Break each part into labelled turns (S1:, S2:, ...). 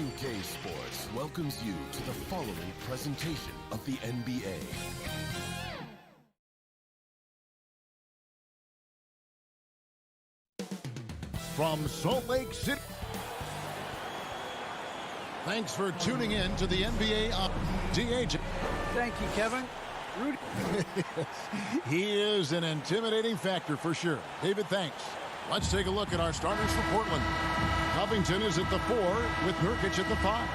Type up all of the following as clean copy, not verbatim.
S1: 2K Sports welcomes you to the following presentation of the NBA.
S2: From Salt Lake City. Thanks for tuning in to the NBA DH.
S3: Thank you, Kevin. Rudy.
S2: He is an intimidating factor for sure. David, thanks. Let's take a look at our starters for Portland. Covington is at the 4 with Nurkic at the 5.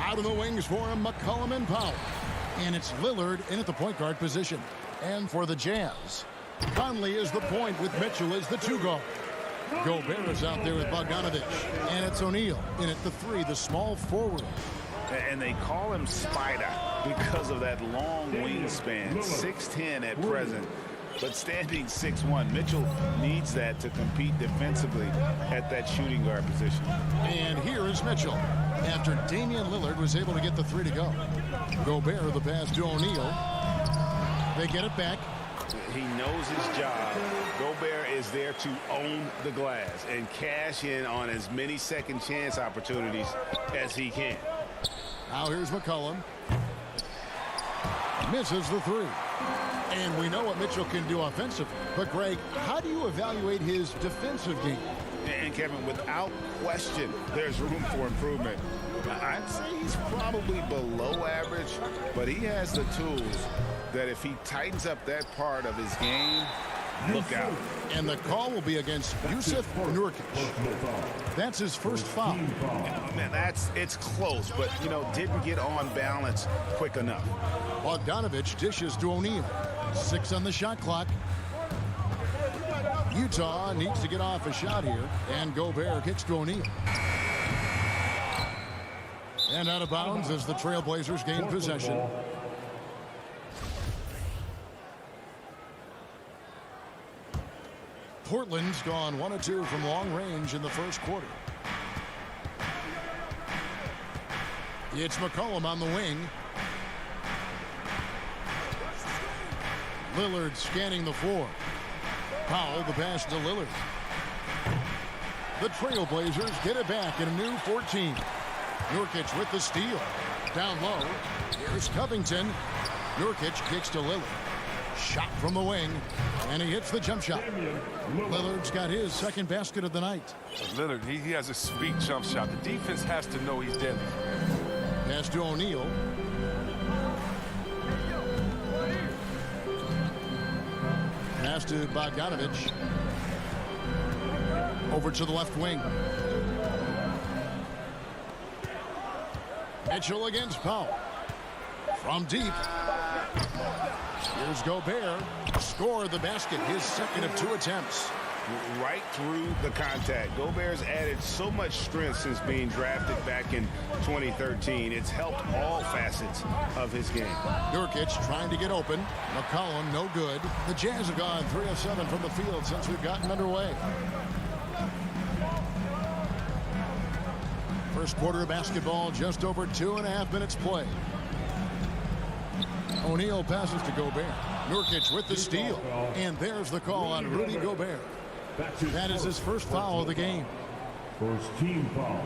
S2: Out of the wings for him, McCollum and Powell. And it's Lillard in at the point guard position. And for the Jazz, Conley is the point with Mitchell as the 2 guard. Gobert is out there with Bogdanovich. And it's O'Neal in at the 3, the small forward.
S4: And they call him Spider because of that long wingspan, 6'10" at present, but standing 6'1". Mitchell needs that to compete defensively at that shooting guard position.
S2: And here is Mitchell after Damian Lillard was able to get the 3 to go. Gobert the pass to O'Neal. They get it back.
S4: He knows his job. Gobert is there to own the glass and cash in on as many second chance opportunities as he can.
S2: Now here's McCollum. Misses the 3. And we know what Mitchell can do offensively. But, Greg, how do you evaluate his defensive game?
S4: And, Kevin, without question, there's room for improvement. I'd say he's probably below average, but he has the tools that if he tightens up that part of his game, look out.
S2: And the call will be against Jusuf Nurkic. That's his first foul.
S4: Man, it's close, but, didn't get on balance quick enough.
S2: Bogdanovich dishes to O'Neal. 6 on the shot clock. Utah needs to get off a shot here, and Gobert kicks to O'Neal. And out of bounds as the Trailblazers gain possession. Portland's gone 1 of 2 from long range in the first quarter. It's McCollum on the wing. Lillard scanning the floor. Powell the pass to Lillard. The Trailblazers get it back in a new 14. Nurkic with the steal. Down low. Here's Covington. Nurkic kicks to Lillard. Shot from the wing, and he hits the jump shot. Lillard's got his second basket of the night.
S5: Lillard, he has a sweet jump shot. The defense has to know he's deadly.
S2: Pass to O'Neal. Pass to Bogdanovich. Over to the left wing. Mitchell against Powell. From deep. Here's Gobert. Score the basket. His second of 2 attempts.
S4: Right through the contact. Gobert's added so much strength since being drafted back in 2013. It's helped all facets of his game.
S2: Nurkic trying to get open. McCollum no good. The Jazz have gone 3 of 7 from the field since we've gotten underway. First quarter of basketball, just over 2.5 minutes played. O'Neal passes to Gobert. Nurkic with the steal. And there's the call on Rudy Gobert. That is his first foul of the game.
S6: First team foul.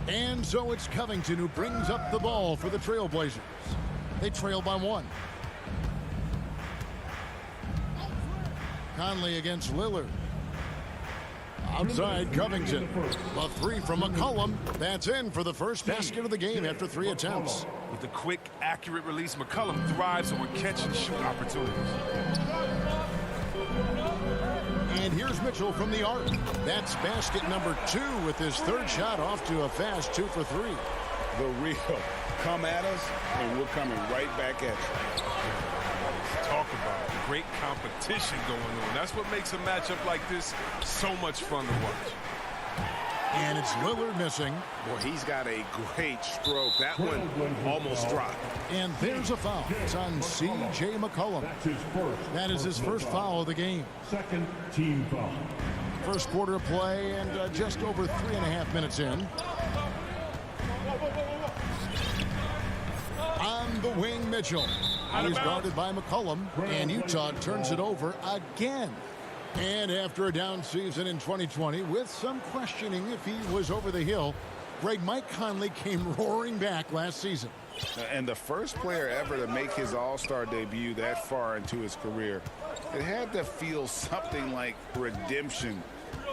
S2: And so it's Covington who brings up the ball for the Trailblazers. They trail by 1. Conley against Lillard. Outside Covington. The 3 from McCollum. That's in for the first basket of the game after 3 attempts.
S5: With the quick, accurate release, McCollum thrives on catch-and-shoot opportunities.
S2: And here's Mitchell from the arc. That's basket number 2 with his 3rd shot off to a fast 2 for 3.
S4: The real come at us, and we're coming right back at you.
S5: Talk about great competition going on. That's what makes a matchup like this so much fun to watch.
S2: And it's Lillard missing.
S4: Boy, he's got a great stroke. That one almost dropped.
S2: And there's a foul. It's on C.J. McCollum. That is his first foul of the game.
S6: Second team foul.
S2: First quarter of play and just over 3.5 minutes in. On the wing, Mitchell. He's guarded by McCollum, and Utah turns it over again. And after a down season in 2020, with some questioning if he was over the hill, Greg, Mike Conley came roaring back last season.
S4: And the first player ever to make his all-star debut that far into his career, it had to feel something like redemption.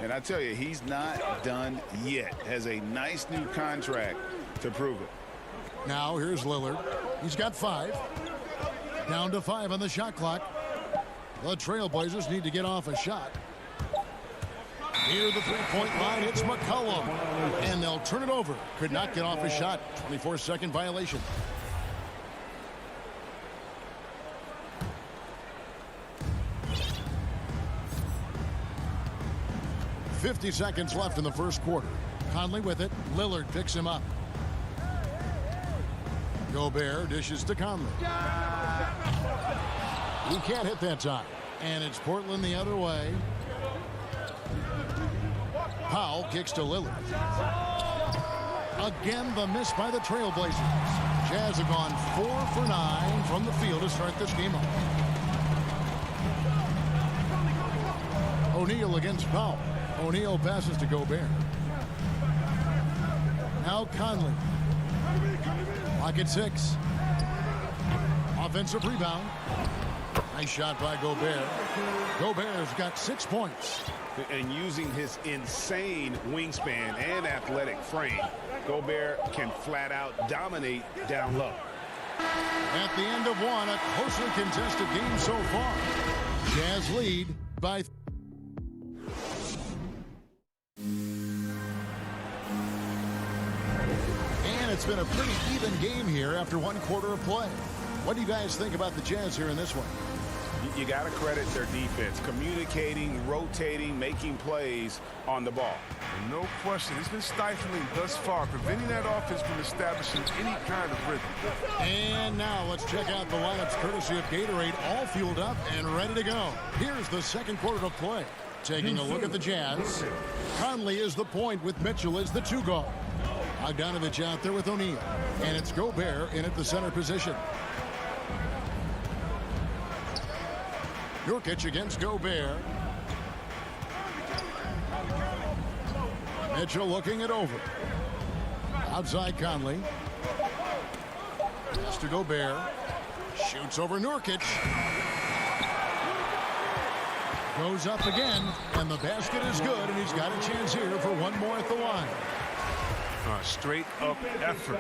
S4: And I tell you, he's not done yet. Has a nice new contract to prove it.
S2: Now here's Lillard. He's got 5. Down to 5 on the shot clock. The Trailblazers need to get off a shot. Near the three-point line, it's McCollum. And they'll turn it over. Could not get off a shot. 24-second violation. .50 seconds left in the first quarter. Conley with it. Lillard picks him up. Gobert dishes to Conley. He can't hit that time. And it's Portland the other way. Powell kicks to Lillard. Again, the miss by the Trailblazers. Jazz have gone 4 for 9 from the field to start this game off. O'Neal against Powell. O'Neal passes to Gobert. Now Conley. Lock at 6. Offensive rebound. Nice shot by Gobert. Gobert's got 6 points.
S4: And using his insane wingspan and athletic frame, Gobert can flat out dominate down low.
S2: At the end of one, a closely contested game so far. Jazz lead by... And it's been a pretty even game here after 1 quarter of play. What do you guys think about the Jazz here in this one?
S4: You got to credit their defense, communicating, rotating, making plays on the ball.
S5: No question. It's been stifling thus far, preventing that offense from establishing any kind of rhythm.
S2: And now let's check out the lineups courtesy of Gatorade, all fueled up and ready to go. Here's the second quarter of play. Taking a look at the Jazz. Conley is the point with Mitchell as the 2 guard. Bogdanovich out there with O'Neal. And it's Gobert in at the center position. Nurkic against Gobert. Mitchell looking it over. Outside Conley. Pass to Gobert. Shoots over Nurkic. Goes up again. And the basket is good. And he's got a chance here for 1 more at the line.
S5: Straight up effort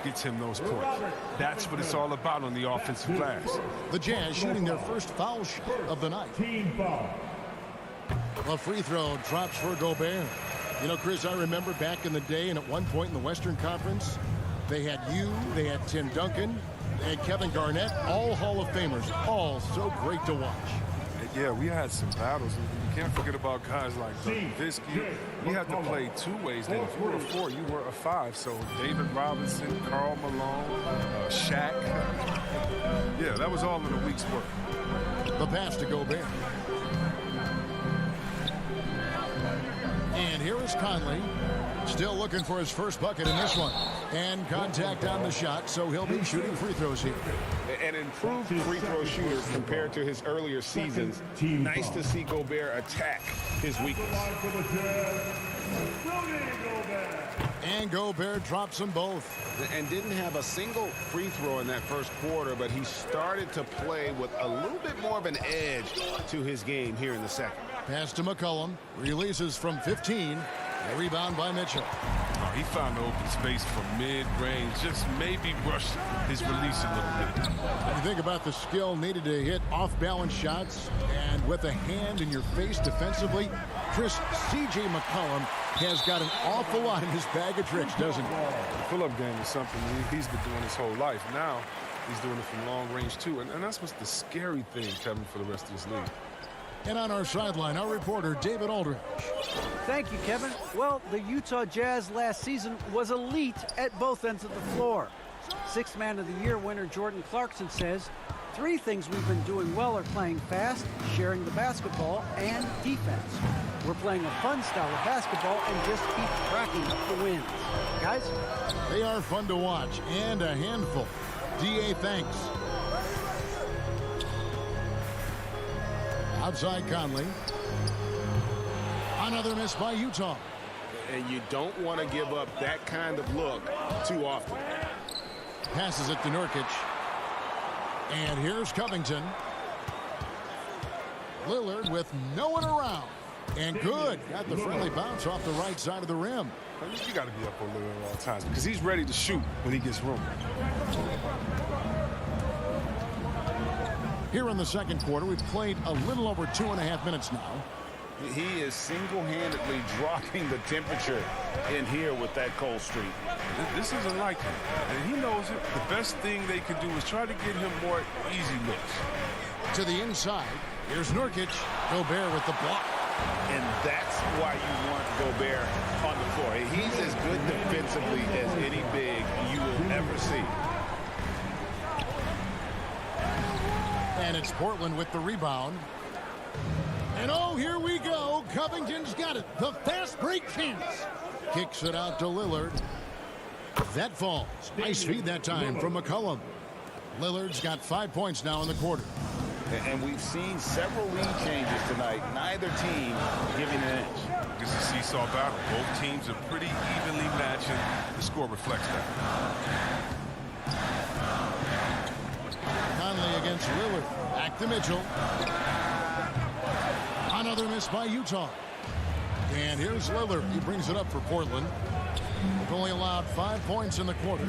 S5: gets him those points. That's what it's all about on the offensive glass.
S2: The Jazz shooting their first foul shot of the night.
S6: Team foul.
S2: A free throw drops for Gobert. You know, Chris, I remember back in the day and at one point in the Western Conference, they had you, they had Tim Duncan, they had Kevin Garnett, all Hall of Famers, all so great to watch.
S5: Yeah, we had some battles. You can't forget about guys like Nowitzki. We had to play 2 ways then. If you were a 4, you were a 5. So David Robinson, Karl Malone, Shaq. Yeah, that was all in a week's work.
S2: The pass to Gobert. And here is Conley. Still looking for his first bucket in this one. And contact on the shot, so he'll be shooting free throws here.
S4: An improved free throw shooter compared to his earlier seasons. Nice to see Gobert attack his weakness.
S2: And Gobert drops them both.
S4: And didn't have a single free throw in that first quarter, but he started to play with a little bit more of an edge to his game here in the second.
S2: Pass to McCollum. Releases from 15. A rebound by Mitchell.
S5: Oh, he found the open space from mid-range. Just maybe rushed his release a little bit.
S2: When you think about the skill needed to hit off-balance shots and with a hand in your face defensively, Chris, C.J. McCollum has got an awful lot in his bag of tricks, doesn't he?
S5: The pull-up game is something he's been doing his whole life. Now he's doing it from long range, too. And that's what's the scary thing, Kevin, for the rest of this league.
S2: And on our sideline, our reporter, David Aldridge.
S3: Thank you, Kevin. Well, the Utah Jazz last season was elite at both ends of the floor. 6th Man of the Year winner Jordan Clarkson says, 3 things we've been doing well are playing fast, sharing the basketball, and defense. We're playing a fun style of basketball and just keep racking up the wins. Guys?
S2: They are fun to watch and a handful. D.A. thanks. Outside Conley. Another miss by Utah.
S4: And you don't want to give up that kind of look too often.
S2: Passes it to Nurkic. And here's Covington. Lillard with no one around. And good. Got the friendly bounce off the right side of the rim.
S5: You got to be up on Lillard at all times because he's ready to shoot when he gets room.
S2: Here in the second quarter, we've played a little over 2.5 minutes now.
S4: He is single-handedly dropping the temperature in here with that cold streak.
S5: This isn't like him, and he knows it. The best thing they could do is try to get him more easy looks.
S2: To the inside, here's Nurkic. Gobert with the block.
S4: And that's why you want Gobert on the floor. He's as good defensively as any big you will ever see.
S2: And it's Portland with the rebound. And oh, here we go. Covington's got it. The fast break chance. Kicks it out to Lillard. That falls. Nice feed that time from McCollum. Lillard's got 5 points now in the quarter.
S4: And we've seen several lead changes tonight. Neither team giving an inch.
S5: It's a seesaw battle. Both teams are pretty evenly matching. The score reflects that.
S2: Conley against Lillard. Back to Mitchell. Another miss by Utah. And here's Lillard. He brings it up for Portland. They've only allowed 5 points in the quarter.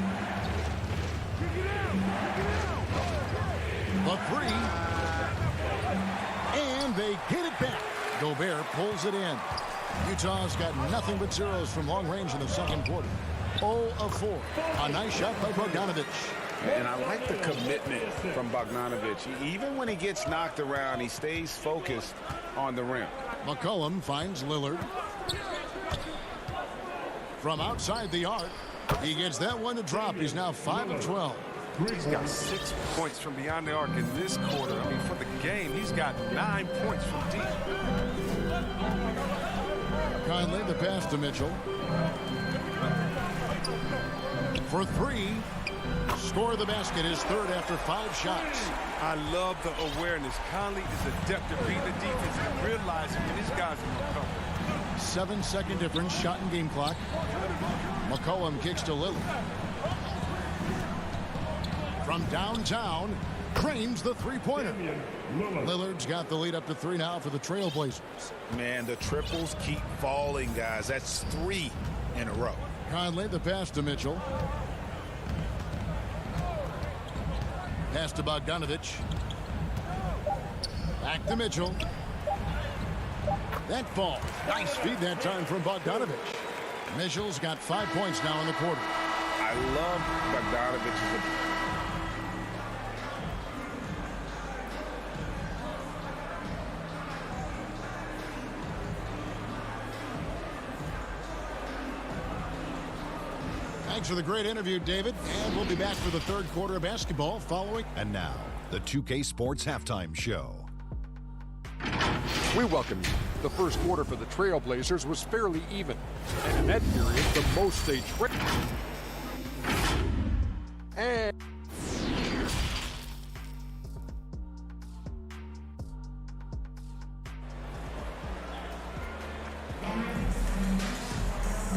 S2: The three. And they get it back. Gobert pulls it in. Utah's got nothing but zeros from long range in the second quarter. 0 of 4. A nice shot by Bogdanovic.
S4: And I like the commitment from Bogdanovic. Even when he gets knocked around, he stays focused on the rim.
S2: McCollum finds Lillard. From outside the arc, he gets that one to drop. He's now 5 of 12.
S5: He's got 6 points from beyond the arc in this quarter. I mean, for the game, he's got 9 points from deep.
S2: Conley, the pass to Mitchell. For three. Score the basket, his third after 5 shots.
S5: I love the awareness. Conley is adept at beating the defense and realizing when these guys are going to come.
S2: 7-second difference, shot and game clock. McCollum kicks to Lillard. From downtown, drains the three-pointer. Lillard's got the lead up to 3 now for the Trailblazers.
S4: Man, the triples keep falling, guys. That's 3 in a row.
S2: Conley, the pass to Mitchell. Pass to Bogdanovic. Back to Mitchell. That falls. Nice feed that time from Bogdanovic. Mitchell's got 5 points now in the quarter.
S4: I love Bogdanovic's.
S2: Thanks for the great interview, David. And we'll be back for the third quarter of basketball following.
S7: And now, the 2K Sports Halftime Show.
S8: We welcome you. The first quarter for the Trailblazers was fairly even. And in that period, the most they tripped. And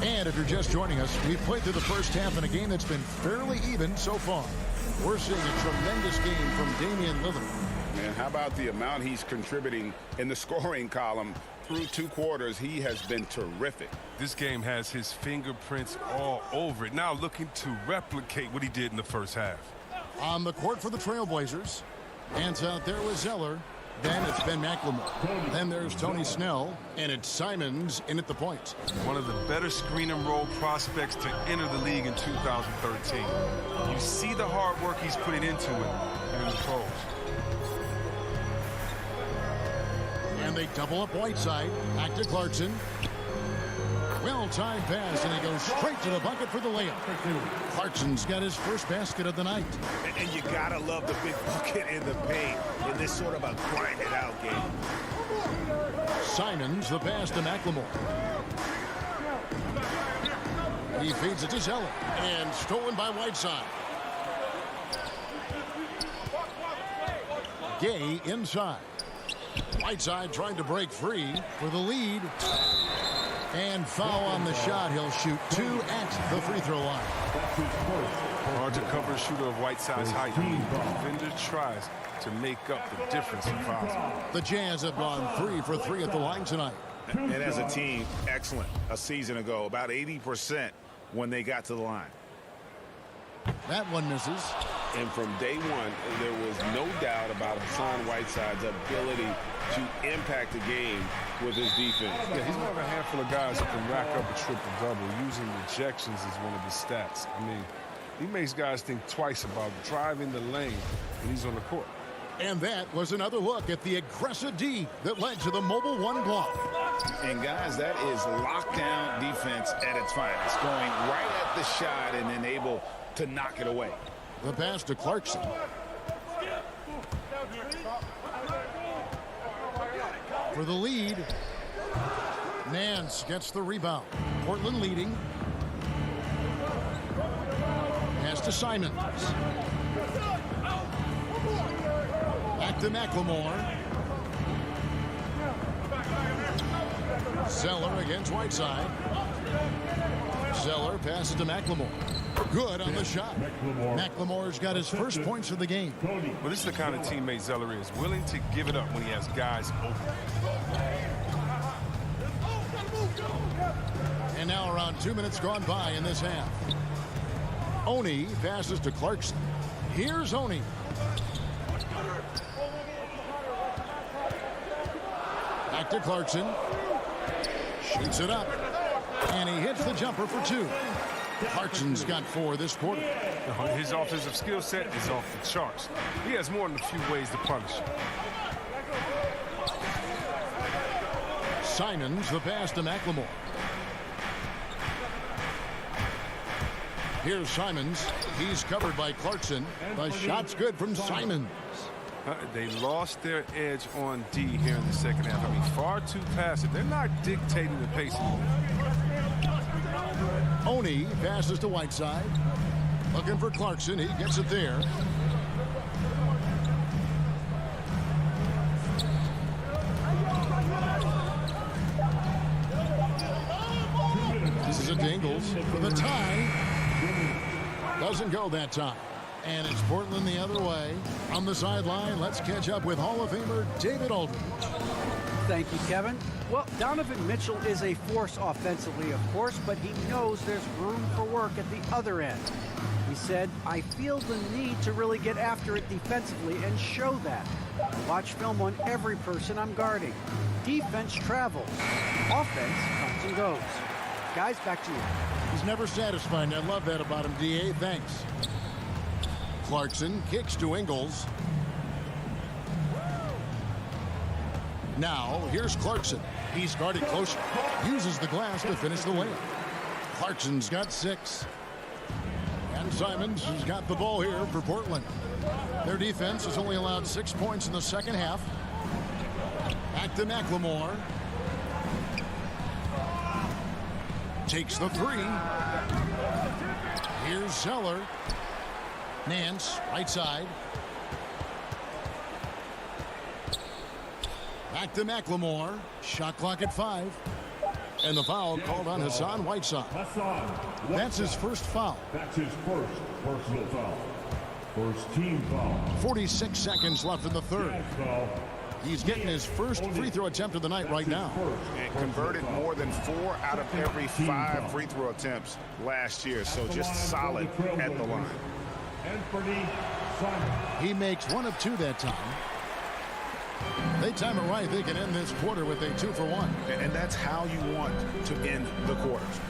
S2: And if you're just joining us, we've played through the first half in a game that's been fairly even so far. We're seeing a tremendous game from Damian Lillard.
S4: Man, how about the amount he's contributing in the scoring column? Through 2 quarters, he has been terrific.
S5: This game has his fingerprints all over it. Now looking to replicate what he did in the first half.
S2: On the court for the Trailblazers. Hands out there with Zeller. Then it's Ben McLemore. Then there's Tony Snell. And it's Simons in at the point.
S5: One of the better screen and roll prospects to enter the league in 2013. You see the hard work he's putting into it in the pros.
S2: And they double up Whiteside. Back to Clarkson. Well-timed pass, and he goes straight to the bucket for the layup. Clarkson's got his first basket of the night.
S4: And you gotta love the big bucket in the paint in this sort of a grind-it-out game.
S2: Simons, the pass to McLemore. He feeds it to Zeller, and stolen by Whiteside. Gay inside. Whiteside trying to break free for the lead. And foul on the shot. He'll shoot 2 at the free throw line.
S5: Hard to cover a shooter of Whiteside's height. The defender tries to make up the difference in fouls.
S2: The Jazz have gone 3 for 3 at the line tonight.
S4: And as a team, excellent. A season ago, about 80% when they got to the line.
S2: That one misses.
S9: And from day one, there was no doubt about Hassan Whiteside's ability to impact the game with his defense.
S5: Yeah, he's one of a handful of guys who can rack up a triple-double. Using rejections as one of his stats. I mean, he makes guys think twice about driving the lane when he's on the court.
S2: And that was another look at the aggressive D that led to the Mobile One block.
S4: And guys, that is lockdown defense at its finest. Going right at the shot and then able to knock it away.
S2: The pass to Clarkson. For the lead. Nance gets the rebound. Portland leading. Pass to Simons. Back to McLemore. Zeller against Whiteside. Zeller passes to McLemore. Good on the shot. McLemore's got his first points of the game.
S5: Well, this is the kind of teammate Zeller is. Willing to give it up when he has guys open.
S2: And now around 2 minutes gone by in this half. Oni passes to Clarkson. Here's Oni. Back to Clarkson. Shoots it up. And he hits the jumper for 2. Clarkson's got 4 this quarter.
S5: His offensive skill set is off the charts. He has more than a few ways to punish him.
S2: Simons, the pass to McLemore. Here's Simons. He's covered by Clarkson. The shot's good from Simons.
S5: They lost their edge on D here in the second half. I mean, far too passive. They're not dictating the pace anymore.
S2: Oni passes to Whiteside. Looking for Clarkson. He gets it there. This is a Dingles for the tie. Doesn't go that time. And it's Portland the other way. On the sideline, let's catch up with Hall of Famer David Aldridge.
S3: Thank you, Kevin. Well, Donovan Mitchell is a force offensively, of course, but he knows there's room for work at the other end. He said, I feel the need to really get after it defensively and show that. Watch film on every person I'm guarding. Defense travels. Offense comes and goes. Guys, back to you.
S2: He's never satisfied. I love that about him, D.A. Thanks. Clarkson kicks to Ingles. Now, here's Clarkson. He's guarded closer. Uses the glass to finish the layup. Clarkson's got 6. And Simons has got the ball here for Portland. Their defense has only allowed 6 points in the second half. Back to McLemore. Takes the 3. Here's Zeller. Nance, right side. Back to McLemore. Shot clock at 5. And the foul called on Hassan Whiteside. That's his first foul.
S6: That's his first personal foul. First team foul.
S2: 46 seconds left in the third. He's getting his first free throw attempt of the night right now.
S4: And converted more than 4 out of every 5 free throw attempts last year. So just solid at the line.
S2: He makes 1 of 2 that time. They time it right. They can end this quarter with a 2 for 1.
S4: And that's how you want to end the quarters.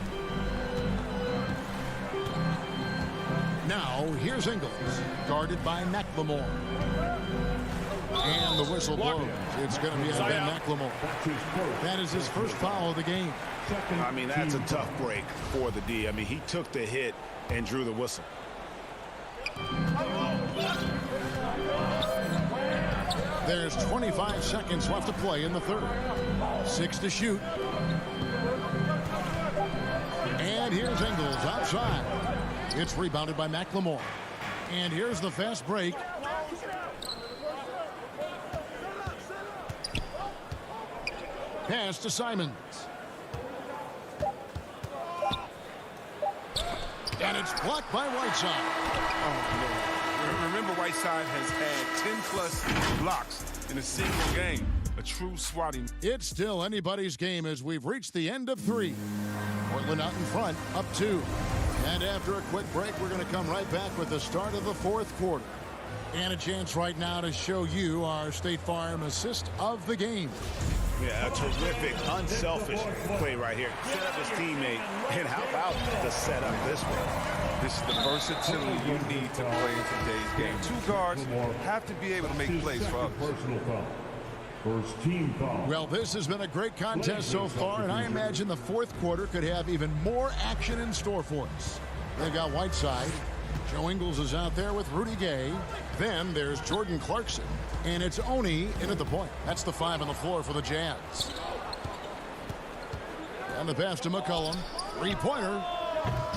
S2: Now, here's Ingles, guarded by McLemore. And the whistle blows. It's going to be on Ben McLemore. That is his first foul of the game.
S4: I mean, that's a tough break for the D. I mean, he took the hit and drew the whistle.
S2: There's 25 seconds left to play in the third. 6 to shoot. And here's Ingles outside. It's rebounded by McLemore. And here's the fast break. Pass to Simons. And it's blocked by Whiteside.
S5: Oh, man. Remember, Whiteside has had 10-plus blocks in a single game. A true swatting.
S2: It's still anybody's game as we've reached the end of 3. Portland out in front, up 2. And after a quick break, we're going to come right back with the start of the 4th quarter. And a chance right now to show you our State Farm assist of the game.
S4: Yeah, a terrific, unselfish play right here. Set up his teammate, and how about the setup this way?
S5: This is the versatility you need to play in today's game. 2 guards have to be able to make plays for others.
S6: Personal foul. First team foul.
S2: Well, this has been a great contest so far, and I imagine the 4th quarter could have even more action in store for us. They've got Whiteside. Joe Ingles is out there with Rudy Gay. Then there's Jordan Clarkson. And it's Oni in at the point. That's the 5 on the floor for the Jazz. And the pass to McCollum. 3-pointer.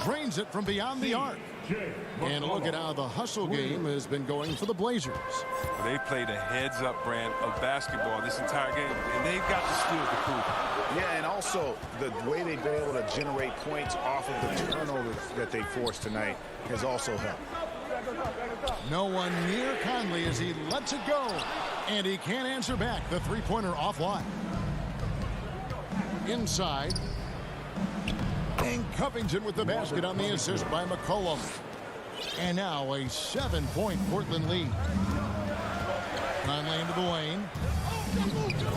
S2: Drains it from beyond the arc. And look at how the hustle game has been going for the Blazers.
S5: They played a heads-up brand of basketball this entire game, and they've got the skill to prove it.
S4: Yeah, and also the way they've been able to generate points off of the turnovers that they forced tonight has also helped.
S2: No one near Conley as he lets it go. And he can't answer back. The 3-pointer offline. Inside. And Covington with the basket on the assist by McCollum. And now a 7-point Portland lead. Conley into the lane.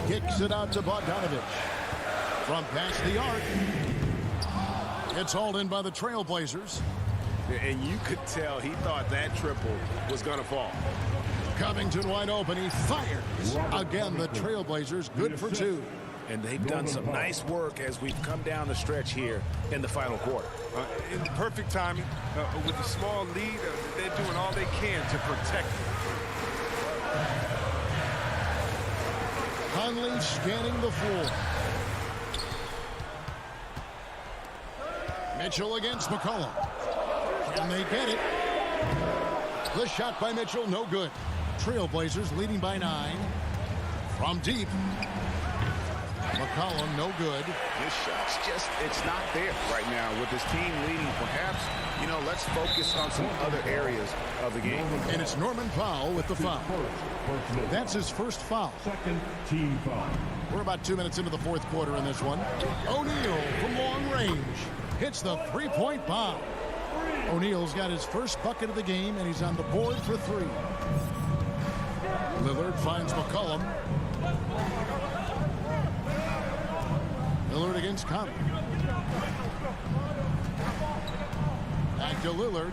S2: Kicks it out to Bogdanovich. From past the arc. It's hauled in by the Trailblazers.
S4: And you could tell he thought that triple was going to fall.
S2: Covington wide open. He fires. Again, the Trailblazers good for 2.
S4: And they've done some nice work as we've come down the stretch here in the final quarter.
S5: In perfect timing, with a small lead, they're doing all they can to protect it.
S2: Conley scanning the floor. Mitchell against McCollum. Can they get it? The shot by Mitchell, no good. Trailblazers leading by 9. From deep. McCollum, no good.
S4: This shot's just, it's not there right now with his team leading. Perhaps, let's focus on some other areas of the game.
S2: And it's Norman Powell with the foul. That's his first foul.
S6: Second team foul.
S2: We're about 2 minutes into the 4th quarter in this one. O'Neal from long range hits the 3-point bomb. O'Neal's got his first bucket of the game, and he's on the board for 3. Lillard finds McCollum. Lillard against Conley. Back to Lillard.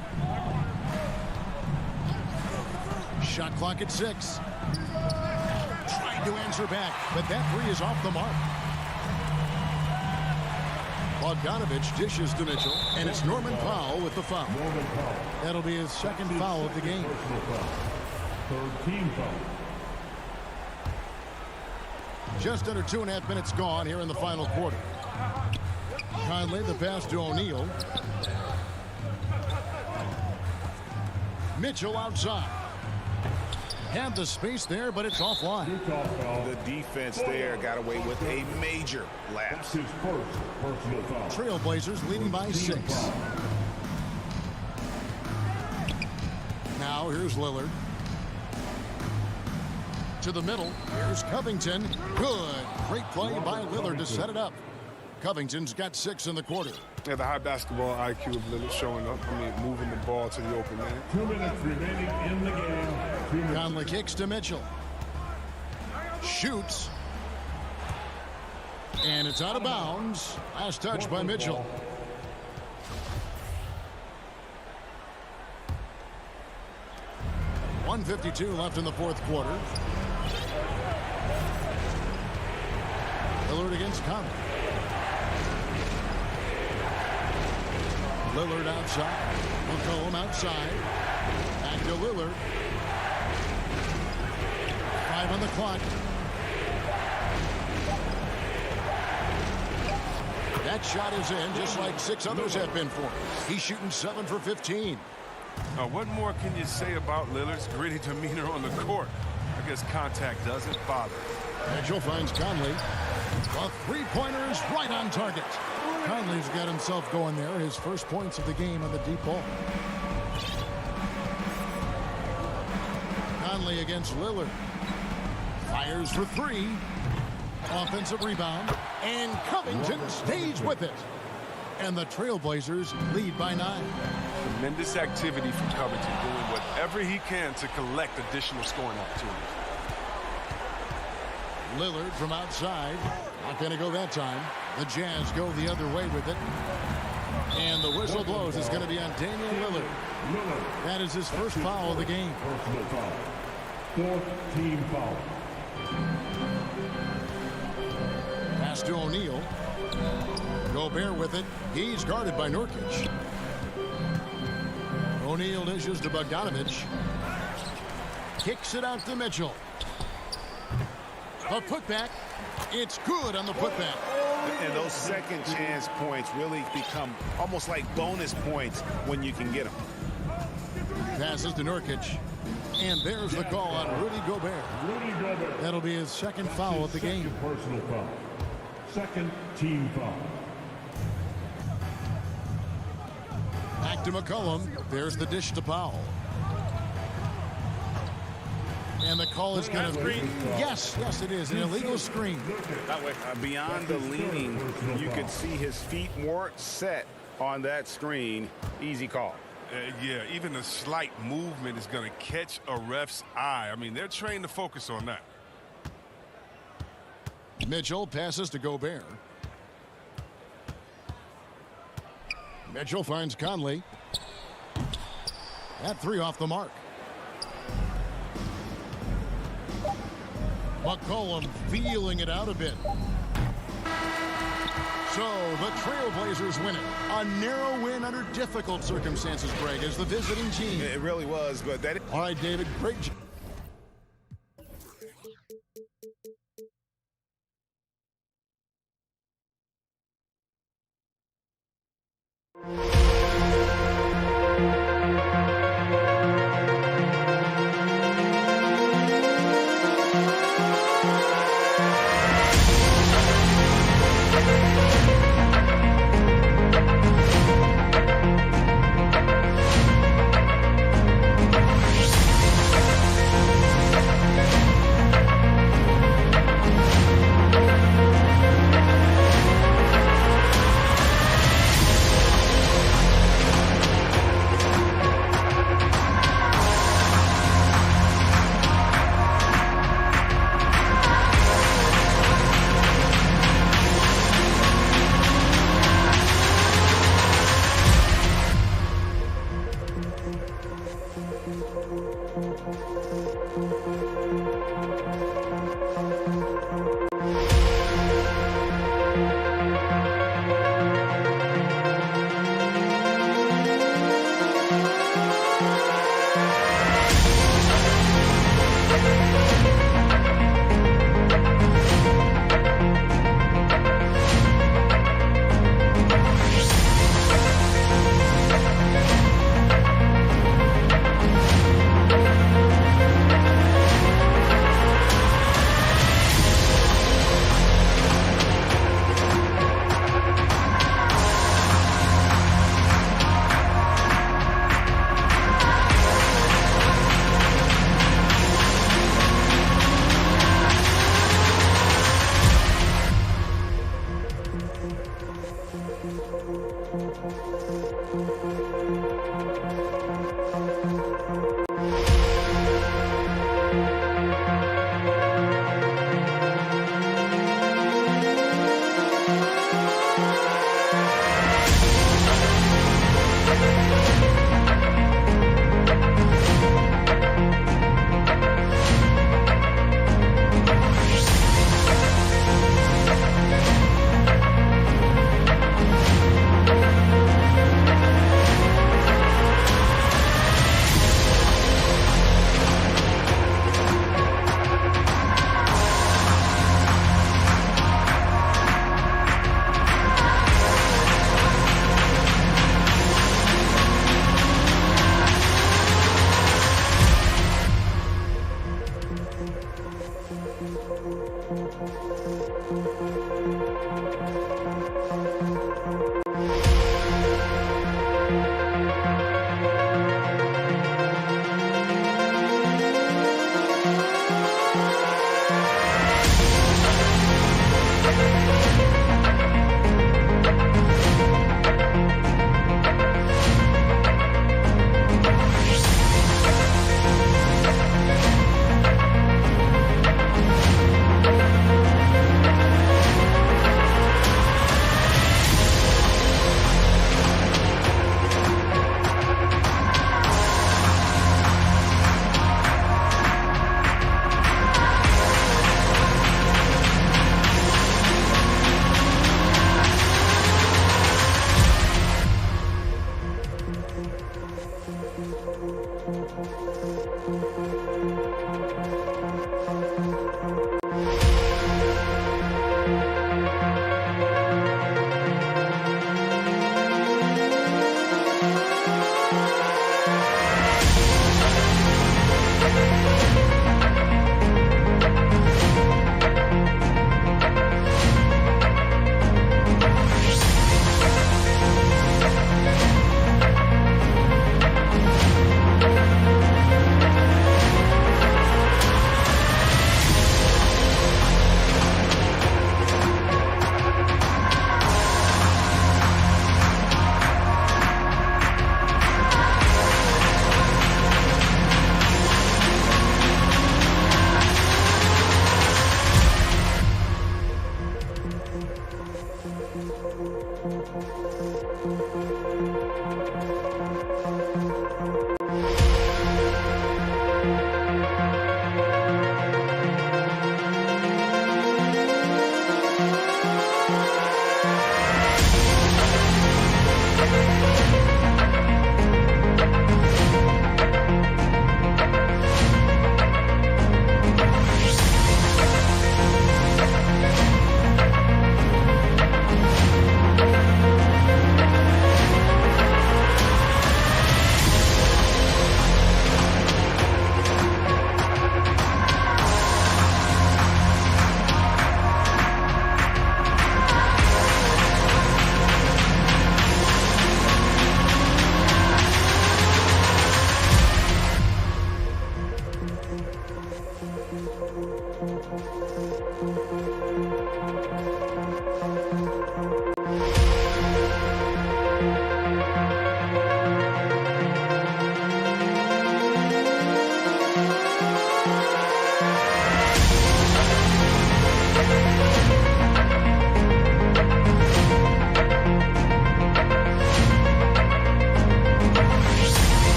S2: Shot clock at 6. Tried to answer back, but that 3 is off the mark. Bogdanovich dishes to Mitchell, and it's Norman Powell with the foul. That'll be his second foul of the game.
S6: Third team foul.
S2: Just under 2.5 minutes gone here in the final quarter. Conley, the pass to O'Neal. Mitchell outside. Had the space there, but it's offline.
S4: The defense there got away with a major lapse.
S6: His first personal foul.
S2: Trailblazers leading by 6. Now here's Lillard. To the middle. Here's Covington. Good. Great play by Lillard to set it up. Covington's got 6 in the quarter.
S5: Yeah, the high basketball IQ of Lillard showing up. Moving the ball to the open man.
S6: 2 minutes remaining in the game.
S2: Conley kicks to Mitchell. Shoots. And it's out of bounds. Last touch by Mitchell. .152 left in the 4th quarter. Lillard against Conley. Lillard outside. McCollum outside. Back to Lillard. 5 on the clock. That shot is in, just like 6 others have been for him. He's shooting 7 for 15.
S5: What more can you say about Lillard's gritty demeanor on the court? I guess contact doesn't bother.
S2: Mitchell finds Conley. The 3-pointer is right on target. Conley's got himself going there. His first points of the game on the deep ball. Conley against Lillard. Fires for three. Offensive rebound. And Covington stays with it. And the Trailblazers lead by 9.
S5: Tremendous activity from Covington, doing whatever he can to collect additional scoring opportunities.
S2: Lillard from outside. Not going to go that time. The Jazz go the other way with it. And the whistle blows. It's going to be on Damian Lillard. That is his first foul of the game.
S6: Personal foul. 4th team foul.
S2: Pass to O'Neal. Gobert with it. He's guarded by Nurkic. O'Neal dishes to Bogdanovich. Kicks it out to Mitchell. A putback. It's good on the putback.
S4: And those second chance points really become almost like bonus points when you can get them.
S2: Passes to Nurkic. And there's the call on Rudy Gobert. That'll be his second foul of the game.
S6: Personal foul. 2nd team foul.
S2: Back to McCollum. There's the dish to Powell. And the call is going to... Yes, it is. An illegal screen.
S4: Beyond the leaning, you could see his feet weren't set on that screen. Easy call.
S5: Yeah, even a slight movement is going to catch a ref's eye. I mean, they're trained to focus on that.
S2: Mitchell passes to Gobert. Mitchell finds Conley. That three off the mark. McCollum feeling it out a bit. So the Trailblazers win it. A narrow win under difficult circumstances, Greg, as the visiting team.
S4: It really was, but that...
S2: All right, David, great job.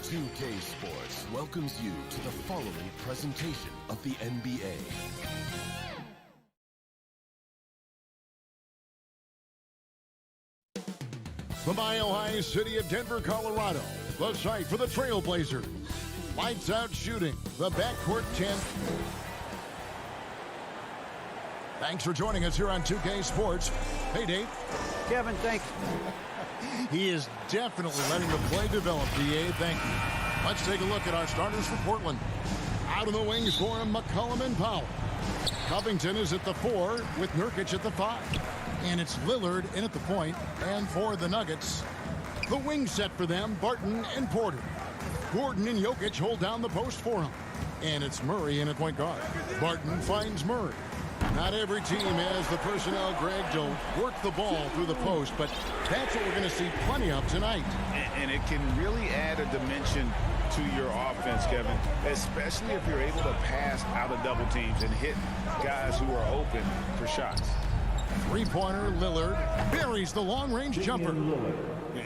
S1: 2K Sports welcomes you to the following presentation of the NBA.
S2: The Mile High city of Denver, Colorado, the site for the Trailblazers. Lights out shooting, the backcourt 10. Thanks for joining us here on 2K Sports. Hey, Dave.
S3: Kevin, thanks.
S2: He is definitely letting the play develop, DA. Thank you. Let's take a look at our starters for Portland. Out of the wings for him, McCollum and Powell. Covington is at the 4 with Nurkic at the 5. And it's Lillard in at the point. And for the Nuggets, the wing set for them, Barton and Porter. Gordon and Jokic hold down the post for him. And it's Murray in at point guard. Barton finds Murray. Not every team has the personnel, Greg, to work the ball through the post, but that's what we're going to see plenty of tonight.
S4: And it can really add a dimension to your offense, Kevin, especially if you're able to pass out of double teams and hit guys who are open for shots.
S2: Three-pointer, Lillard buries the long-range jumper.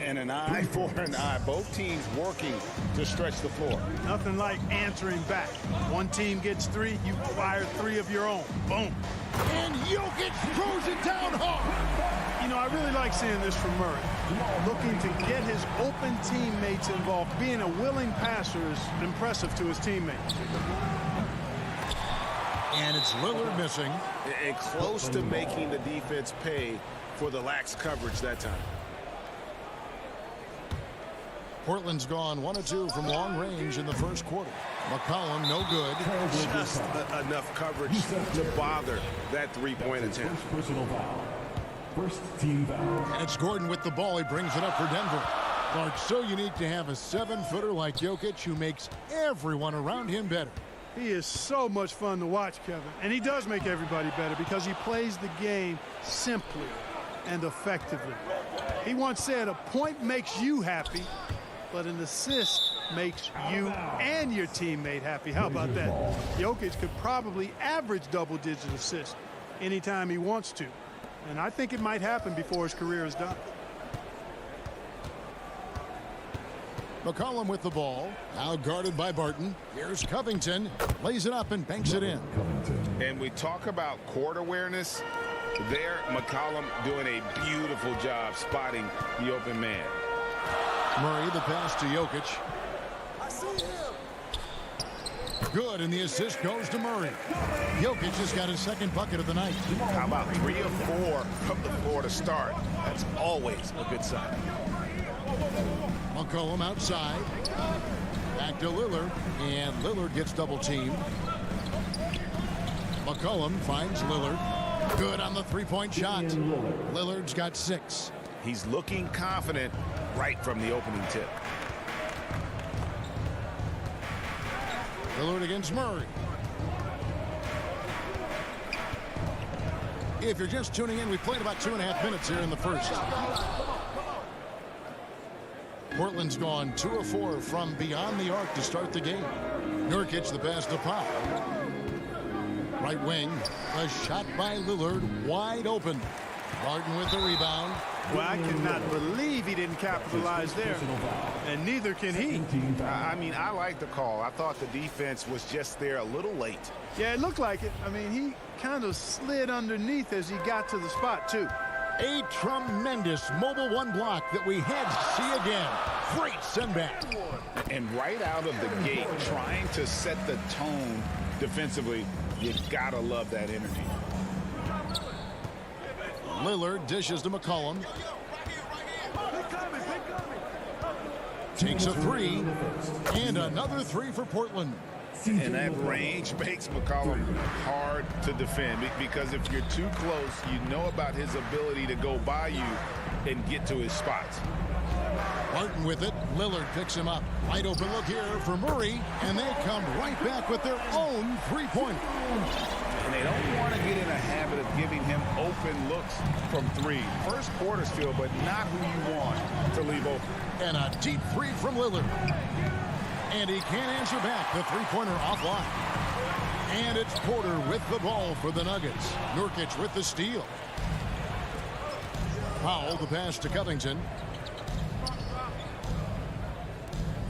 S4: And an eye for an eye. Both teams working to stretch the floor.
S10: Nothing like answering back. One team gets 3, you fire 3 of your own. Boom.
S2: And Jokic throws it down hard.
S10: You know, I really like seeing this from Murray. Looking to get his open teammates involved. Being a willing passer is impressive to his teammates.
S2: And it's Lillard missing.
S4: And close to making the defense pay for the lax coverage that time.
S2: Portland's gone 1 of 2 from long range in the first quarter. McCollum, no good.
S4: Just enough coverage to bother that three-point attempt.
S6: Personal foul. First team foul.
S2: And it's Gordon with the ball. He brings it up for Denver. Clark, so unique to have a 7-footer like Jokic who makes everyone around him better.
S10: He is so much fun to watch, Kevin. And he does make everybody better because he plays the game simply and effectively. He once said, a point makes you happy, but an assist makes you and your teammate happy. How about that? Jokic could probably average double-digit assists anytime he wants to. And I think it might happen before his career is done.
S2: McCollum with the ball. Now guarded by Barton. Here's Covington. Lays it up and banks it in.
S4: And we talk about court awareness. There, McCollum doing a beautiful job spotting the open man.
S2: Murray, the pass to Jokic. Good, and the assist goes to Murray. Jokic has got his second bucket of the night.
S4: How about 3 of 4 from the floor to start? That's always a good sign.
S2: McCollum outside. Back to Lillard, and Lillard gets double teamed. McCollum finds Lillard. Good on the three-point shot. Lillard's got 6.
S4: He's looking confident right from the opening tip.
S2: Lillard against Murray. If you're just tuning in, we played about 2.5 minutes here in the first. Portland's gone 2 of 4 from beyond the arc to start the game. Nurkic the pass to Pop. Right wing, a shot by Lillard, wide open. Barton with the rebound.
S10: Well, I cannot believe he didn't capitalize there, and neither can he.
S4: I mean, I like the call. I thought the defense was just there a little late.
S10: Yeah, it looked like it. I mean, he kind of slid underneath as he got to the spot, too.
S2: A tremendous mobile one block that we had to see again. Great send back.
S4: And right out of the gate, trying to set the tone defensively, you gotta love that energy.
S2: Lillard dishes to McCollum. Takes a 3, and another 3 for Portland.
S4: And that range makes McCollum hard to defend because if you're too close, you know about his ability to go by you and get to his spots.
S2: Barton with it. Lillard picks him up. Wide open look here for Murray, and they come right back with their own three-pointer.
S4: And they don't want to get in a habit of giving him open looks from 3. First quarter still, but not who you want to leave open.
S2: And a deep 3 from Lillard. And he can't answer back. The three-pointer offline. And it's Porter with the ball for the Nuggets. Nurkic with the steal. Powell the pass to Covington.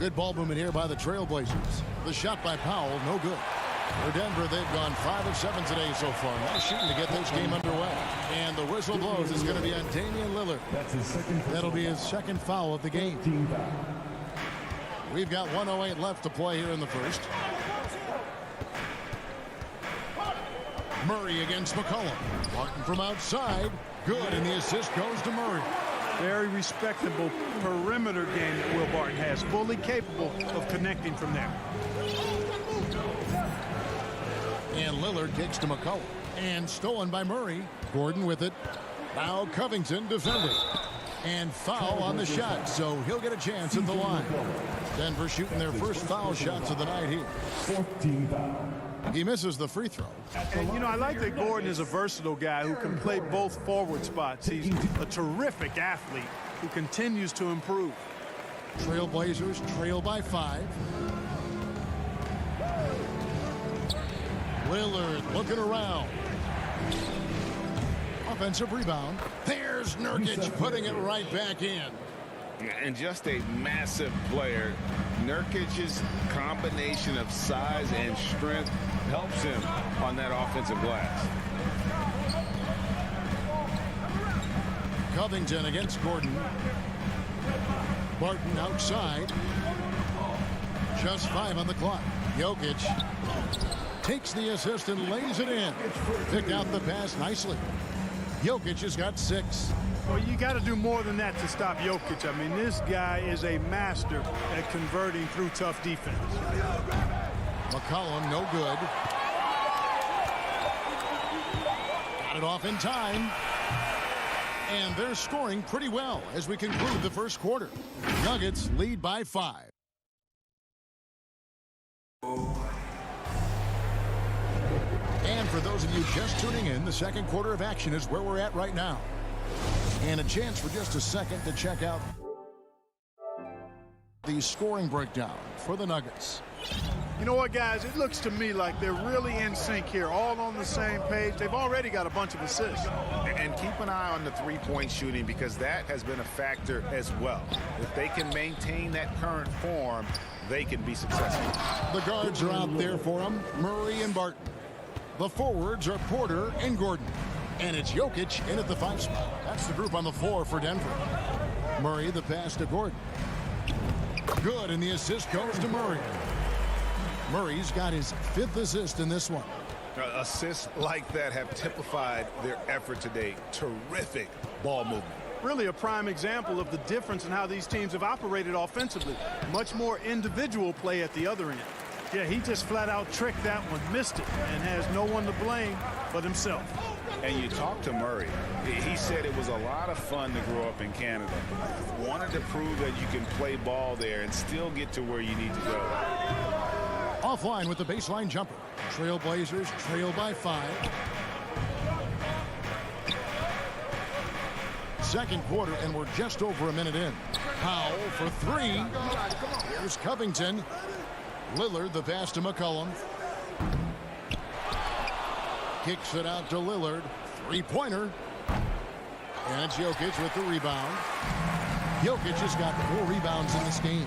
S2: Good ball movement here by the Trailblazers. The shot by Powell, no good. For Denver, they've gone 5 of 7 today so far. Nice shooting to get this game underway. And the whistle blows. It's going to be on Damian Lillard. That'll be his second foul of the game. We've got 1:08 left to play here in the first. Murray against McCollum. Martin from outside. Good, and the assist goes to Murray.
S10: Very respectable perimeter game that Will Barton has. Fully capable of connecting from there.
S2: And Lillard kicks to McCollum. And stolen by Murray. Gordon with it. Now Covington defending. And foul on the shot, so he'll get a chance at the line. Denver shooting their first foul shots of the night here. He misses the free throw.
S10: And, you know, I like that Gordon is a versatile guy who can play both forward spots. He's a terrific athlete who continues to improve.
S2: Trailblazers trail by 5. Lillard looking around. Offensive rebound. There's Nurkic putting it right back in.
S4: And just a massive player. Nurkic's combination of size and strength helps him on that offensive glass.
S2: Covington against Gordon. Barton outside. Just 5 on the clock. Jokic takes the assist and lays it in. Picked out the pass nicely. Jokic has got 6.
S10: Well, you got to do more than that to stop Jokic. I mean, this guy is a master at converting through tough defense.
S2: McCollum, no good. Got it off in time. And they're scoring pretty well as we conclude the first quarter. Nuggets lead by 5. And for those of you just tuning in, the second quarter of action is where we're at right now. And a chance for just a second to check out the scoring breakdown for the Nuggets.
S10: You know what, guys? It looks to me like they're really in sync here, all on the same page. They've already got a bunch of assists.
S4: And keep an eye on the three-point shooting because that has been a factor as well. If they can maintain that current form, they can be successful.
S2: The guards are out there for them, Murray and Barton. The forwards are Porter and Gordon. And it's Jokic in at the 5 spot. That's the group on the floor for Denver. Murray, the pass to Gordon. Good, and the assist goes to Murray. Murray's got his 5th assist in this one.
S4: Assists like that have typified their effort today. Terrific ball movement.
S10: Really a prime example of the difference in how these teams have operated offensively. Much more individual play at the other end. Yeah, he just flat out tricked that one, missed it, and has no one to blame but himself.
S4: And you talk to Murray. He said it was a lot of fun to grow up in Canada. Wanted to prove that you can play ball there and still get to where you need to go.
S2: Offline with the baseline jumper. Trailblazers trail by 5. Second quarter, and we're just over a minute in. Powell for 3. Here's Covington. Lillard, the pass to McCollum. Kicks it out to Lillard. 3-pointer. And it's Jokic with the rebound. Jokic has got 4 rebounds in this game.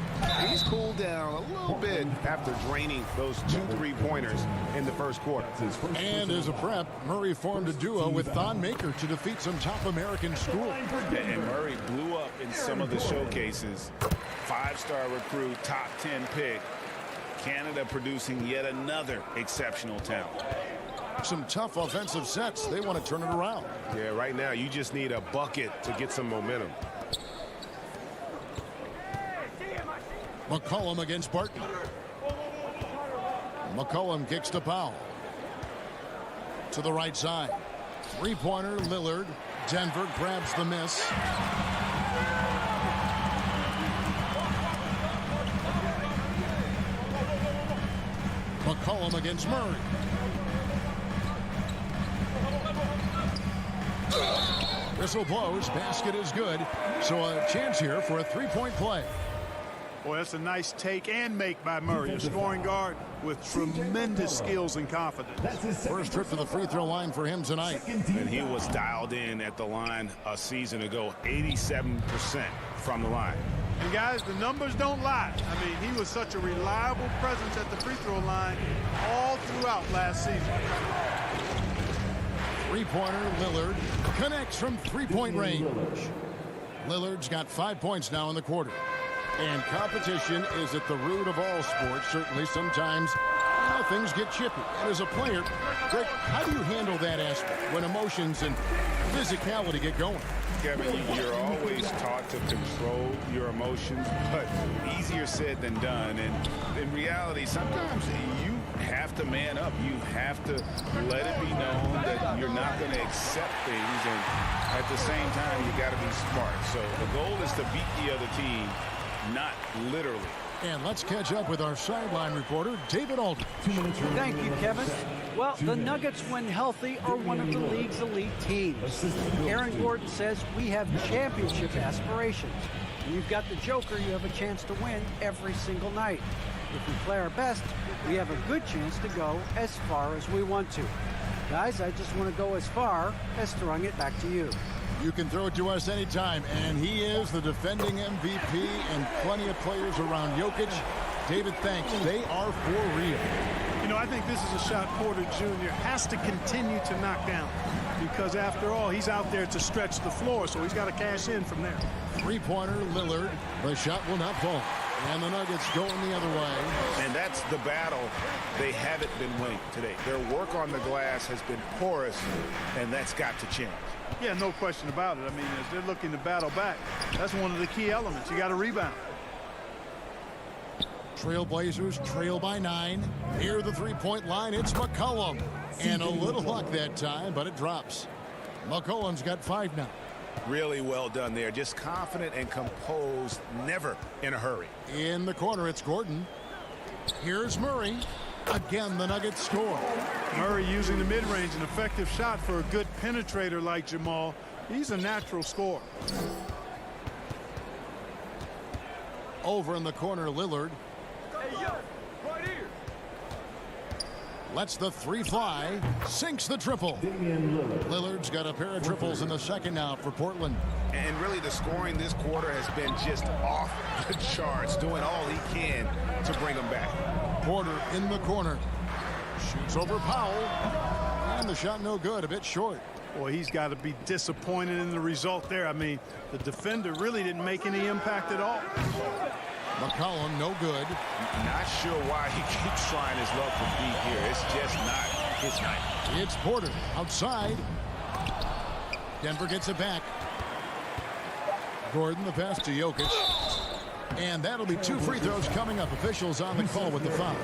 S4: He's cooled down a little bit after draining those 2 3-pointers in the first quarter.
S2: And as a prep, Murray formed a duo with Thon Maker to defeat some top American schools.
S4: And Murray blew up in some of the showcases. 5-star recruit, top 10 pick. Canada producing yet another exceptional talent.
S2: Some tough offensive sets. They want to turn it around.
S9: Yeah, right now you just need a bucket to get some momentum.
S2: McCollum against Barton. McCollum kicks to Powell. To the right side. 3-pointer, Lillard. Denver grabs the miss. McCollum against Murray. Whistle blows. Basket is good. So a chance here for a 3-point play.
S10: Boy, that's a nice take and make by Murray, a scoring guard with tremendous skills and confidence.
S2: First trip to the free throw line for him tonight.
S4: And he was dialed in at the line a season ago, 87% from the line.
S10: And guys, the numbers don't lie. I mean, he was such a reliable presence at the free throw line all throughout last season.
S2: 3-pointer, Lillard connects from 3-point range. Lillard's got 5 points now in the quarter. And competition is at the root of all sports. Certainly sometimes things get chippy. And as a player, Greg, how do you handle that aspect when emotions and physicality get going?
S4: Kevin, you're always taught to control your emotions, but easier said than done. And in reality, sometimes you have to man up. You have to let it be known that you're not going to accept things. And at the same time, you got to be smart. So the goal is to beat the other team, not literally.
S2: And let's catch up with our sideline reporter, David Aldridge.
S3: Thank you, Kevin. Well, the Nuggets, when healthy, are one of the league's elite teams. Aaron Gordon says we have championship aspirations. When you've got the Joker, you have a chance to win every single night. If we play our best, we have a good chance to go as far as we want to. Guys, I just want to go as far as throwing it back to you.
S2: You can throw it to us anytime, and he is the defending MVP and plenty of players around Jokic. David, thanks. They are for real.
S10: You know, I think this is a shot Porter Jr. has to continue to knock down because, after all, he's out there to stretch the floor, so he's got to cash in from there.
S2: 3-pointer, Lillard. The shot will not fall. And the Nuggets going the other way.
S4: And that's the battle they haven't been winning today. Their work on the glass has been porous, and that's got to change.
S10: Yeah, no question about it. I mean, as they're looking to battle back, that's one of the key elements. You got to rebound.
S2: Trailblazers trail by 9. Near the 3-point line, it's McCollum. And a little luck that time, but it drops. McCollum's got 5 now.
S4: Really well done there. Just confident and composed, never in a hurry.
S2: In the corner, it's Gordon. Here's Murray. Again, the Nuggets score.
S10: Murray using the mid-range, an effective shot for a good penetrator like Jamal. He's a natural scorer.
S2: Over in the corner, Lillard. Lets the three fly. Sinks the triple. Lillard's got a pair of triples in the second now for Portland.
S4: And really the scoring this quarter has been just off the charts, doing all he can to bring them back.
S2: Porter in the corner. Shoots over Powell. And the shot no good, a bit short.
S10: Boy, he's got to be disappointed in the result there. I mean, the defender really didn't make any impact at all.
S2: McCollum, no good.
S4: Not sure why he keeps trying his luck from deep here. It's just not his night.
S2: It's Porter outside. Denver gets it back. Gordon, the pass to Jokic. And that'll be 2 free throws coming up. Officials on the call with the foul.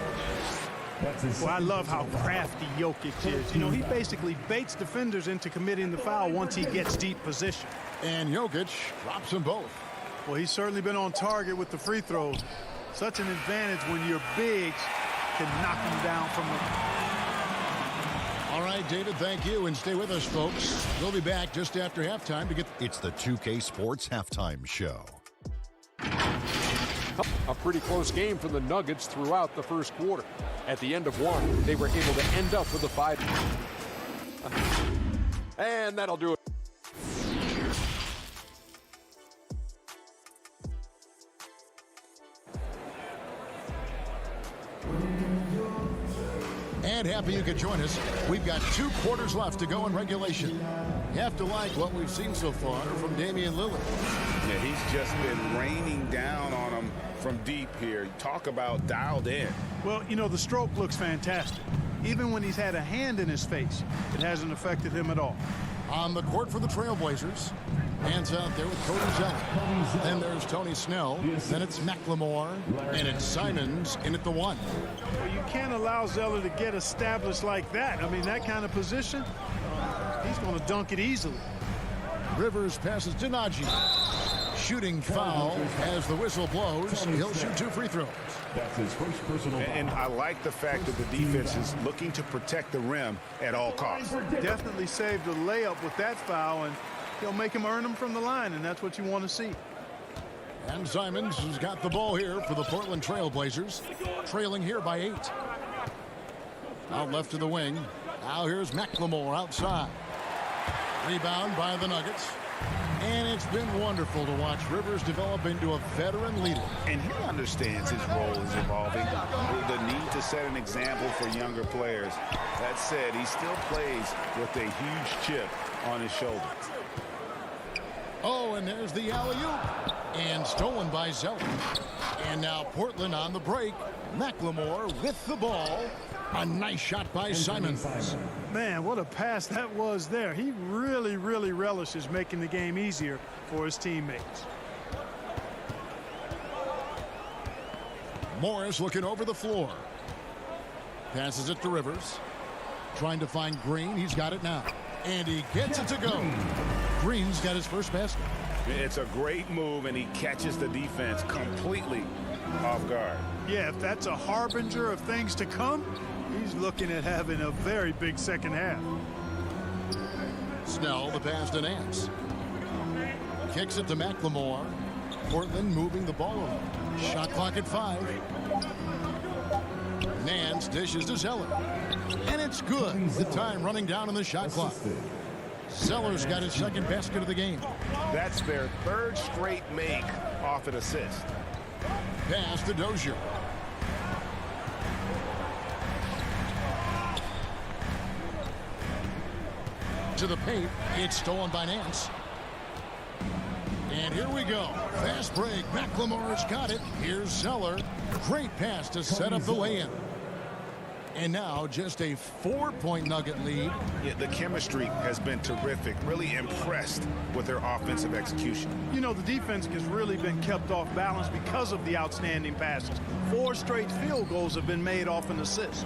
S10: Well, I love how crafty Jokic is. You know, he basically baits defenders into committing the foul once he gets deep position.
S2: And Jokic drops them both.
S10: Well, he's certainly been on target with the free throws. Such an advantage when your bigs can knock him down from the...
S2: All right, David, thank you. And stay with us, folks. We'll be back just after halftime to get...
S7: It's the 2K Sports Halftime Show.
S8: A pretty close game for the Nuggets throughout the first quarter. At the end of one, they were able to end up with a 5. And that'll do it.
S2: And happy you could join us. We've got 2 quarters left to go in regulation. You have to like what we've seen so far from Damian Lillard.
S4: Yeah, he's just been raining down on him from deep here. Talk about dialed in.
S10: Well, you know, the stroke looks fantastic. Even when he's had a hand in his face, it hasn't affected him at all.
S2: On the court for the Trailblazers. Hands out there with Cody Zeller. Then there's Tony Snell. Then it's McLemore. And it's Simons in at the 1.
S10: Well, you can't allow Zeller to get established like that. I mean, that kind of position, he's going to dunk it easily.
S2: Rivers passes to Najee. Shooting foul as the whistle blows. He'll shoot 2 free throws.
S6: That's his first personal foul.
S4: And I like the fact that the defense is looking to protect the rim at all costs.
S10: Definitely saved a layup with that foul, and he'll make him earn them from the line, and that's what you want to see.
S2: And Simons has got the ball here for the Portland Trailblazers, trailing here by 8. Out left to the wing. Now here's McLemore outside. Rebound by the Nuggets. And it's been wonderful to watch Rivers develop into a veteran leader.
S4: And he understands his role is evolving. The need to set an example for younger players. That said, he still plays with a huge chip on his shoulder.
S2: Oh, and there's the alley-oop. And stolen by Zeller. And now Portland on the break. McLemore with the ball. A nice shot by Simons.
S10: Man, what a pass that was there. He really, really relishes making the game easier for his teammates.
S2: Morris looking over the floor. Passes it to Rivers. Trying to find Green. He's got it now. And he gets it to go. Green's got his first basket.
S4: It's a great move, and he catches the defense completely off guard.
S10: Yeah, if that's a harbinger of things to come, he's looking at having a very big second half.
S2: Snell, the pass to Nance. Kicks it to McLemore. Portland moving the ball around. Shot clock at 5. Nance dishes to Zeller. And it's good. The time running down on the shot clock. Zeller's got his second basket of the game.
S4: That's their 3rd straight make off an assist.
S2: Pass to Dozier. To the paint. It's stolen by Nance. And here we go. Fast break. McLemore's got it. Here's Zeller. Great pass to set up the lay-in. And now just a 4-point Nugget lead.
S4: Yeah, the chemistry has been terrific. Really impressed with their offensive execution.
S10: You know, the defense has really been kept off balance because of the outstanding passes. 4 straight field goals have been made off an assist.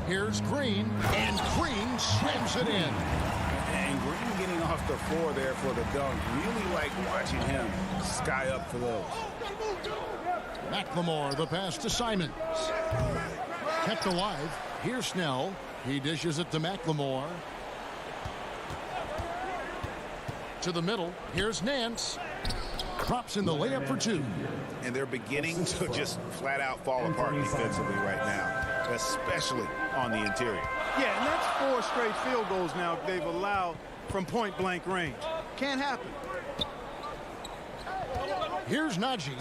S2: Here's Green, and Green slams it in.
S4: And Green getting off off the floor there for the dunk. Really like watching him sky up for those.
S2: McLemore, the pass to Simons. Kept alive. Here's Snell. He dishes it to McLemore. To the middle. Here's Nance. Drops in the layup for two.
S4: And they're beginning to just flat out fall apart defensively right now, especially on the interior.
S10: Yeah, and that's 4 straight field goals now they've allowed from point-blank range. Can't happen.
S2: Here's Najee.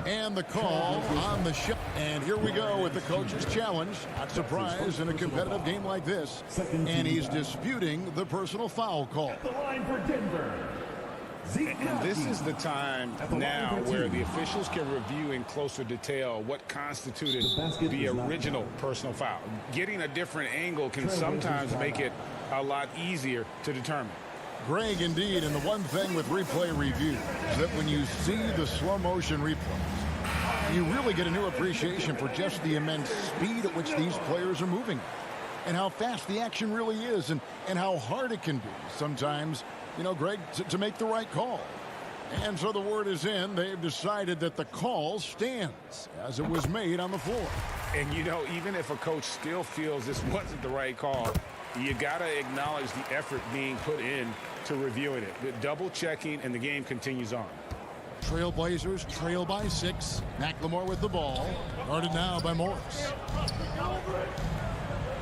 S2: And the call on the shot. And here we go with the coach's challenge. Not surprised in a competitive game like this. And he's disputing the personal foul call.
S6: The line for Denver.
S4: And this is the time now where the officials can review in closer detail what constituted the original personal foul. Getting a different angle can sometimes make it a lot easier to determine.
S2: Greg, indeed, and the one thing with replay review is that when you see the slow motion replays, you really get a new appreciation for just the immense speed at which these players are moving and how fast the action really is and how hard it can be sometimes, you know, Greg, to make the right call. And so the word is in. They've decided that the call stands as it was made on the floor.
S4: And, you know, even if a coach still feels this wasn't the right call, you got to acknowledge the effort being put in to reviewing it. The double checking, and the game continues on.
S2: Trailblazers trail by 6. McLemore with the ball. Guarded now by Morris.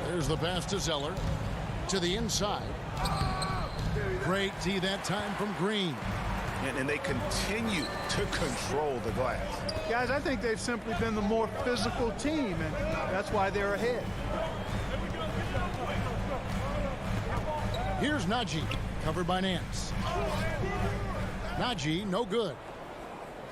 S2: There's the pass to Zeller. To the inside. Great D that time from Green.
S4: And they continue to control the glass.
S10: Guys, I think they've simply been the more physical team, and that's why they're ahead.
S2: Here's Najee, covered by Nance. Najee, no good.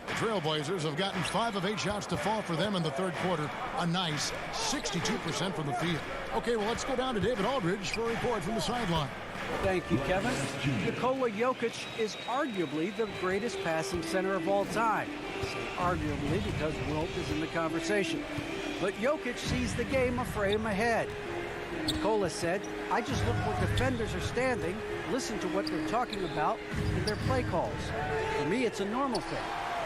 S2: The Trailblazers have gotten 5 of 8 shots to fall for them in the third quarter. A nice 62% from the field. Okay, well, let's go down to David Aldridge for a report from the sideline.
S3: Thank you, Kevin. Nikola Jokic is arguably the greatest passing center of all time. Arguably because Wilt is in the conversation. But Jokic sees the game a frame ahead. Nikola said, I just look where defenders are standing, listen to what they're talking about, and their play calls. For me, it's a normal thing.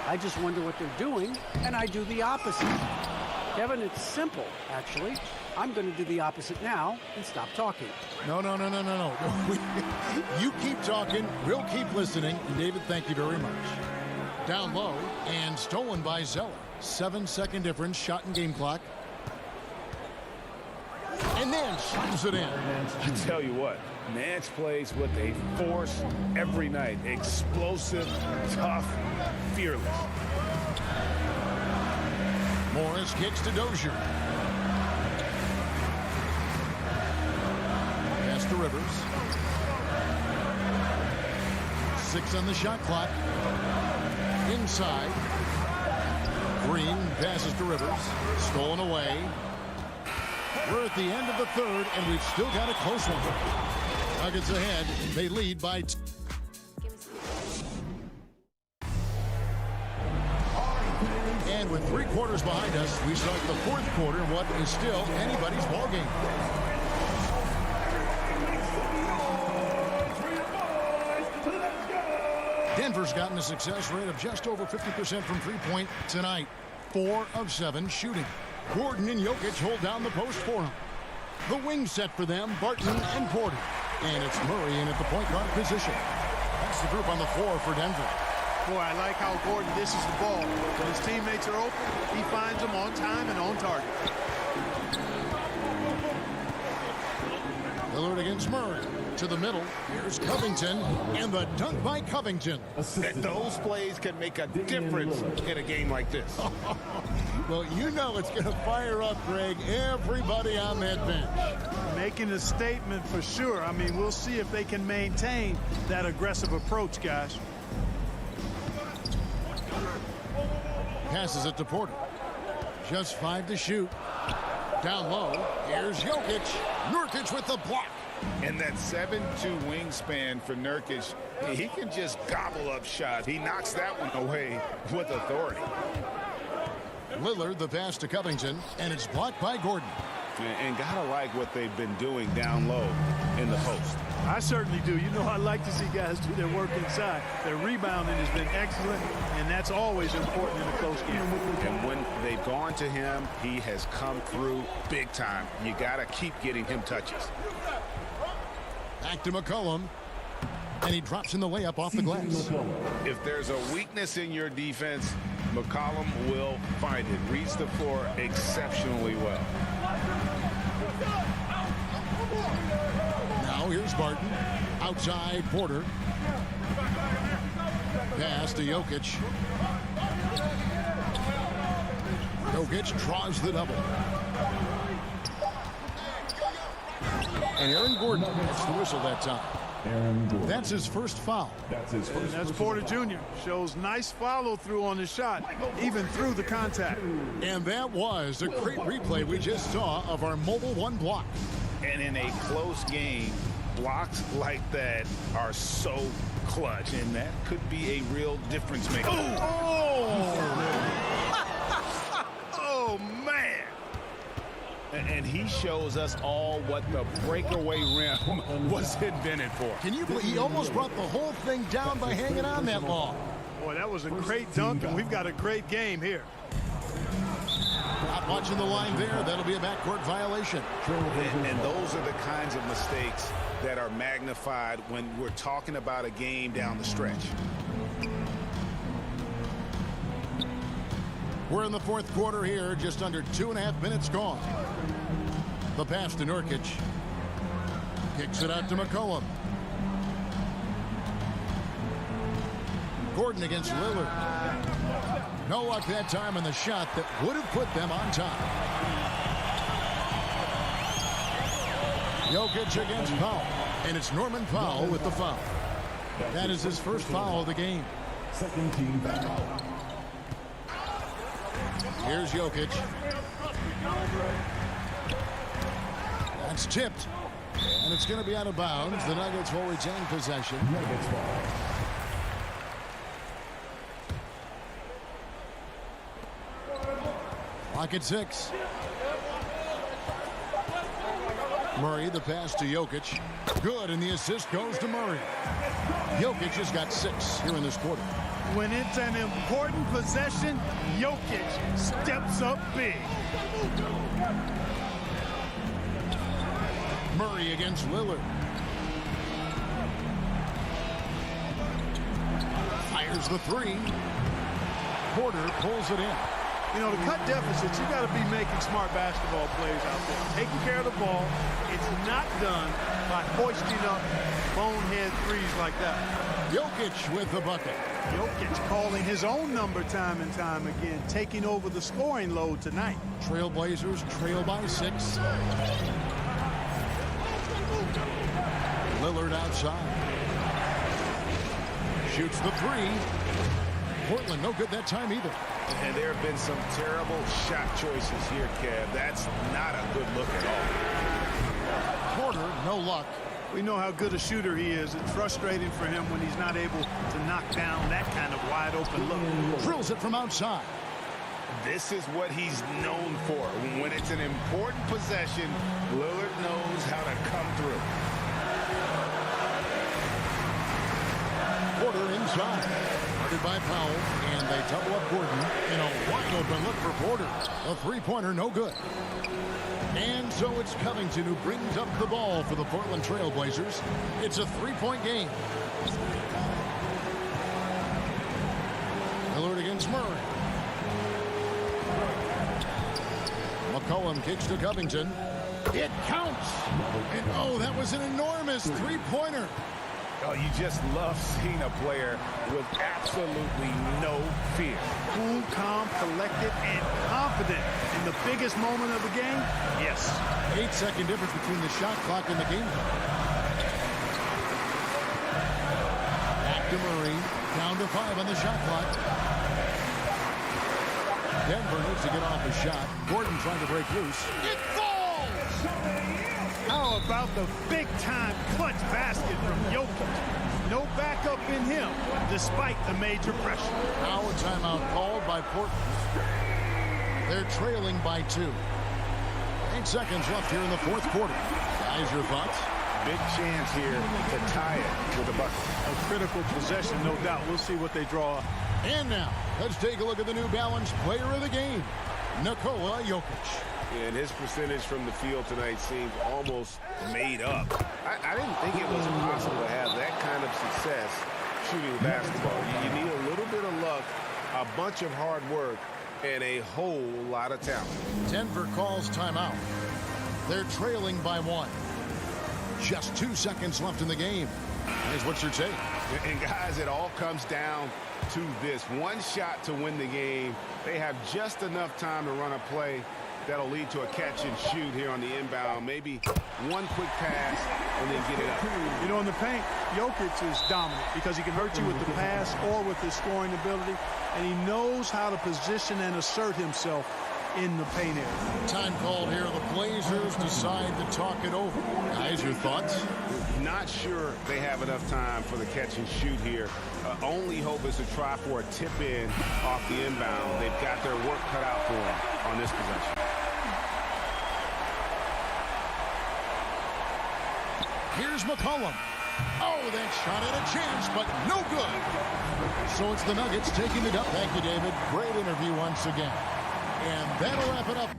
S3: I just wonder what they're doing, and I do the opposite. Kevin, it's simple, actually. I'm going to do the opposite now and stop talking.
S2: No. You keep talking, we'll keep listening. And David, thank you very much. Down low and stolen by Zeller. 7-second difference, shot and game clock. And Nance slams it in.
S4: I tell you what, Nance plays with a force every night. Explosive, tough, fearless.
S2: Morris kicks to Dozier. Pass to Rivers. 6 on the shot clock. Inside. Green passes to Rivers. Stolen away. We're at the end of the third, and we've still got a close one. Nuggets ahead. They lead by 2. And with 3 quarters behind us, we start the fourth quarter in what is still anybody's ballgame. Denver's gotten a success rate of just over 50% from three-point tonight. 4 of 7 shooting. Gordon and Jokic hold down the post for him. The wing set for them, Barton and Porter. And it's Murray in at the point guard position. That's the group on the floor for Denver.
S10: Boy, I like how Gordon dishes the ball. When his teammates are open, he finds them on time and on target.
S2: Lillard against Murray. To the middle. Here's Covington. And the dunk by Covington.
S4: And those plays can make a difference in a game like this.
S2: Well, you know it's going to fire up, Greg, everybody on that bench.
S10: Making a statement for sure. I mean, we'll see if they can maintain that aggressive approach, guys.
S2: Passes it to Porter. Just 5 to shoot. Down low. Here's Jokic. Nurkic with the block.
S4: And that 7'2" wingspan for Nurkic, he can just gobble up shots. He knocks that one away with authority.
S2: Lillard, the pass to Covington, and it's blocked by Gordon.
S4: And gotta like what they've been doing down low in the post.
S10: I certainly do. You know, I like to see guys do their work inside. Their rebounding has been excellent, and that's always important in a close game.
S4: And when they've gone to him, he has come through big time. You gotta keep getting him touches.
S2: Back to McCollum. And he drops in the layup off the glass.
S4: If there's a weakness in your defense, McCollum will find it. Reads the floor exceptionally well.
S2: Now here's Barton. Outside Porter. Pass to Jokic. Jokic draws the double. And Aaron Gordon gets the whistle that time. That's his first foul.
S10: That's Porter Jr. Shows nice follow-through on the shot, even through the contact.
S2: And that was a great replay we just saw of our Mobile One block.
S4: And in a close game, blocks like that are so clutch, and that could be a real difference maker. Oh, man. And he shows us all what the breakaway rim was invented for.
S2: Can you believe he almost brought the whole thing down by hanging on that long?
S10: Boy, that was a great dunk, and we've got a great game here.
S2: Not watching the line there. That'll be a backcourt violation.
S4: And those are the kinds of mistakes that are magnified when we're talking about a game down the stretch.
S2: We're in the fourth quarter here, just under 2.5 minutes gone. The pass to Nurkic. Kicks it out to McCollum. Gordon against Lillard. No luck that time on the shot that would have put them on top. Jokic against Powell. And it's Norman Powell with the foul. That is his first foul of the game.
S6: Second team foul.
S2: Here's Jokic. That's tipped. And it's going to be out of bounds. The Nuggets will retain possession.
S6: Nuggets ball.
S2: Clock at 6. Murray, the pass to Jokic. Good, and the assist goes to Murray. Jokic has got 6 here in this quarter.
S10: When it's an important possession, Jokic steps up big.
S2: Murray against Lillard. Fires the 3. Porter pulls it in.
S10: You know, to cut deficits, you got to be making smart basketball plays out there. Taking care of the ball. It's not done by hoisting up bonehead threes like that.
S2: Jokic with the bucket.
S10: Jokic calling his own number time and time again, taking over the scoring load tonight.
S2: Trailblazers trail by 6. Lillard outside. Shoots the 3. Portland no good that time either.
S4: And there have been some terrible shot choices here, Kev. That's not a good look at all.
S2: Porter, no luck.
S10: We know how good a shooter he is. It's frustrating for him when he's not able to knock down that kind of wide open look.
S2: Drills it from outside.
S4: This is what he's known for. When it's an important possession, Lillard knows how to come through.
S2: Porter inside. Guarded by Powell, and they double up Gordon in a wide open look for Porter. A three-pointer, no good. And so it's Covington who brings up the ball for the Portland Trailblazers. It's a three-point game. Lillard against Murray. McCollum kicks to Covington. It counts. And oh, that was an enormous three-pointer.
S4: Oh, you just love seeing a player with absolutely no fear.
S10: Cool, calm, collected, and confident in the biggest moment of the game. Yes.
S2: 8-second difference between the shot clock and the game clock. Back to Murray. Down to 5 on the shot clock. Denver needs to get off a shot. Gordon trying to break loose. It falls!
S10: How about the big-time clutch basket from Jokic? No backup in him, despite the major pressure.
S2: Now a timeout called by Portland. They're trailing by 2. 9 seconds left here in the fourth quarter. Guys, your thoughts?
S4: Big chance here to tie it with a bucket.
S10: A critical possession, no doubt. We'll see what they draw up.
S2: And now, let's take a look at the New Balance player of the game, Nikola Jokic.
S4: And his percentage from the field tonight seemed almost made up. I didn't think it was possible to have that kind of success shooting the basketball. You need a little bit of luck, a bunch of hard work, and a whole lot of talent.
S2: Denver calls timeout. They're trailing by 1. Just 2 seconds left in the game. Here's what's your take.
S4: And guys, it all comes down to this. One shot to win the game. They have just enough time to run a play that'll lead to a catch and shoot here on the inbound. Maybe one quick pass and then get it up.
S10: You know, in the paint, Jokic is dominant because he can hurt you with the pass or with his scoring ability, and he knows how to position and assert himself in the paint area.
S2: Time called here. The Blazers decide to talk it over. Guys, your thoughts?
S4: Not sure they have enough time for the catch and shoot here. Only hope is to try for a tip in off the inbound. They've got their work cut out for them on this possession.
S2: Here's McCollum. Oh, that shot had a chance, but no good. So it's the Nuggets taking it up. Thank you, David. Great interview once again. And that'll wrap it up.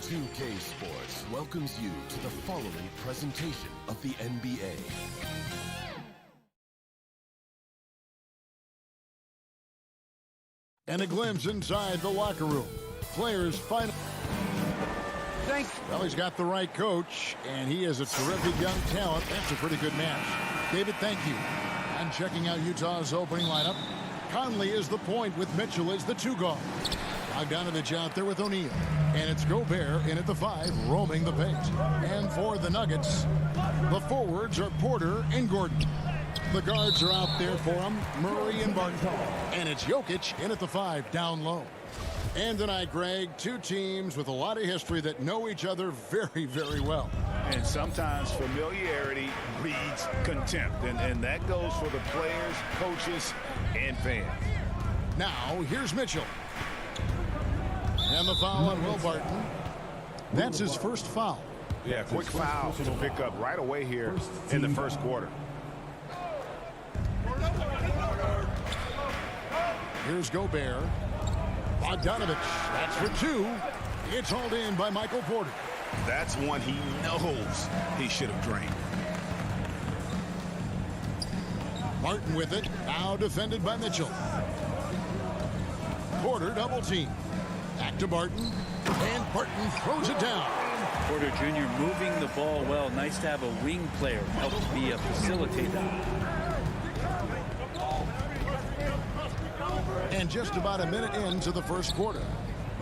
S1: 2K Sports welcomes you to the following presentation of the NBA.
S2: And a glimpse inside the locker room. Players final. Well, he's got the right coach, and he is a terrific young talent. That's a pretty good match. David, thank you. And checking out Utah's opening lineup. Conley is the point with Mitchell as the two guard. Bogdanovich out there with O'Neal. And it's Gobert in at the 5, roaming the paint. And for the Nuggets, the forwards are Porter and Gordon. The guards are out there for him, Murray and Barton. And it's Jokic in at the 5, down low. And tonight, Greg, two teams with a lot of history that know each other very, very well.
S4: And sometimes familiarity breeds contempt. And that goes for the players, coaches, and fans.
S2: Now, here's Mitchell. And the foul on Will Barton. That's his first foul.
S4: Yeah, quick foul to pick up right away here in the first quarter.
S2: Here's Gobert. Bogdanovich, that's for two. It's hauled in by Michael Porter.
S4: That's one he knows he should have drained.
S2: Martin with it, now defended by Mitchell. Porter double team. Back to Barton, and Barton throws it down.
S11: Porter Jr. moving the ball well. Nice to have a wing player help be a facilitator.
S2: And just about a minute into the first quarter.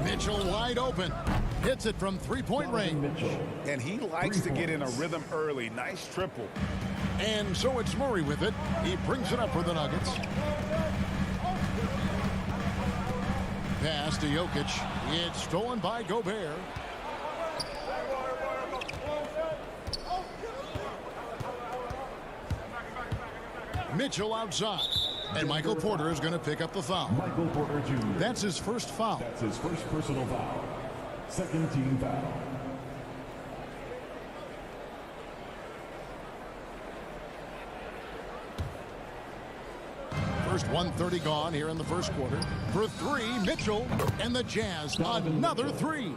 S2: Mitchell wide open. Hits it from three-point range.
S4: And he likes to get in a rhythm early. Nice triple.
S2: And so it's Murray with it. He brings it up for the Nuggets. Pass to Jokic. It's stolen by Gobert. Mitchell outside. And Michael Porter is going to pick up the foul.
S6: Michael Porter Jr.
S2: That's his first foul.
S6: That's his first personal foul. Second team foul.
S2: First 1:30 gone here in the first quarter. For three, Mitchell, and the Jazz another three.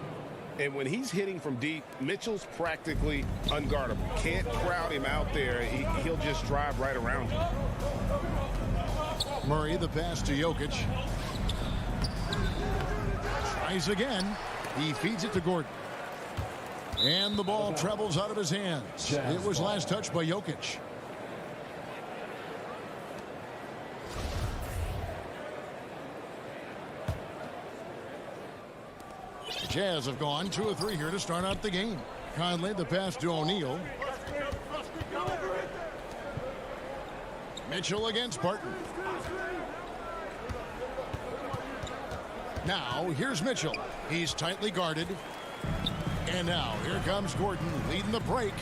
S4: And when he's hitting from deep, Mitchell's practically unguardable. Can't crowd him out there. He'll just drive right around you.
S2: Murray, the pass to Jokic. Tries again. He feeds it to Gordon. And the ball travels out of his hands. It was last touched by Jokic. The Jazz have gone 2 of 3 here to start out the game. Conley, the pass to O'Neal. Mitchell against Barton. Now, here's Mitchell. He's tightly guarded. And now, here comes Gordon leading the break.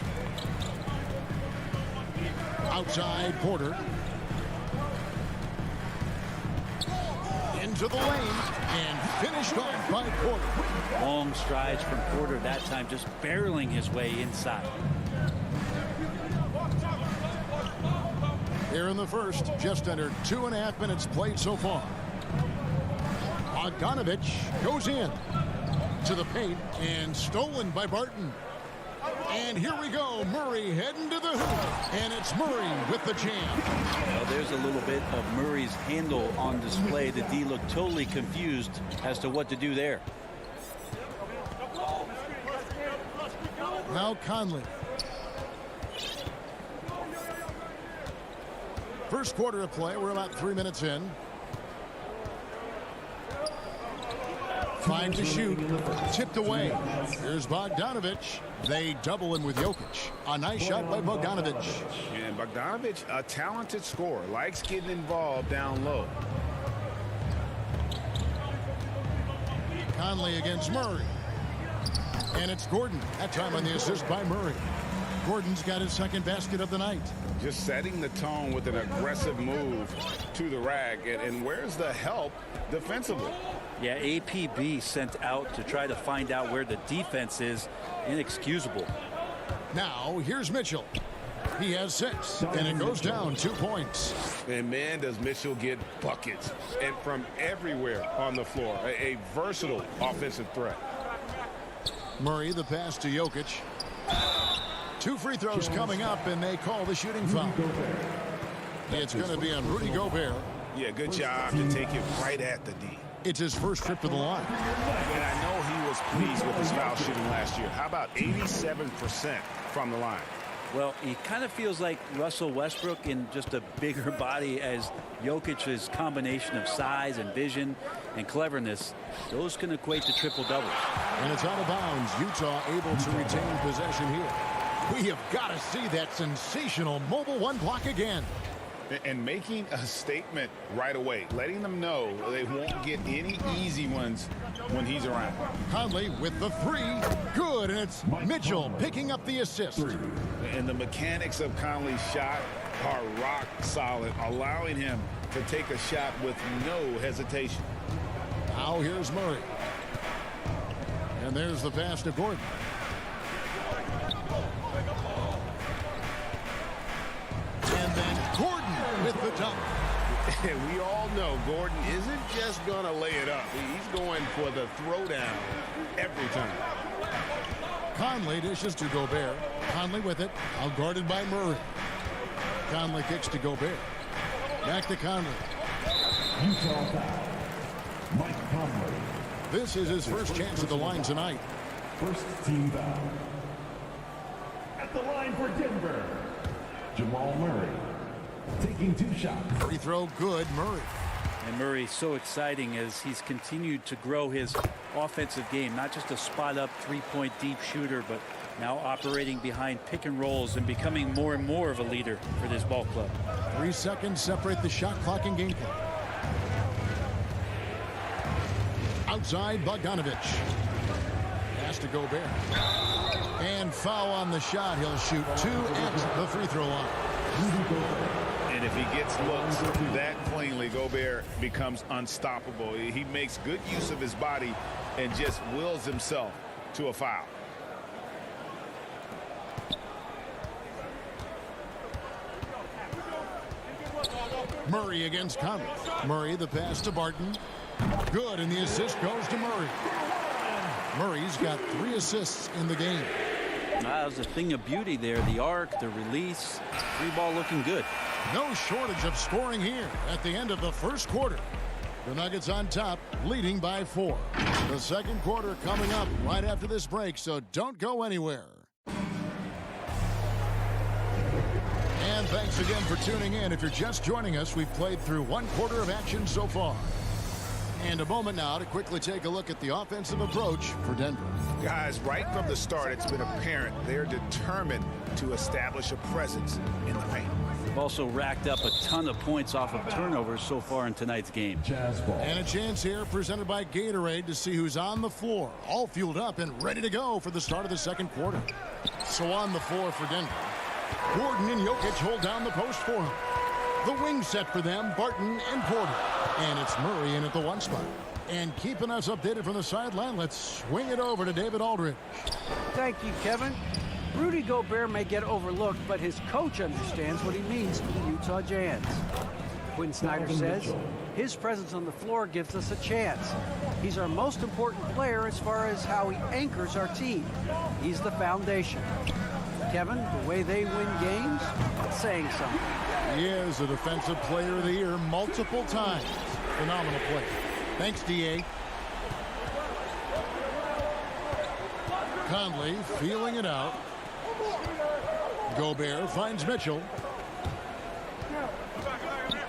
S2: Outside, Porter. Into the lane. And finished off by Porter.
S11: Long strides from Porter that time, just barreling his way inside.
S2: Here in the first, just under 2.5 minutes played so far. Bogdanovich goes in to the paint and stolen by Barton. And here we go, Murray heading to the hoop, and it's Murray with the jam.
S11: Well, there's a little bit of Murray's handle on display. The D looked totally confused as to what to do there.
S2: Now Conley. First quarter of play, we're about 3 minutes in. Trying to shoot, tipped away. Here's Bogdanovich. They double him with Jokic. A nice shot by Bogdanovich.
S4: And Bogdanovich, a talented scorer, likes getting involved down low.
S2: Conley against Murray. And it's Gordon. That time on the assist by Murray. Gordon's got his second basket of the night.
S4: Just setting the tone with an aggressive move to the rack. And where's the help defensively?
S11: Yeah, APB sent out to try to find out where the defense is. Inexcusable.
S2: Now, here's Mitchell. He has 6, and it goes down 2 points.
S4: And man, does Mitchell get buckets. And from everywhere on the floor. A versatile offensive threat.
S2: Murray, the pass to Jokic. 2 free throws coming up, and they call the shooting foul. It's going to be on Rudy Gobert.
S4: Yeah, good job to take it right at the D.
S2: It's his first trip to the line.
S4: And I know he was pleased with his foul shooting last year. How about 87% from the line?
S11: Well, he kind of feels like Russell Westbrook in just a bigger body, as Jokic's combination of size and vision and cleverness. Those can equate to triple-doubles.
S2: And it's out of bounds. Utah able to retain possession here. We have got to see that sensational mobile one block again.
S4: And making a statement right away, letting them know they won't get any easy ones when he's around.
S2: Conley with the 3. Good, and it's Mitchell picking up the assist.
S4: And the mechanics of Conley's shot are rock solid, allowing him to take a shot with no hesitation.
S2: Now here's Murray. And there's the pass to Gordon. And then Gordon with the dunk.
S4: And we all know Gordon isn't just going to lay it up. He's going for the throwdown every time.
S2: Conley dishes to Gobert. Conley with it. Out guarded by Murray. Conley kicks to Gobert. Back to Conley.
S6: Utah foul. Mike Conley.
S2: This is his first chance at the line tonight.
S6: First team foul. At the line for Denver, Jamal Murray. Taking 2 shots.
S2: Free throw good, Murray.
S11: And Murray so exciting as he's continued to grow his offensive game. Not just a spot-up three-point deep shooter, but now operating behind pick and rolls and becoming more and more of a leader for this ball club.
S2: 3 seconds separate the shot clock and game clock. Outside, Bogdanovich. Pass to Gobert. And foul on the shot. He'll shoot 2 at the free throw line.
S4: And if he gets looks that cleanly, Gobert becomes unstoppable. He makes good use of his body and just wills himself to a foul.
S2: Murray against Conley. Murray, the pass to Barton. Good, and the assist goes to Murray. Murray's got 3 assists in the game.
S11: That was a thing of beauty there. The arc, the release, 3-ball looking good.
S2: No shortage of scoring here at the end of the first quarter. The Nuggets on top, leading by 4. The second quarter coming up right after this break, so don't go anywhere. And thanks again for tuning in. If you're just joining us, we've played through 1 quarter of action so far. And a moment now to quickly take a look at the offensive approach for Denver.
S4: Guys, right from the start, it's been apparent they're determined to establish a presence in the paint.
S11: They've also racked up a ton of points off of turnovers so far in tonight's game.
S2: And a chance here presented by Gatorade to see who's on the floor. All fueled up and ready to go for the start of the second quarter. So on the floor for Denver, Gordon and Jokic hold down the post for him. The wing set for them, Barton and Porter. And it's Murray in at the 1 spot. And keeping us updated from the sideline, let's swing it over to David Aldridge.
S3: Thank you, Kevin. Rudy Gobert may get overlooked, but his coach understands what he means to the Utah Jazz. Quinn Snyder says his presence on the floor gives us a chance. He's our most important player as far as how he anchors our team. He's the foundation. Kevin, the way they win games, it's saying something.
S2: He is a Defensive Player of the Year multiple times. Phenomenal play. Thanks, D.A. Conley feeling it out. Gobert finds Mitchell.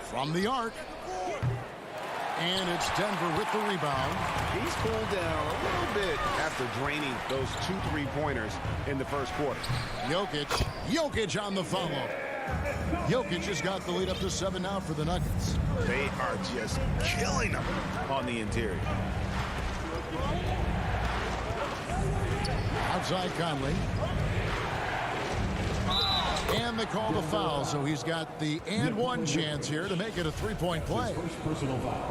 S2: From the arc. And it's Denver with the rebound.
S4: He's cooled down a little bit after draining those 2 3-pointers in the first quarter.
S2: Jokic on the follow. Jokic has got the lead up to 7 now for the Nuggets.
S4: They are just killing them on the interior.
S2: Outside Conley. And they call the foul, so he's got the and 1 chance here to make it a 3-point play.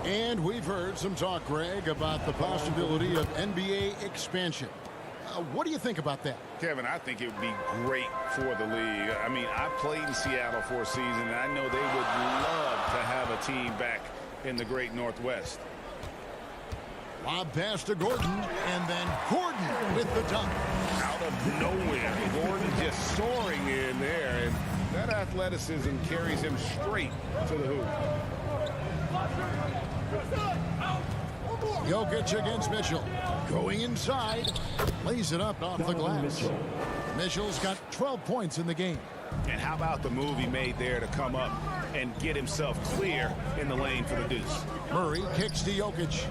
S2: And we've heard some talk, Greg, about the possibility of NBA expansion. What do you think about that?
S4: Kevin, I think it would be great for the league. I mean, I played in Seattle for a season, and I know they would love to have a team back in the great Northwest.
S2: Lob pass to Gordon, and then Gordon with the dunk.
S4: Out of nowhere, Gordon just soaring in there, and that athleticism carries him straight to the hoop.
S2: Jokic against Mitchell. Going inside. Lays it up off the glass. Mitchell's got 12 points in the game.
S4: And how about the move he made there to come up and get himself clear in the lane for the deuce?
S2: Murray kicks to Jokic.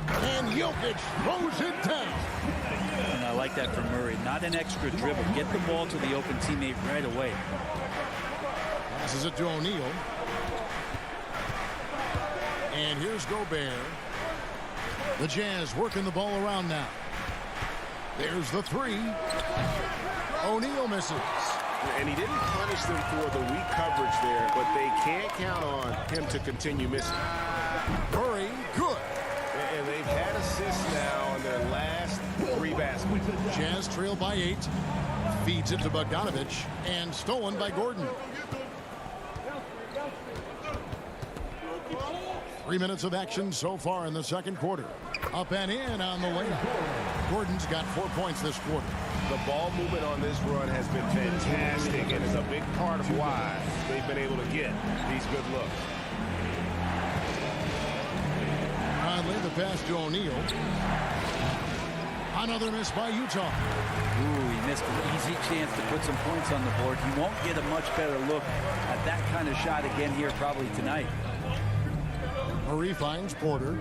S2: And Jokic throws it down.
S11: And I like that from Murray. Not an extra dribble. Get the ball to the open teammate right away.
S2: Passes it to O'Neal. And here's Gobert. The Jazz working the ball around now. There's the 3. O'Neal misses.
S4: And he didn't punish them for the weak coverage there, but they can't count on him to continue missing.
S2: Murray, good.
S4: And they've had assists now
S2: Jazz trail by 8. Feeds it to Bogdanovich and stolen by Gordon. 3 minutes of action so far in the second quarter. Up and in on the layup. Gordon's got 4 points this quarter.
S4: The ball movement on this run has been fantastic, and it's a big part of why they've been able to get these good looks.
S2: Conley, the pass to O'Neal. Another miss by Utah.
S11: Ooh, he missed an easy chance to put some points on the board. He won't get a much better look at that kind of shot again here probably tonight.
S2: Murray finds Porter.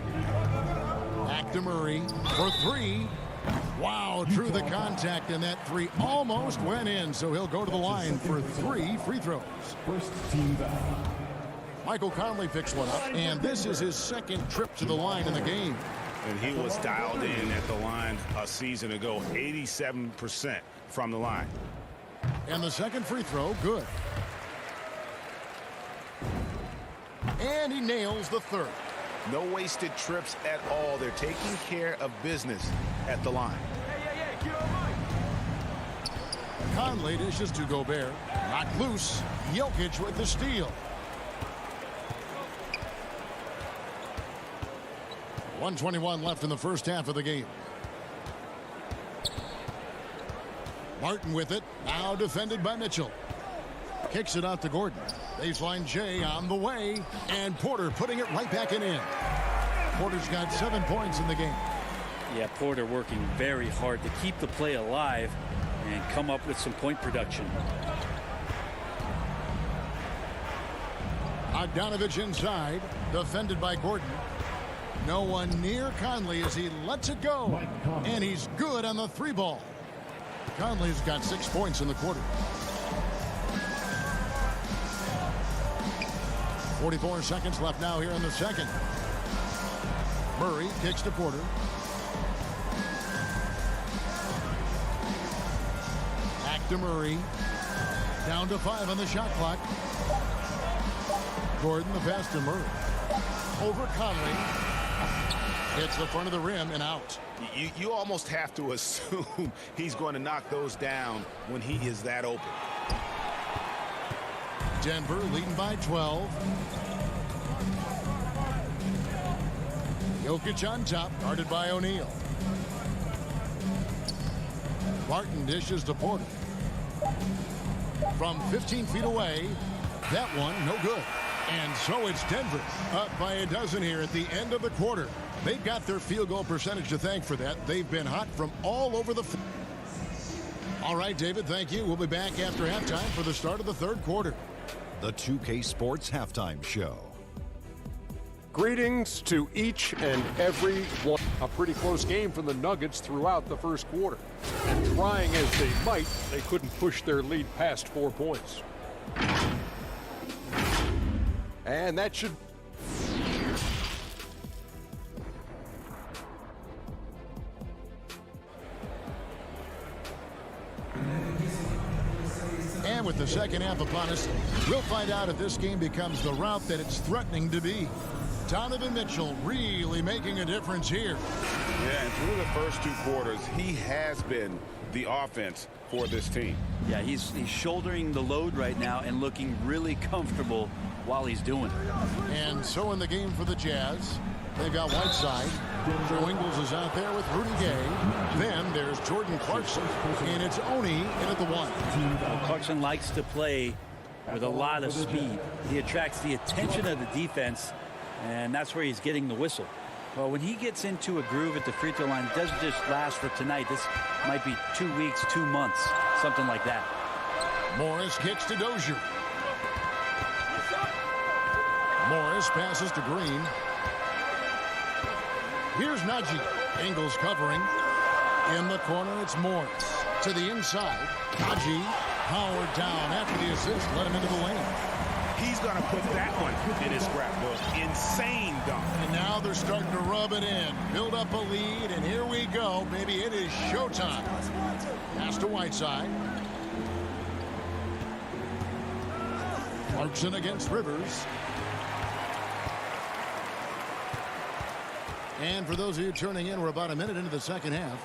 S2: Back to Murray for 3. Wow, through the contact, and that 3 almost went in, so he'll go to the line for 3 free throws.
S6: First team foul.
S2: Michael Conley picks one up, and this is his second trip to the line in the game.
S4: And he was dialed in at the line a season ago, 87% from the line.
S2: And the second free throw, good. And he nails the third.
S4: No wasted trips at all. They're taking care of business at the line.
S2: Conley dishes to Gobert. Knocked loose. Jokic with the steal. 1:21 left in the first half of the game. Martin with it. Now defended by Mitchell. Kicks it out to Gordon. Baseline J on the way. And Porter putting it right back in. Porter's got 7 points in the game.
S11: Yeah, Porter working very hard to keep the play alive and come up with some point production.
S2: Bogdanovich inside. Defended by Gordon. No one near Conley as he lets it go. And he's good on the 3 ball. Conley's got 6 points in the quarter. 44 seconds left now here in the second. Murray kicks to Porter. Back to Murray. Down to 5 on the shot clock. Gordon the pass to Murray. Over Conley. Hits the front of the rim and out.
S4: You almost have to assume he's going to knock those down when he is that open.
S2: Denver leading by 12. Jokic on top, guarded by O'Neal. Martin dishes to Porter. From 15 feet away, that one no good. And so it's Denver up by a dozen here at the end of the quarter. They've got their field goal percentage to thank for that. They've been hot from all over the floor. All right, David, thank you. We'll be back after halftime for the start of the third quarter.
S7: The 2K Sports Halftime Show.
S8: Greetings to each and every one. A pretty close game for the Nuggets throughout the first quarter. And trying as they might, they couldn't push their lead past 4 points. And that should...
S2: And with the second half upon us, we'll find out if this game becomes the route that it's threatening to be. Donovan Mitchell really making a difference here.
S4: Yeah, and through the first 2 quarters, he has been the offense for this team.
S11: Yeah, he's shouldering the load right now and looking really comfortable while he's doing it.
S2: And so in the game for the Jazz, they've got Whiteside. Joe Ingles is out there with Rudy Gay. Then there's Jordan Clarkson, and it's Oni in at the 1.
S11: Well, Clarkson likes to play with a lot of speed. He attracts the attention of the defense, and that's where he's getting the whistle. Well, when he gets into a groove at the free throw line, it doesn't just last for tonight. This might be 2 weeks, 2 months, something like that.
S2: Morris kicks to Dozier. Morris passes to Green. Here's Najee. Ingles covering. In the corner, it's Morris. To the inside. Najee powered down after the assist. Let him into the lane.
S4: He's going to put that one in his scrapbook. Insane dunk.
S2: And now they're starting to rub it in. Build up a lead, and here we go. Maybe it is showtime. Pass to Whiteside. Clarkson against Rivers. And for those of you turning in, we're about a minute into the second half.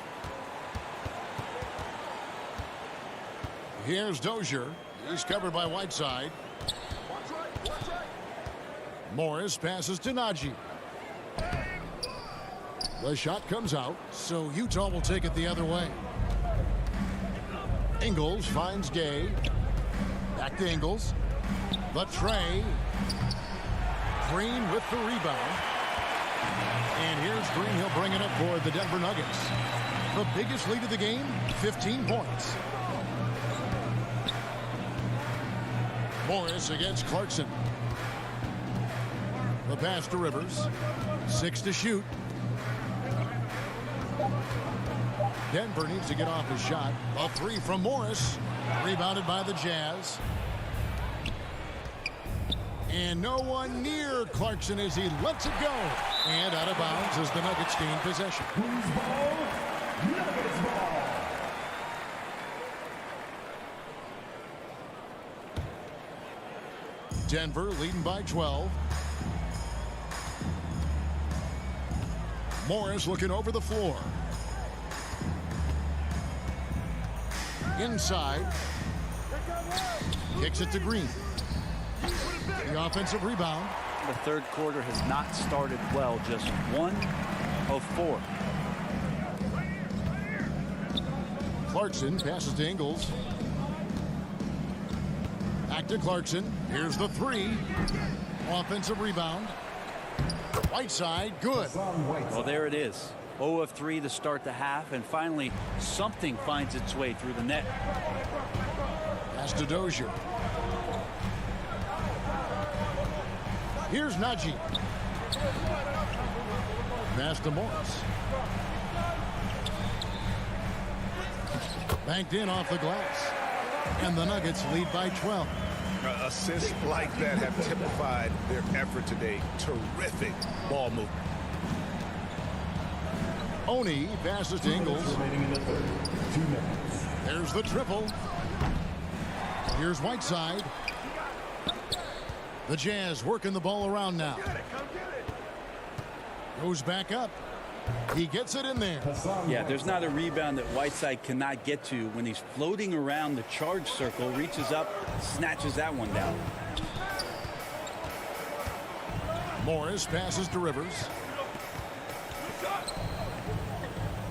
S2: Here's Dozier. He's covered by Whiteside. Morris passes to Najee. The shot comes out, so Utah will take it the other way. Ingles finds Gay. Back to Ingles. The tray. Green with the rebound. And here's Green. He'll bring it up for the Denver Nuggets. The biggest lead of the game, 15 points. Morris against Clarkson. The pass to Rivers. 6 to shoot. Denver needs to get off his shot. A 3 from Morris. Rebounded by the Jazz. And no one near Clarkson as he lets it go. And out of bounds as the Nuggets gain possession.
S6: Who's ball? Nuggets ball.
S2: Denver leading by 12. Morris looking over the floor. Inside. Kicks it to Green. The offensive rebound.
S11: The third quarter has not started well. Just 1 of 4.
S2: Clarkson passes to Ingles. Back to Clarkson. Here's the 3. Offensive rebound. Whiteside, good.
S11: Well, there it is. 0 of 3 to start the half, and finally something finds its way through the net.
S2: Pass to Dozier. Here's Najee. Pass to Morris. Banked in off the glass. And the Nuggets lead by 12.
S4: Assists like that have typified their effort today. Terrific ball movement.
S2: Oni passes to Ingles.
S6: Remaining in the third. 2 minutes.
S2: There's the triple. Here's Whiteside. The Jazz working the ball around now. Goes back up. He gets it in there.
S11: Yeah, there's not a rebound that Whiteside cannot get to when he's floating around the charge circle, reaches up, snatches that one down.
S2: Morris passes to Rivers.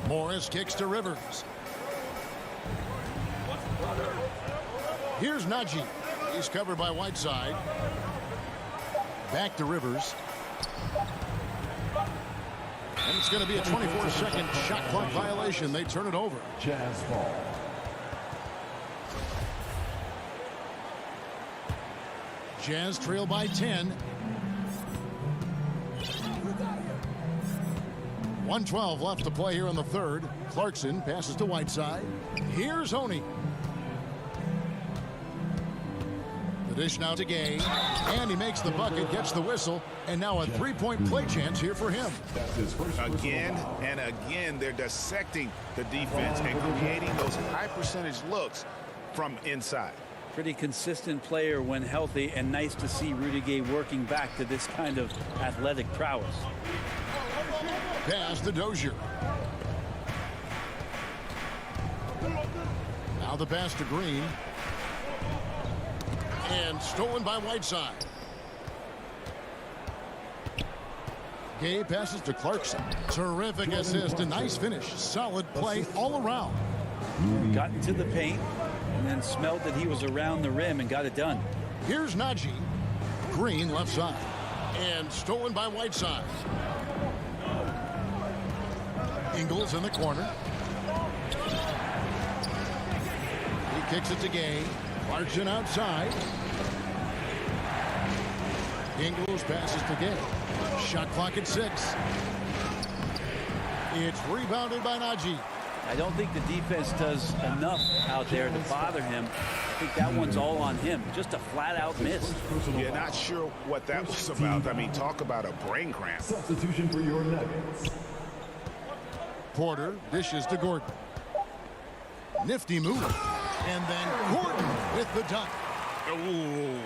S2: Morris kicks to Rivers. Here's Najee. He's covered by Whiteside. Back to Rivers. And it's going to be a 24-second shot clock violation. They turn it over.
S6: Jazz ball.
S2: Jazz trail by 10. 1:12 left to play here in the third. Clarkson passes to Whiteside. Here's Oni. The dish now to Gay. And he makes the bucket, gets the whistle, and now a 3-point play chance here for him.
S4: Again and again, they're dissecting the defense and creating those high-percentage looks from inside.
S11: Pretty consistent player when healthy, and nice to see Rudy Gay working back to this kind of athletic prowess.
S2: Pass to Dozier. Now the pass to Green. And stolen by Whiteside. Gay passes to Clarkson. Terrific assist, a nice finish. Solid play all around.
S11: Got into the paint and then smelled that he was around the rim and got it done.
S2: Here's Najee. Green left side. And stolen by Whiteside. Ingles in the corner. He kicks it to Gay. Clarkson outside. Ingles passes to Gay. Shot clock at 6. It's rebounded by Najee.
S11: I don't think the defense does enough out there to bother him. I think that one's all on him. Just a flat-out miss.
S4: You're not sure what that was about. I mean, talk about a brain cramp.
S6: Substitution for your Nuggets.
S2: Porter dishes to Gordon. Nifty move. And then Gordon with the dunk.
S4: Ooh,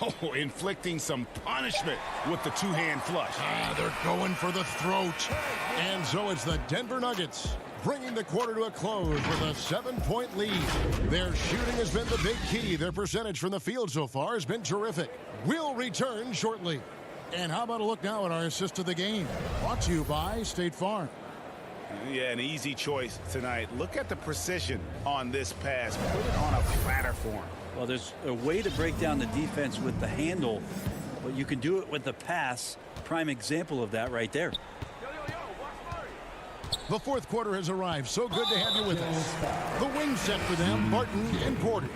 S4: Oh, inflicting some punishment with the two-hand flush.
S2: They're going for the throat. And so it's the Denver Nuggets bringing the quarter to a close with a 7-point lead. Their shooting has been the big key. Their percentage from the field so far has been terrific. We'll return shortly. And how about a look now at our assist of the game? Brought to you by State Farm.
S4: Yeah, an easy choice tonight. Look at the precision on this pass. Put it on a flatter form.
S11: Well, there's a way to break down the defense with the handle, but you can do it with the pass. Prime example of that right there.
S2: The fourth quarter has arrived. So good to have you with us. The wing set for them, Barton and Porter.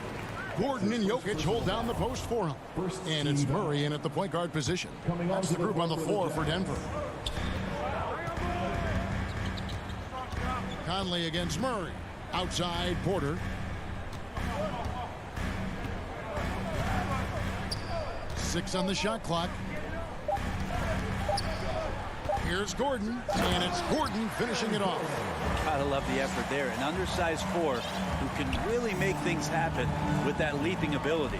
S2: Gordon and Jokic hold down the post for him. And it's Murray in at the point guard position. That's the group on the floor for Denver. Conley against Murray. Outside, Porter. Six on the shot clock. Here's Gordon, and it's Gordon finishing it off.
S11: Gotta love the effort there. An undersized four who can really make things happen with that leaping ability.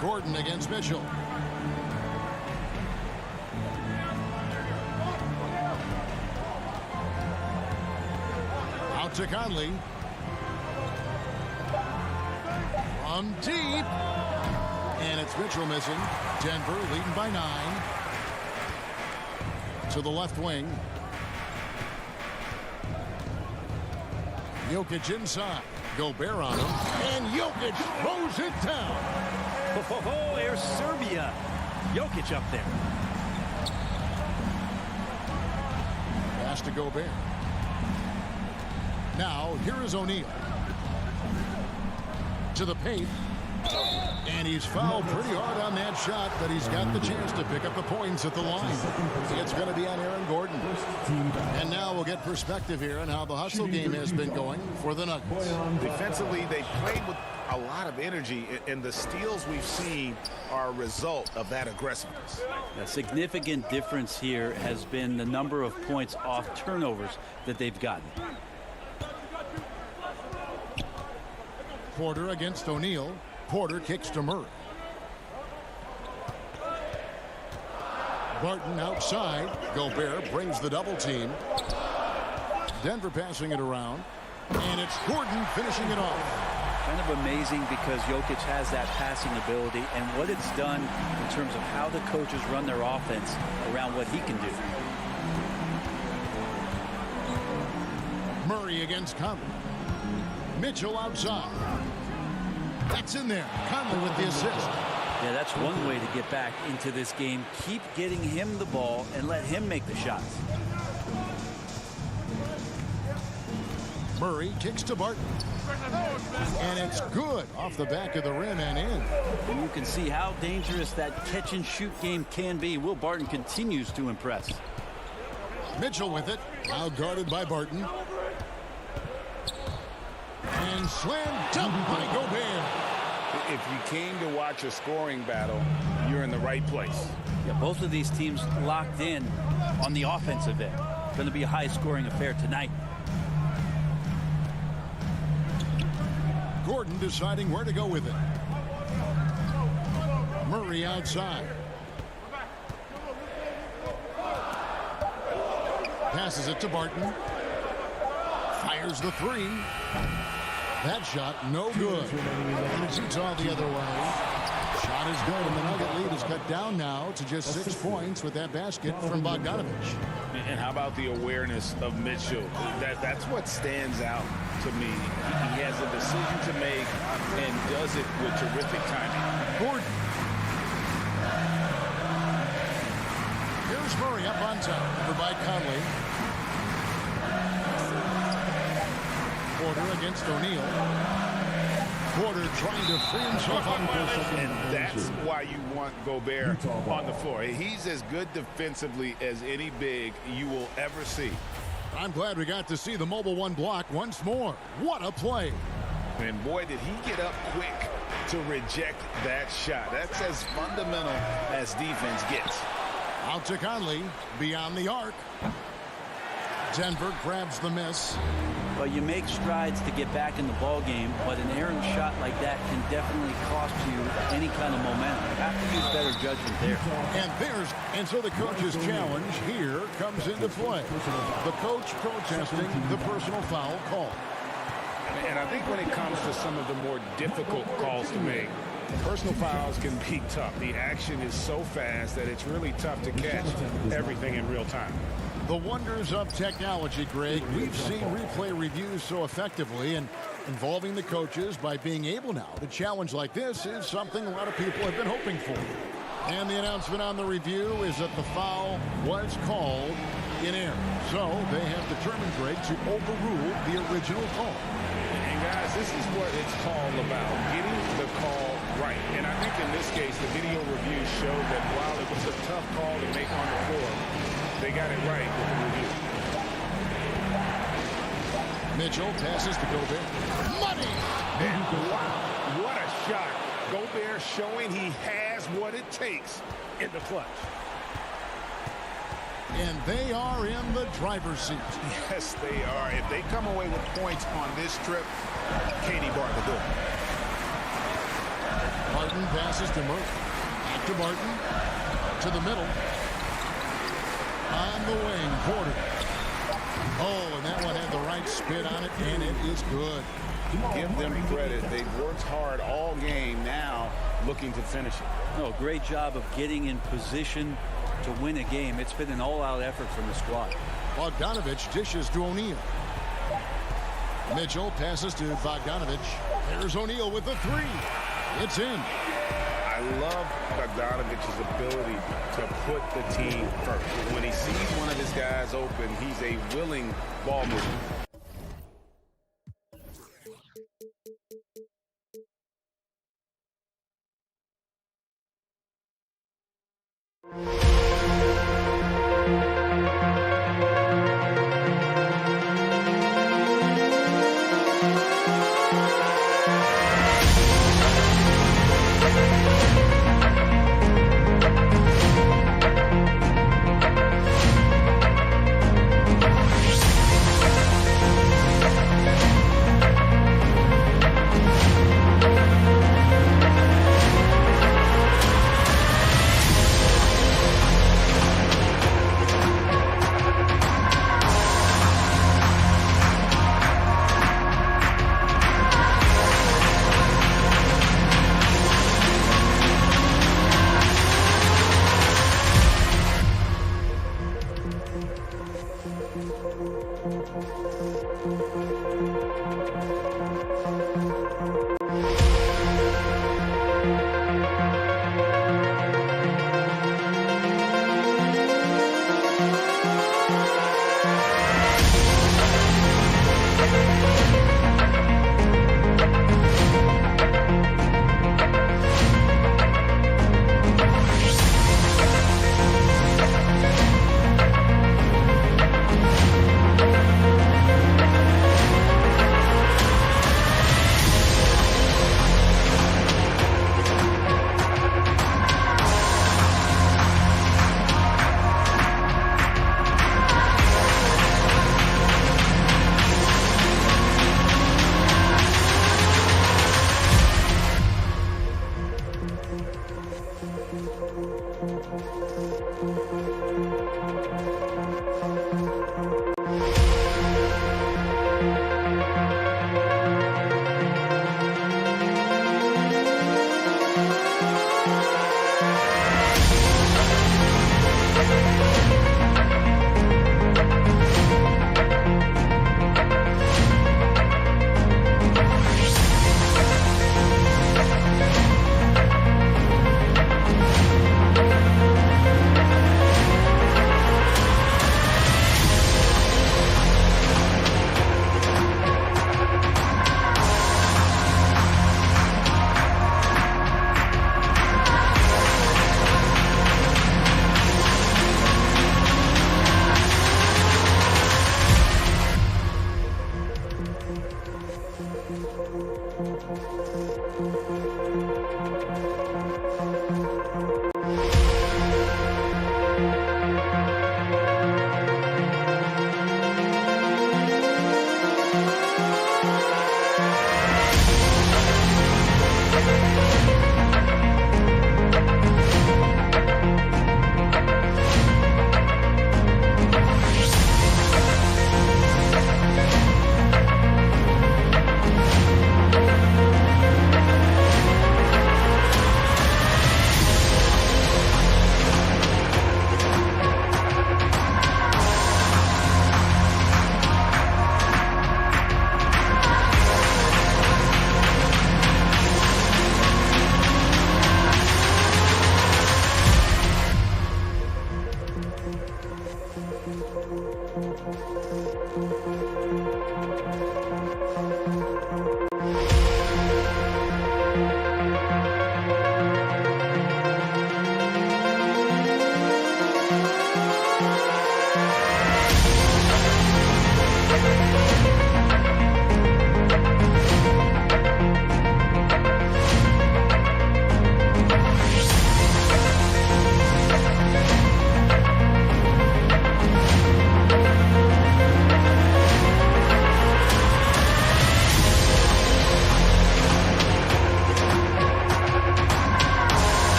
S2: Gordon against Mitchell. Out to Conley. From deep. And it's Mitchell missing. Denver leading by 9. To the left wing. Jokic inside. Gobert on him. And Jokic throws it down.
S11: Oh, there's Serbia. Jokic up there.
S2: Pass to Gobert. Now, here is O'Neal. To the paint. And he's fouled pretty hard on that shot, but he's got the chance to pick up the points at the line. It's going to be on Aaron Gordon. And now we'll get perspective here on how the hustle game has been going for the Nuggets.
S4: Defensively, they played with a lot of energy, and the steals we've seen are a result of that aggressiveness.
S11: A significant difference here has been the number of points off turnovers that they've gotten.
S2: Porter against O'Neal. Porter kicks to Murray. Barton outside. Gobert brings the double team. Denver passing it around. And it's Gordon finishing it off.
S11: Kind of amazing because Jokic has that passing ability and what it's done in terms of how the coaches run their offense around what he can do.
S2: Murray against Conley. Mitchell outside. That's in there. Conley with the assist.
S11: Yeah, that's one way to get back into this game. Keep getting him the ball and let him make the shots.
S2: Murray kicks to Barton. And it's good off the back of the rim and in.
S11: And you can see how dangerous that catch and shoot game can be. Will Barton continues to impress.
S2: Mitchell with it. Now guarded by Barton. And slam dunk by Gobert.
S4: If you came to watch a scoring battle, you're in the right place.
S11: Yeah, both of these teams locked in on the offensive end. Going to be a high-scoring affair tonight.
S2: Gordon deciding where to go with it. Murray outside. Passes it to Barton. Fires the three. That shot, no good. And it shoots all the other way. Shot is good, and the Nugget lead is cut down now to just 6 points with that basket from Bogdanovich.
S4: And how about the awareness of Mitchell? That's what stands out to me. He has a decision to make and does it with terrific timing.
S2: Gordon. Here's Murray up on top, over by Conley. Porter against O'Neal. Porter trying to free himself on personal.
S4: And that's why you want Gobert on the floor. He's as good defensively as any big you will ever see.
S2: I'm glad we got to see the mobile one block once more. What a play.
S4: And boy, did he get up quick to reject that shot. That's as fundamental as defense gets.
S2: Out to Conley, beyond the arc. Denver grabs the miss.
S11: Well, you make strides to get back in the ball game, but an errant shot like that can definitely cost you any kind of momentum. You have to use better judgment there.
S2: And so the coach's challenge here comes into play. The coach protesting the personal foul call.
S4: And I think when it comes to some of the more difficult calls to make, personal fouls can be tough. The action is so fast that it's really tough to catch everything in real time.
S2: The wonders of technology, Greg. We've seen replay reviews so effectively, and involving the coaches by being able now to challenge like this is something a lot of people have been hoping for. And the announcement on the review is that the foul was called in error. So they have determined, Greg, to overrule the original call.
S4: And guys, this is what it's all about, getting the call right. And I think in this case, the video review showed that while it was a tough call to make on the floor, they got it right with the review.
S2: Mitchell passes to Gobert. Money!
S4: And wow, what a shot. Gobert showing he has what it takes in the clutch.
S2: And they are in the driver's seat.
S4: Yes, they are. If they come away with points on this trip, Katie barred the door.
S2: Martin passes to Murray. Back to Martin. To the middle. On the wing, Porter. Oh, and that one had the right spin on it, and it is good.
S4: Give them credit. They've worked hard all game, now looking to finish it.
S11: Oh, great job of getting in position to win a game. It's been an all-out effort from the squad.
S2: Bogdanovich dishes to O'Neal. Mitchell passes to Bogdanovich. There's O'Neal with the three. It's in.
S4: I love Bogdanovich's ability to put the team first. When he sees one of his guys open, he's a willing ball mover.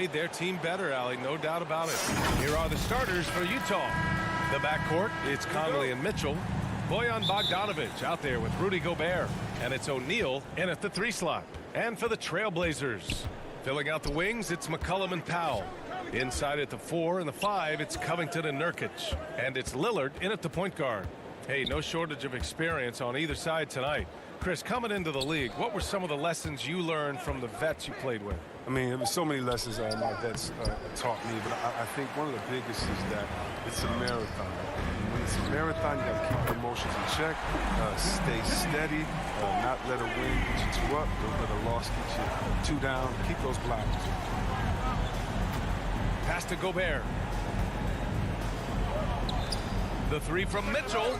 S12: made their team better, Allie, no doubt about it. Here are the starters for Utah. The backcourt, it's Conley and Mitchell. Bojan Bogdanovic out there with Rudy Gobert. And it's O'Neal in at the 3 slot. And for the Trailblazers, filling out the wings, it's McCollum and Powell. Inside at the 4 and the 5, it's Covington and Nurkic. And it's Lillard in at the point guard. Hey, no shortage of experience on either side tonight. Chris, coming into the league, what were some of the lessons you learned from the vets you played with?
S5: I mean, there's so many lessons my vets taught me, but I think one of the biggest is that it's a marathon. And when it's a marathon, you got to keep your emotions in check, stay steady, not let a win get you two up, don't let a loss get you two down. Keep those blockers.
S12: Pass to Gobert. The three from Mitchell.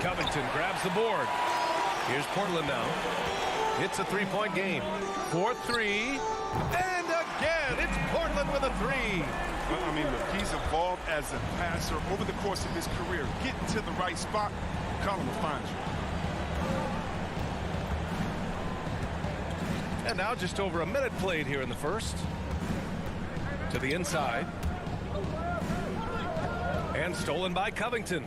S12: Covington grabs the board. Here's Portland now. It's a three-point game. 4-3. And again, it's Portland with a three.
S5: I mean, look, he's evolved as a passer over the course of his career. Getting to the right spot, McCollum will find you.
S12: And now just over a minute played here in the first. To the inside. And stolen by Covington.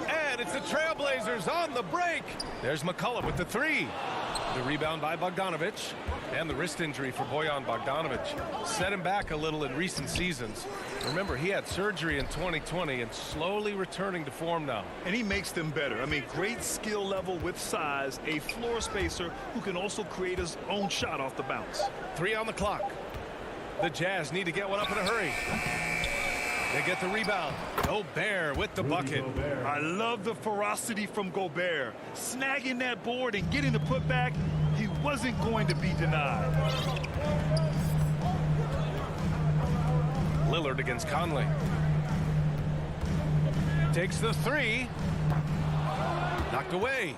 S12: And it's the Trailblazers on the break. There's McCullough with the three. The rebound by Bogdanovic. And the wrist injury for Bojan Bogdanovic set him back a little in recent seasons. Remember, he had surgery in 2020 and slowly returning to form now.
S13: And he makes them better. I mean, great skill level with size, a floor spacer who can also create his own shot off the bounce.
S12: 3 on the clock. The Jazz need to get one up in a hurry. They get the rebound. Gobert with the bucket.
S13: I love the ferocity from Gobert. Snagging that board and getting the putback. He wasn't going to be denied.
S12: Lillard against Conley. Takes the three. Knocked away.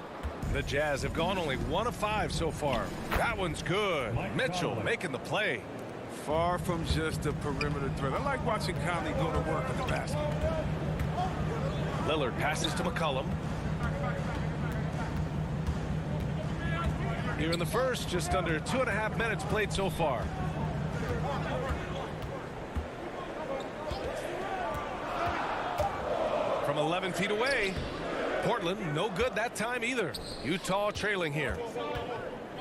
S12: The Jazz have gone only 1 of 5 so far. That one's good. Mitchell making the play.
S5: Far from just a perimeter threat. I like watching Conley go to work at the basket.
S12: Lillard passes to McCollum. Here in the first, just under 2.5 minutes played so far. From 11 feet away, Portland no good that time either. Utah trailing here.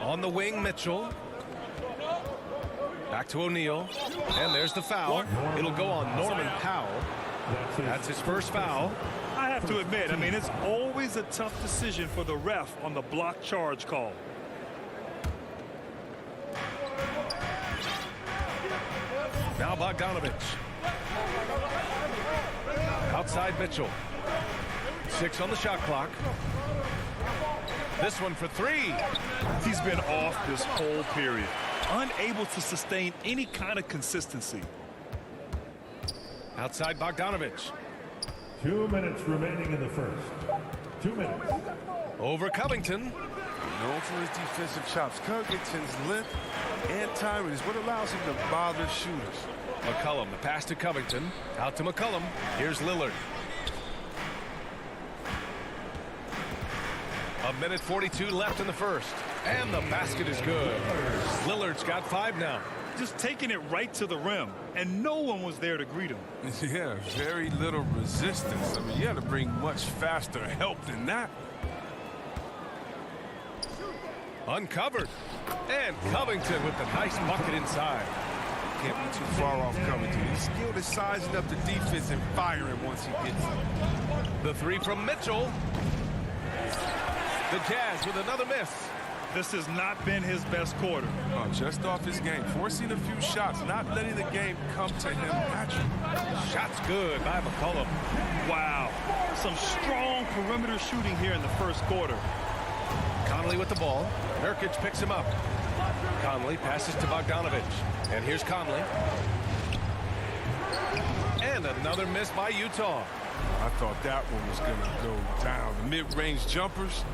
S12: On the wing, Mitchell. Back to O'Neal, and there's the foul. It'll go on Norman Powell. That's his first foul.
S13: I have to admit, I mean, it's always a tough decision for the ref on the block charge call.
S12: Now Bogdanovic. Outside Mitchell. 6 on the shot clock. This one for 3.
S13: He's been off this whole period. Unable to sustain any kind of consistency.
S12: Outside Bogdanovic.
S6: 2 minutes remaining in the first. 2 minutes.
S12: Over Covington.
S5: Known for his defensive chops, Covington's length and timing is what allows him to bother shooters.
S12: McCollum, the pass to Covington. Out to McCollum. Here's Lillard. 1:42 left in the first. And the basket is good. Lillard's got 5 now.
S13: Just taking it right to the rim, and no one was there to greet him.
S5: Yeah, very little resistance. I mean, you had to bring much faster help than that.
S12: Uncovered. And Covington with the nice bucket inside.
S5: Can't be too far off Covington. He's skilled at sizing up the defense and firing once he gets it.
S12: The 3 from Mitchell. The Jazz with another miss.
S13: This has not been his best quarter.
S5: Oh, just off his game. Forcing a few shots, not letting the game come to him naturally.
S12: Shot's good by McCollum.
S13: Wow. Some strong perimeter shooting here in the first quarter.
S12: Conley with the ball. Nurkic picks him up. Conley passes to Bogdanovic. And here's Conley. And another miss by Utah.
S5: I thought that one was going to go down. The mid-range jumpers.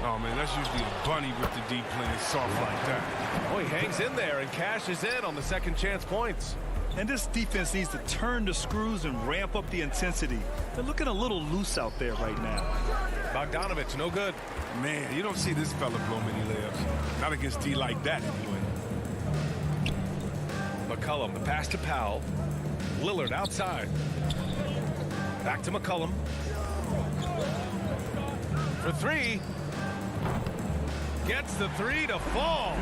S5: Oh, man, that's usually a bunny with the deep playing soft like that.
S12: Oh, he hangs in there and cashes in on the second chance points.
S13: And this defense needs to turn the screws and ramp up the intensity. They're looking a little loose out there right now.
S12: Bogdanovic, no good.
S5: Man, you don't see this fella blow many layups. Not against D like that, anyway.
S12: McCollum, the pass to Powell. Lillard outside. Back to McCollum. For 3. Gets the 3 to fall.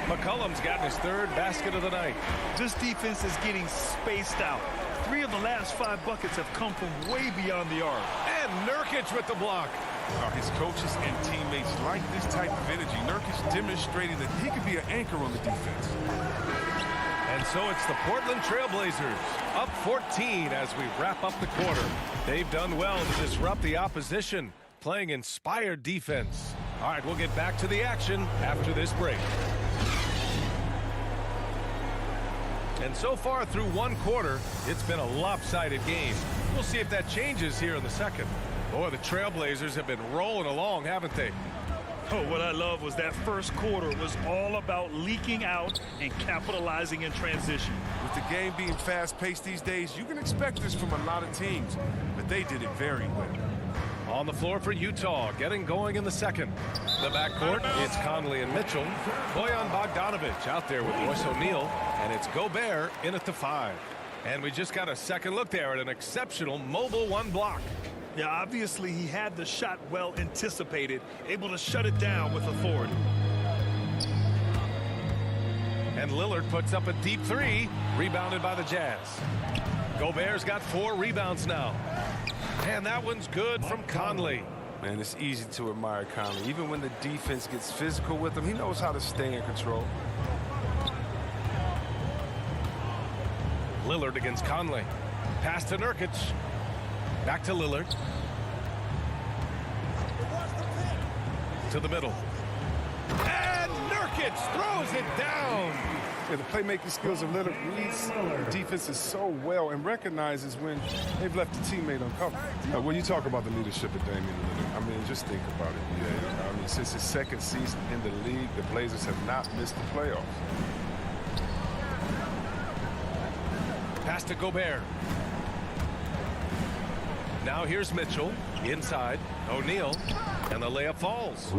S12: McCollum's gotten his 3rd basket of the night.
S13: This defense is getting spaced out. 3 of the last 5 buckets have come from way beyond the arc.
S12: And Nurkic with the block.
S5: His coaches and teammates like this type of energy. Nurkic demonstrating that he could be an anchor on the defense.
S12: And so it's the Portland Trailblazers up 14 as we wrap up the quarter. They've done well to disrupt the opposition, playing inspired defense. All right, we'll get back to the action after this break. And so far through one quarter, it's been a lopsided game. We'll see if that changes here in the second. Boy, the Trailblazers have been rolling along, haven't they?
S13: Oh, what I love was that first quarter was all about leaking out and capitalizing in transition.
S5: With the game being fast-paced these days, you can expect this from a lot of teams, but they did it very well.
S12: On the floor for Utah, getting going in the second. The backcourt, it's Conley and Mitchell. Bojan Bogdanovic out there with Royce O'Neal, and it's Gobert in at the 5. And we just got a second look there at an exceptional mobile one block.
S13: Yeah, obviously he had the shot well anticipated, able to shut it down with authority.
S12: And Lillard puts up a deep 3, rebounded by the Jazz. Gobert's got 4 rebounds now. And that one's good from Conley.
S5: Man, it's easy to admire Conley. Even when the defense gets physical with him, he knows how to stay in control.
S12: Lillard against Conley. Pass to Nurkic. Back to Lillard. To the middle. And Nurkic throws it down.
S5: Yeah, the playmaking skills of Lillard reads defenses so well and recognizes when they've left a teammate uncovered. When you talk about the leadership of Damian Lillard, I mean, just think about it. Yeah, I mean, since his second season in the league, the Blazers have not missed the playoffs.
S12: Pass to Gobert. Now here's Mitchell inside. O'Neal, and the layup falls.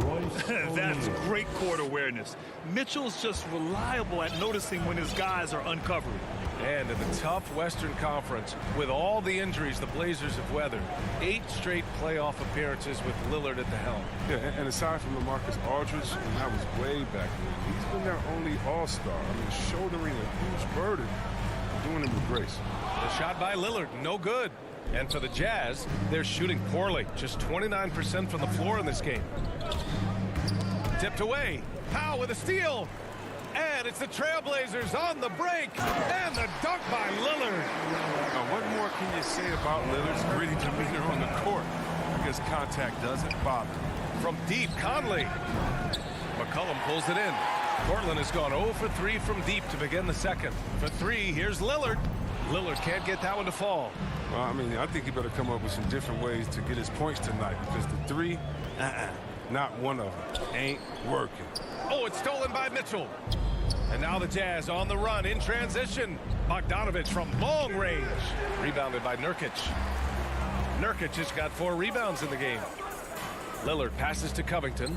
S13: That's great court awareness. Mitchell's just reliable at noticing when his guys are uncovered.
S12: And in the tough Western Conference, with all the injuries the Blazers have weathered, 8 straight playoff appearances with Lillard at the helm.
S5: Yeah, and aside from LaMarcus Aldridge, and that was way back then, he's been their only all-star. I mean, shouldering a huge burden, doing it with grace.
S12: The shot by Lillard, no good. And for the Jazz, they're shooting poorly. Just 29% from the floor in this game. Tipped away. Powell with a steal. And it's the Trailblazers on the break. And the dunk by Lillard.
S5: Now, what more can you say about Lillard's gritty demeanor on the court? I guess contact doesn't bother.
S12: From deep, Conley. McCollum pulls it in. Portland has gone 0 for 3 from deep to begin the second. For 3, here's Lillard. Lillard can't get that one to fall.
S5: Well, I mean, I think he better come up with some different ways to get his points tonight, because the 3, not one of them, ain't working.
S12: Oh, it's stolen by Mitchell. And now the Jazz on the run in transition. Bogdanovic from long range. Rebounded by Nurkic. Nurkic has got 4 rebounds in the game. Lillard passes to Covington.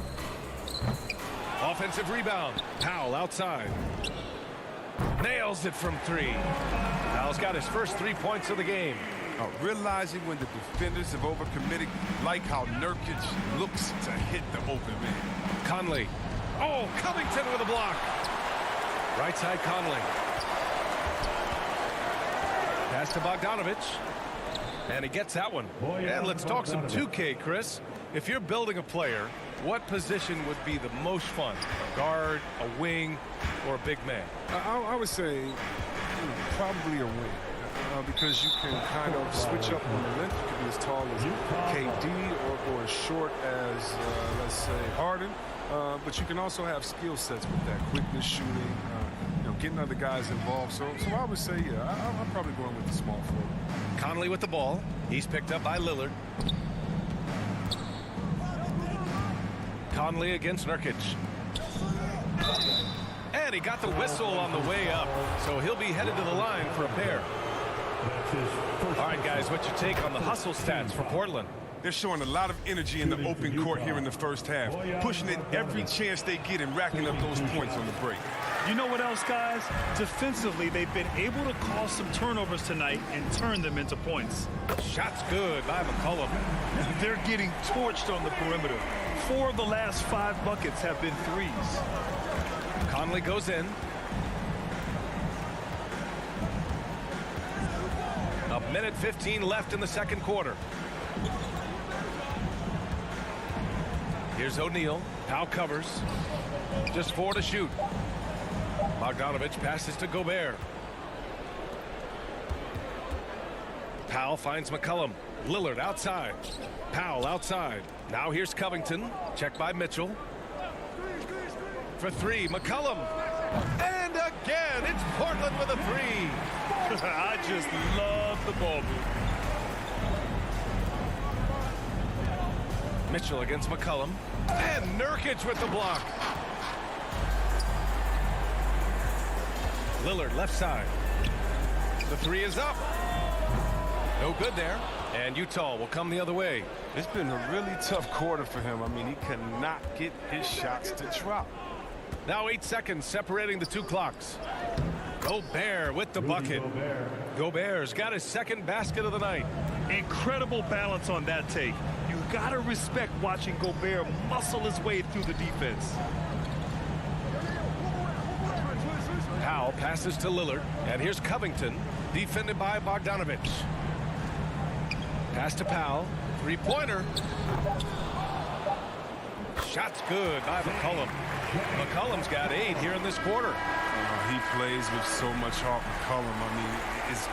S12: Offensive rebound. Powell outside. Nails it from 3. Powell's got his first 3 points of the game.
S5: Realizing when the defenders have overcommitted, like how Nurkic looks to hit the open man.
S12: Conley. Oh, Covington with a block. Right side Conley. Pass to Bogdanovic. And he gets that one. And let's talk some 2K, Chris. If you're building a player, what position would be the most fun? A guard, a wing, or a big man?
S5: I would say probably a wing. Because you can kind of switch up on the length. You can be as tall as KD or as short as, let's say, Harden. But you can also have skill sets with that. Quickness, shooting, getting other guys involved. So I would say, yeah, I'm probably going with the small forward.
S12: Conley with the ball. He's picked up by Lillard. Conley against Nurkic. And he got the whistle on the way up. So he'll be headed to the line for a pair. All right, guys, what's your take on the hustle stats for Portland?
S5: They're showing a lot of energy in the open court here in the first half, pushing it every chance they get and racking up those points on the break.
S13: You know what else, guys? Defensively, they've been able to cause some turnovers tonight and turn them into points.
S12: Shots good by McCollum.
S13: They're getting torched on the perimeter. 4 of the last 5 buckets have been threes.
S12: Conley goes in. A minute 15 left in the second quarter. Here's O'Neal. Powell covers. Just 4 to shoot. Bogdanovich passes to Gobert. Powell finds McCollum. Lillard outside. Powell outside. Now here's Covington. Checked by Mitchell. For 3, McCollum. And again, it's Portland with a 3.
S13: I just love the ball move.
S12: Mitchell against McCollum. And Nurkic with the block. Lillard left side. The 3 is up. No good there. And Utah will come the other way.
S5: It's been a really tough quarter for him. I mean, he cannot get his shots to drop.
S12: Now 8 seconds separating the 2 clocks. Gobert with the bucket. Gobert's got his second basket of the night.
S13: Incredible balance on that take. You gotta respect watching Gobert muscle his way through the defense.
S12: Powell passes to Lillard. And here's Covington, defended by Bogdanovich. Pass to Powell. 3-pointer. Shot's good by McCollum. McCollum's got 8 here in this quarter.
S5: He plays with so much heart, McCollum. I mean, it's...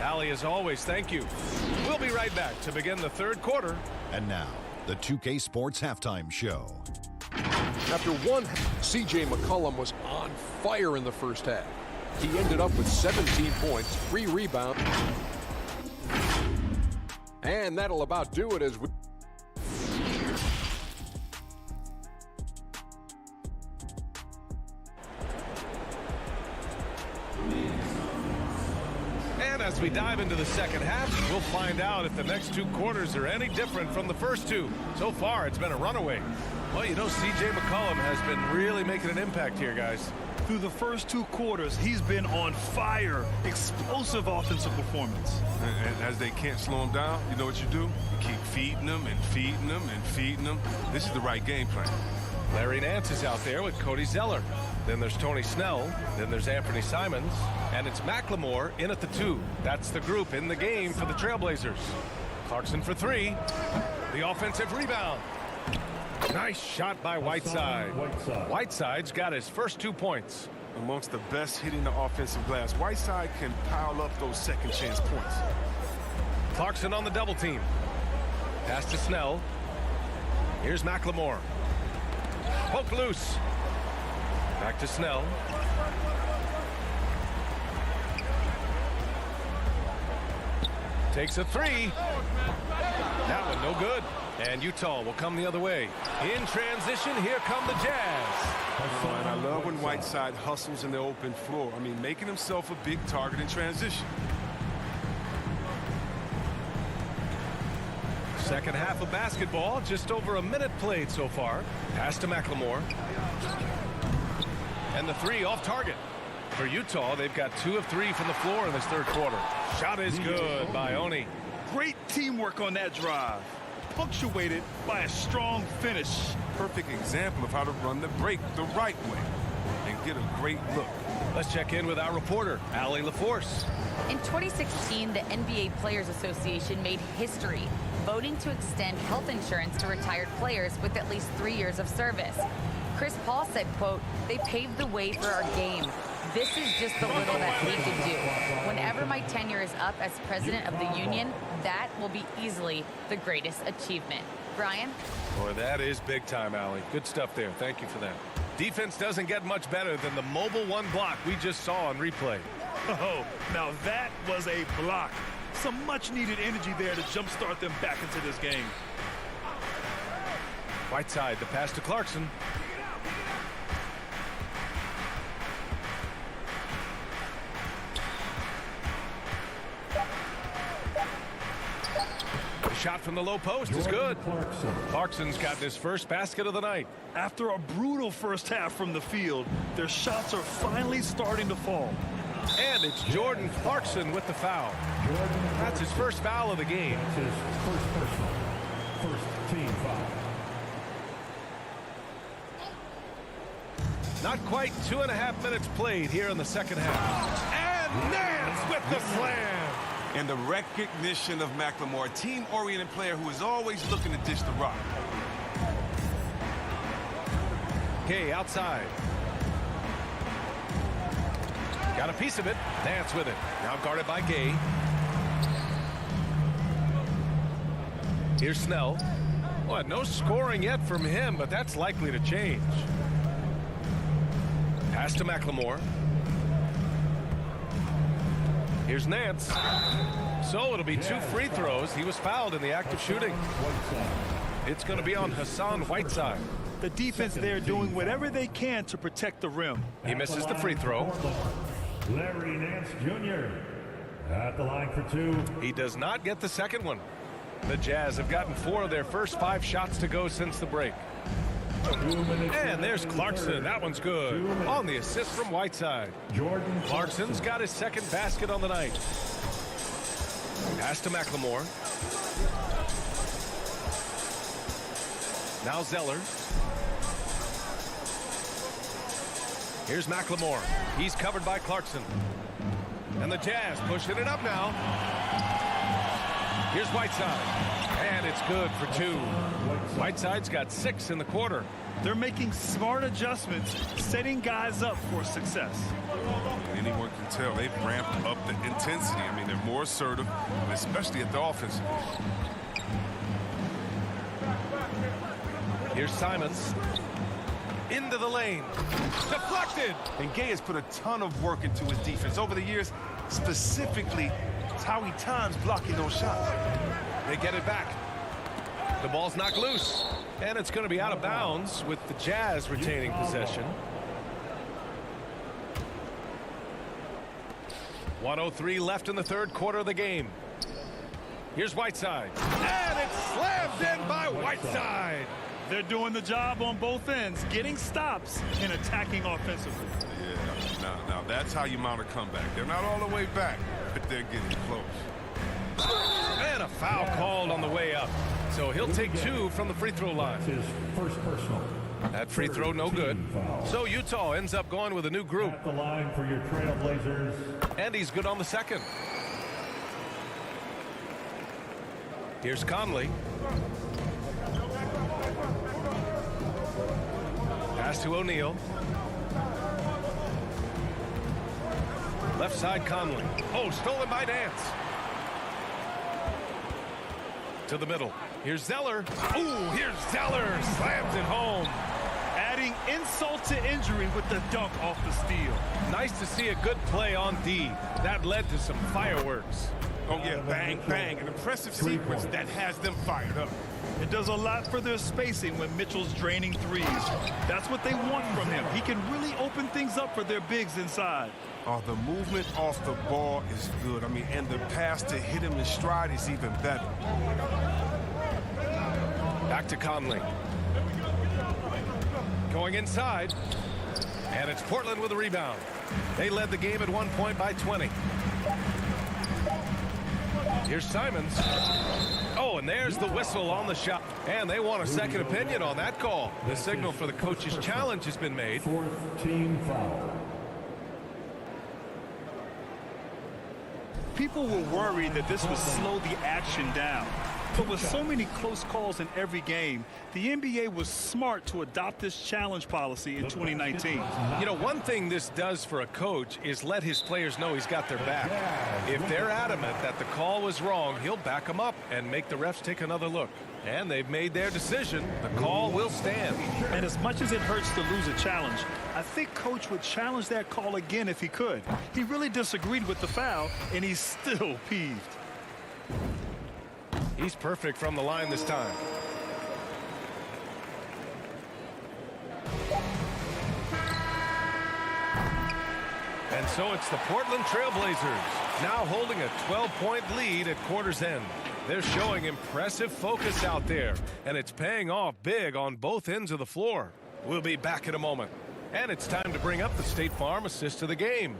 S12: Allie, as always, thank you. We'll be right back to begin the 3rd quarter.
S7: And now, the 2K Sports Halftime Show.
S8: After one, C.J. McCollum was on fire in the first half. He ended up with 17 points, 3 rebounds. And that'll about do it as we...
S12: And as we dive into the second half, we'll find out if the next 2 quarters are any different from the first 2. So far, it's been a runaway. Well, you know, C.J. McCollum has been really making an impact here, guys.
S13: Through the first 2 quarters, he's been on fire. Explosive offensive performance.
S5: And as they can't slow him down, you know what you do? You keep feeding them and feeding them and feeding them. This is the right game plan.
S12: Larry Nance is out there with Cody Zeller. Then there's Tony Snell. Then there's Anthony Simons. And it's McLemore in at the 2. That's the group in the game for the Trailblazers. Clarkson for 3. The offensive rebound. Nice shot by Whiteside. Whiteside's got his first 2 points.
S5: Amongst the best hitting the offensive glass. Whiteside can pile up those second chance points.
S12: Clarkson on the double team. Pass to Snell. Here's McLemore. Poke loose. Back to Snell. Takes a 3. That one no good. And Utah will come the other way. In transition, here come the Jazz.
S5: And I love when Whiteside hustles in the open floor. I mean, making himself a big target in transition.
S12: Second half of basketball, just over a minute played so far. Pass to McLemore. And the 3 off target. For Utah, they've got 2 of 3 from the floor in this 3rd quarter. Shot is good by Oni.
S13: Great teamwork on that drive. Punctuated by a strong finish.
S5: Perfect example of how to run the break the right way and get a great look.
S12: Let's check in with our reporter, Allie LaForce.
S14: In 2016, the NBA Players Association made history, voting to extend health insurance to retired players with at least 3 years of service. Chris Paul said, quote, "They paved the way for our game. This is just the little that we could do. Whenever my tenure is up as president of the union, that will be easily the greatest achievement." Brian?
S12: Boy, that is big time, Allie. Good stuff there. Thank you for that. Defense doesn't get much better than the mobile 1 block we just saw on replay.
S13: Oh, now that was a block. Some much-needed energy there to jumpstart them back into this game.
S12: Whiteside, the pass to Clarkson. The shot from the low post is good. Clarkson's gotten his first basket of the night.
S13: After a brutal first half from the field, their shots are finally starting to fall.
S12: And it's Jordan Clarkson with the foul. That's his first foul of the game.
S6: That's his first personal. First team foul.
S12: Not quite 2.5 minutes played here in the second half. And Nance with the slam.
S15: And the recognition of McLemore, a team-oriented player who is always looking to dish the rock.
S12: Gay outside. Got a piece of it. Nance with it. Now guarded by Gay. Here's Snell. Well, no scoring yet from him, but that's likely to change. Pass to McLemore. Here's Nance. So it'll be 2 free throws. He was fouled in the act of shooting. It's going to be on Hassan Whiteside.
S13: The defense there doing whatever they can to protect the rim.
S12: He misses the free throw.
S6: Larry Nance Jr. at the line for 2.
S12: He does not get the second one. The Jazz have gotten 4 of their first 5 shots to go since the break. And there's Clarkson. That one's good. On the assist from Whiteside. Clarkson's got his second basket on the night. Pass to McLemore. Now Zeller. Here's McLemore. He's covered by Clarkson. And the Jazz pushing it up now. Here's Whiteside. And it's good for 2. Whiteside's got 6 in the quarter.
S13: They're making smart adjustments, setting guys up for success.
S5: Anyone can tell they've ramped up the intensity. I mean, they're more assertive, especially at the offensive.
S12: Here's Simons. Into the lane. Deflected.
S15: And Gay has put a ton of work into his defense over the years. Specifically, it's how he times blocking those shots.
S12: They get it back. The ball's knocked loose. And it's going to be out of bounds with the Jazz retaining possession. 1:03 left in the third quarter of the game. Here's Whiteside. And it's slammed in by Whiteside.
S13: They're doing the job on both ends, getting stops and attacking offensively.
S5: Yeah, now that's how you mount a comeback. They're not all the way back, but they're getting close.
S12: And a foul called on the way up. So he'll take 2 from the free throw line.
S6: His first personal.
S12: That free throw no good. So Utah ends up going with a new group.
S6: At the line for your Trailblazers.
S12: And he's good on the second. Here's Conley. Pass to O'Neal. Left side Conley. Oh, stolen by Nance. To the middle. Here's Zeller. Ooh, here's Zeller. Slams it home.
S13: Adding insult to injury with the dunk off the steal.
S12: Nice to see a good play on D. That led to some fireworks.
S15: Oh, yeah, bang, bang. An impressive sequence that has them fired up.
S13: It does a lot for their spacing when Mitchell's draining threes. That's what they want from him. He can really open things up for their bigs inside.
S15: Oh, the movement off the ball is good. I mean, and the pass to hit him in stride is even better.
S12: Back to Conley. Going inside. And it's Portland with a rebound. They led the game at 1 point by 20. Here's Simons. Oh, and there's the whistle on the shot. And they want a second opinion on that call. The signal for the coach's challenge has been made.
S6: 4th team foul.
S13: People were worried that this would slow the action down. But with so many close calls in every game, the NBA was smart to adopt this challenge policy in 2019.
S12: You know, one thing this does for a coach is let his players know he's got their back. If they're adamant that the call was wrong, he'll back them up and make the refs take another look. And they've made their decision. The call will stand.
S13: And as much as it hurts to lose a challenge, I think Coach would challenge that call again if he could. He really disagreed with the foul, and he's still peeved.
S12: He's perfect from the line this time. And so it's the Portland Trailblazers, now holding a 12-point lead at quarter's end. They're showing impressive focus out there, and it's paying off big on both ends of the floor. We'll be back in a moment. And it's time to bring up the State Farm assist of the game.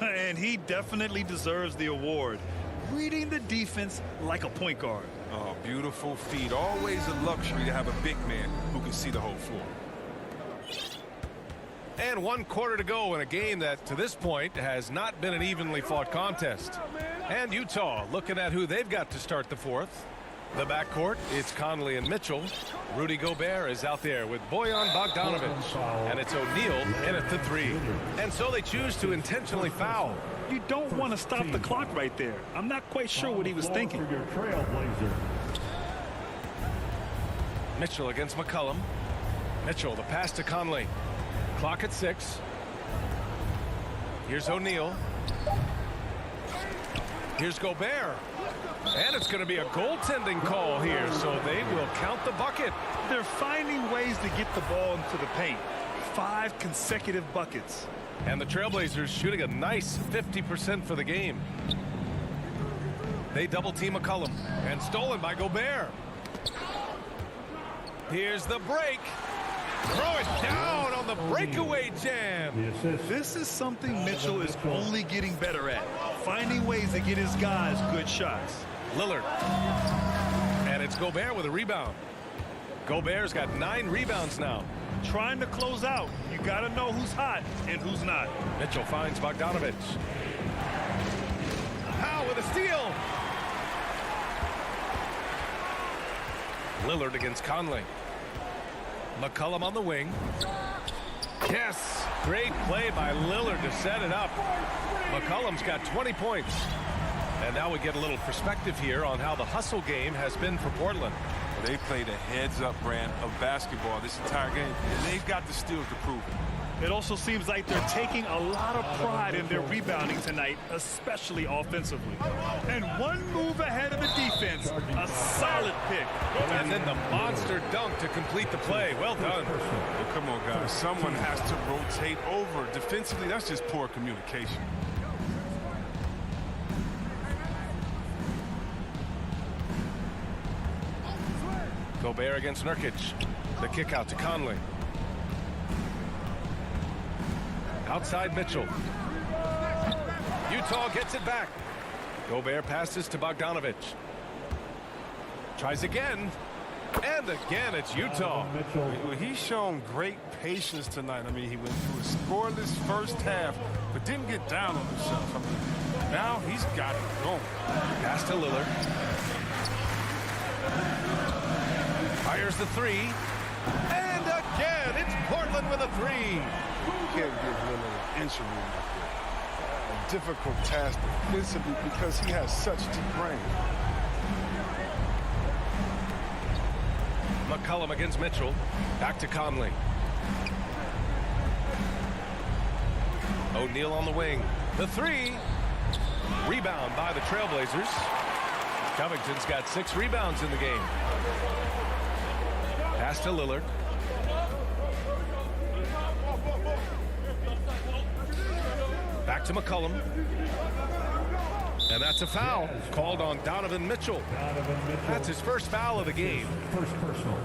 S13: And he definitely deserves the award. Reading the defense like a point guard.
S15: Oh, beautiful feed. Always a luxury to have a big man who can see the whole floor.
S12: And 1 quarter to go in a game that, to this point, has not been an evenly fought contest. And Utah looking at who they've got to start the fourth. The backcourt, it's Conley and Mitchell. Rudy Gobert is out there with Bojan Bogdanovic. And it's O'Neal in at the 3. And so they choose to intentionally foul.
S13: You don't want to stop the clock right there. I'm not quite sure what he was thinking.
S12: Mitchell against McCollum. Mitchell, the pass to Conley. Clock at 6. Here's O'Neal. Here's Gobert. And it's going to be a goaltending call here, so they will count the bucket.
S13: They're finding ways to get the ball into the paint. 5 consecutive buckets.
S12: And the Trailblazers shooting a nice 50% for the game. They double team McCollum, and stolen by Gobert. Here's the break. Throw it down on the breakaway jam.
S13: This is something Mitchell is only getting better at. Finding ways to get his guys good shots.
S12: Lillard. And it's Gobert with a rebound. Gobert's got 9 rebounds now.
S13: Trying to close out. You got to know who's hot and who's not.
S12: Mitchell finds Bogdanovic. Powell with a steal. Lillard against Conley. McCollum on the wing. Yes, great play by Lillard to set it up. McCollum's got 20 points. And now we get a little perspective here on how the hustle game has been for Portland.
S5: They played a heads-up brand of basketball this entire game, and they've got the steals to prove it.
S13: It also seems like they're taking a lot of pride in their rebounding tonight, especially offensively. And one move ahead of the defense, a solid pick.
S12: And then the monster dunk to complete the play. Well done.
S5: Well, come on, guys. Someone has to rotate over. Defensively, that's just poor communication.
S12: Gobert against Nurkic. The kick out to Conley. Outside Mitchell. Utah gets it back. Gobert passes to Bogdanovic. Tries again. And again, it's Utah.
S5: He's shown great patience tonight. I mean, he went through a scoreless first half, but didn't get down on himself. I mean, now he's got it going.
S12: Pass to Lillard. Fires the 3. And again, it's Portland with a 3.
S5: You can't give Lillard an inch of room like that. A difficult task defensively because he has such deep range.
S12: McCollum against Mitchell. Back to Conley. O'Neal on the wing. The 3. Rebound by the Trailblazers. Covington's got 6 rebounds in the game. Pass to Lillard. Back to McCollum. And that's a foul called on Donovan Mitchell. That's his first foul of the game.
S6: First personal.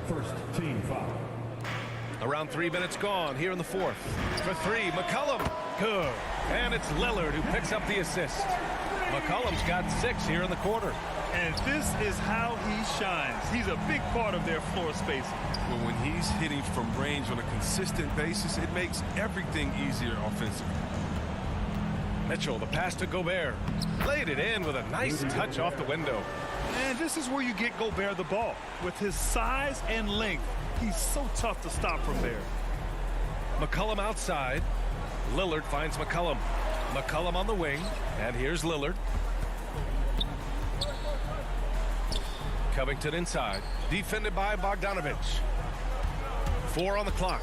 S6: First team foul.
S12: Around 3 minutes gone here in the 4th. For 3, McCollum. Good. And it's Lillard who picks up the assist. McCollum's got 6 here in the quarter.
S13: And this is how he shines. He's a big part of their floor spacing.
S5: Well, when he's hitting from range on a consistent basis, it makes everything easier offensively.
S12: Mitchell, the pass to Gobert. Laid it in with a nice touch off the window.
S13: And this is where you get Gobert the ball. With his size and length, he's so tough to stop from there.
S12: McCollum outside. Lillard finds McCollum. McCollum on the wing. And here's Lillard. Covington inside. Defended by Bogdanovic. 4 on the clock.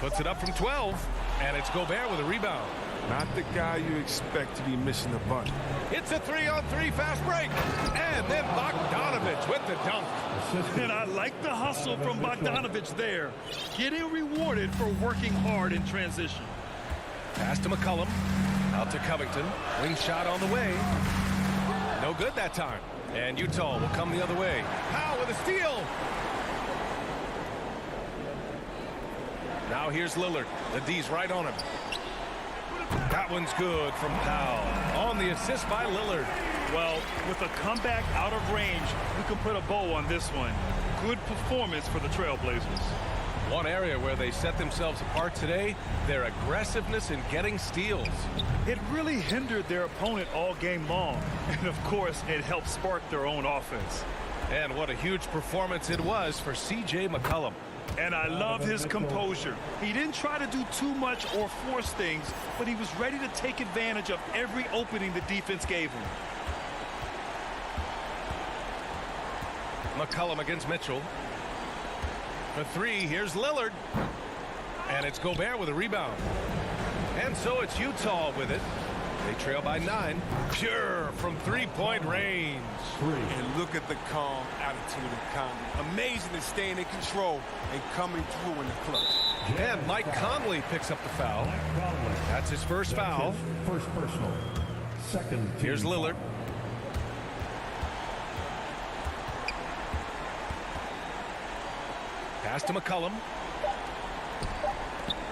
S12: Puts it up from 12. And it's Gobert with a rebound.
S5: Not the guy you expect to be missing the bunt.
S12: It's a 3-on-3 fast break. And then Bogdanovic with the dunk.
S13: And I like the hustle from Bogdanovic there. Getting rewarded for working hard in transition.
S12: Pass to McCollum. Out to Covington. Wing shot on the way. No good that time. And Utah will come the other way. Powell with a steal. Now here's Lillard. The D's right on him. That one's good from Powell. On the assist by Lillard.
S13: Well, with a comeback out of range, we can put a bow on this one. Good performance for the Trailblazers.
S12: One area where they set themselves apart today, their aggressiveness in getting steals.
S13: It really hindered their opponent all game long. And, of course, it helped spark their own offense.
S12: And what a huge performance it was for C.J. McCollum.
S13: And I love his composure. He didn't try to do too much or force things, but he was ready to take advantage of every opening the defense gave him.
S12: McCollum against Mitchell. For three, here's Lillard. And it's Gobert with a rebound. And so it's Utah with it. They trail by 9. Pure from three-point range.
S16: And look at the calm attitude of Conley. Amazing to staying in control and coming through in the clutch.
S12: And Mike Conley picks up the foul. That's his first foul.
S6: First personal. Second.
S12: Here's Lillard. Pass to McCollum.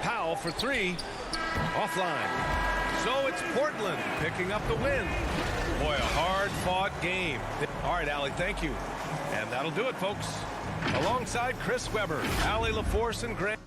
S12: Powell for three. Offline. So it's Portland picking up the win. Boy, a hard-fought game. All right, Allie, thank you. And that'll do it, folks. Alongside Chris Webber, Allie LaForce, and Grant.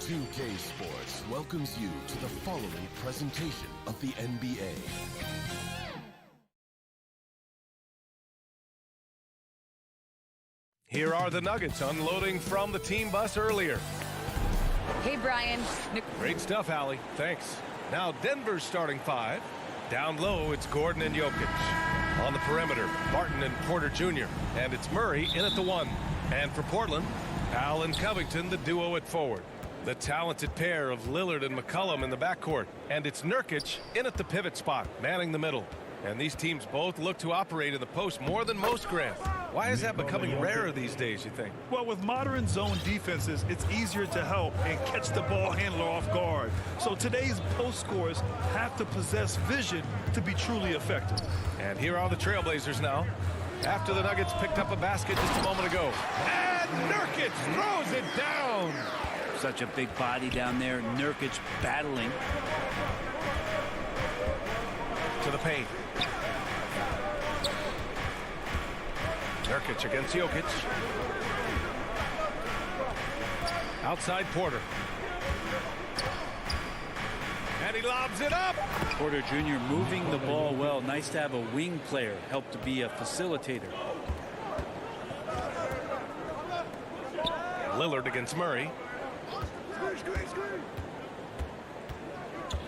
S1: 2K Sports welcomes you to the following presentation of the NBA NBA.
S12: Here are the Nuggets unloading from the team bus earlier.
S14: Hey, Brian.
S12: Great stuff, Allie. Thanks. Now Denver's starting five. Down low, it's Gordon and Jokic. On the perimeter, Barton and Porter Jr. And it's Murray in at the one. And for Portland, Al and Covington, the duo at forward. The talented pair of Lillard and McCollum in the backcourt. And it's Nurkic in at the pivot spot, manning the middle. And these teams both look to operate in the post more than most, Grant. Why is that becoming rarer these days, you think?
S13: Well, with modern zone defenses, it's easier to help and catch the ball handler off guard. So today's post scorers have to possess vision to be truly effective.
S12: And here are the Trailblazers now. After the Nuggets picked up a basket just a moment ago. And Nurkic throws it down.
S11: Such a big body down there. Nurkic battling.
S12: To the paint. Nurkic against Jokic. Outside Porter. And he lobs it up.
S11: Porter Jr. moving the ball well. Nice to have a wing player help to be a facilitator.
S12: Lillard against Murray.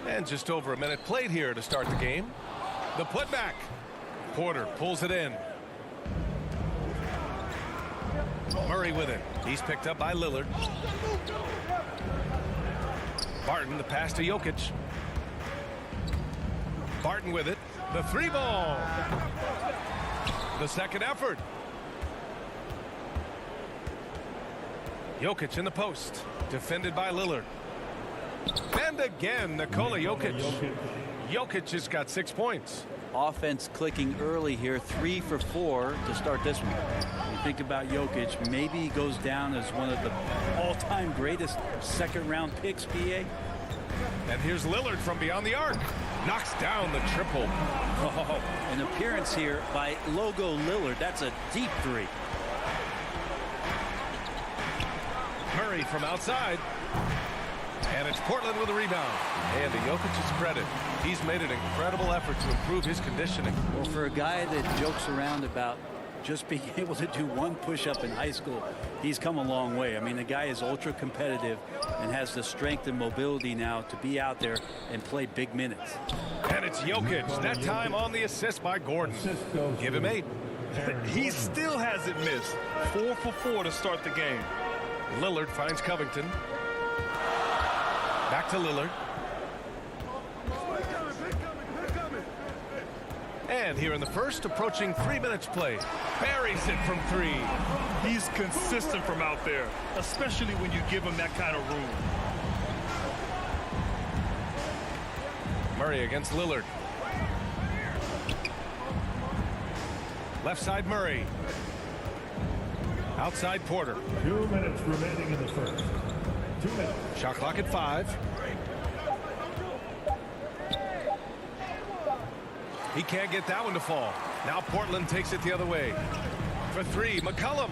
S12: And just over a minute played here to start the game. The putback. Porter pulls it in. Murray with it. He's picked up by Lillard. Barton, the pass to Jokic. Barton with it. The three ball. The second effort. Jokic in the post. Defended by Lillard. And again, Nikola Jokic. Jokic has got 6 points.
S11: Offense clicking early here, 3 for 4 to start this one. You think about Jokic, maybe he goes down as one of the all-time greatest second-round picks, BA.
S12: And here's Lillard from beyond the arc. Knocks down the triple.
S11: Oh, an appearance here by Logo Lillard. That's a deep three.
S12: Murray from outside. And it's Portland with a rebound. And to Jokic's credit, he's made an incredible effort to improve his conditioning.
S11: Well, for a guy that jokes around about just being able to do one push-up in high school, he's come a long way. I mean, the guy is ultra competitive and has the strength and mobility now to be out there and play big minutes.
S12: And it's Jokic, that time on the assist by Gordon. Give him 8.
S13: He still hasn't missed. 4 for 4 to start the game.
S12: Lillard finds Covington. Back to Lillard. And here in the first, approaching 3 minutes play. Buries it from 3.
S13: He's consistent from out there, especially when you give him that kind of room.
S12: Murray against Lillard. Left side Murray. Outside Porter.
S6: 2 minutes remaining in the first. 2 minutes.
S12: Shot clock at 5. He can't get that one to fall. Now Portland takes it the other way. For 3, McCollum.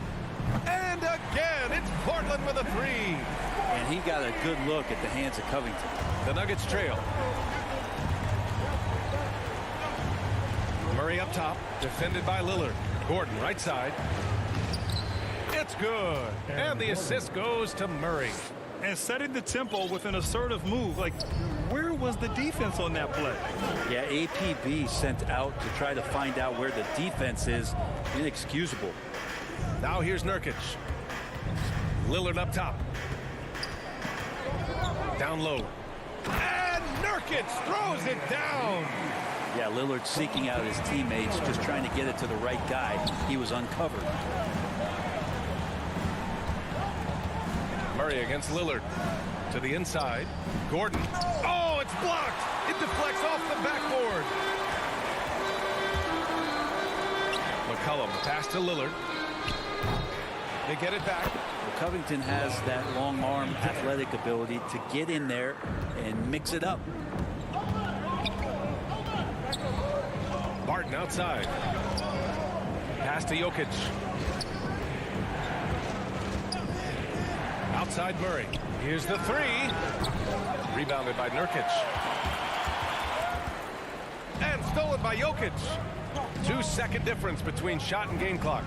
S12: And again, it's Portland with a 3.
S11: And he got a good look at the hands of Covington.
S12: The Nuggets trail. Murray up top, defended by Lillard. Gordon right side. It's good. And the assist goes to Murray.
S13: And setting the tempo with an assertive move. Like, where was the defense on that play?
S11: Yeah, APB sent out to try to find out where the defense is. Inexcusable.
S12: Now here's Nurkic. Lillard up top. Down low. And Nurkic throws it down.
S11: Yeah, Lillard seeking out his teammates, just trying to get it to the right guy. He was uncovered.
S12: Murray against Lillard. To the inside. Gordon. Oh, it's blocked. It deflects off the backboard. McCollum, pass to Lillard. They get it back.
S11: Well, Covington has that long arm athletic ability to get in there and mix it up.
S12: Barton outside. Pass to Jokic. Outside Murray. Here's the 3. Rebounded by Nurkic. by Jokic. 2-second difference between shot and game clock.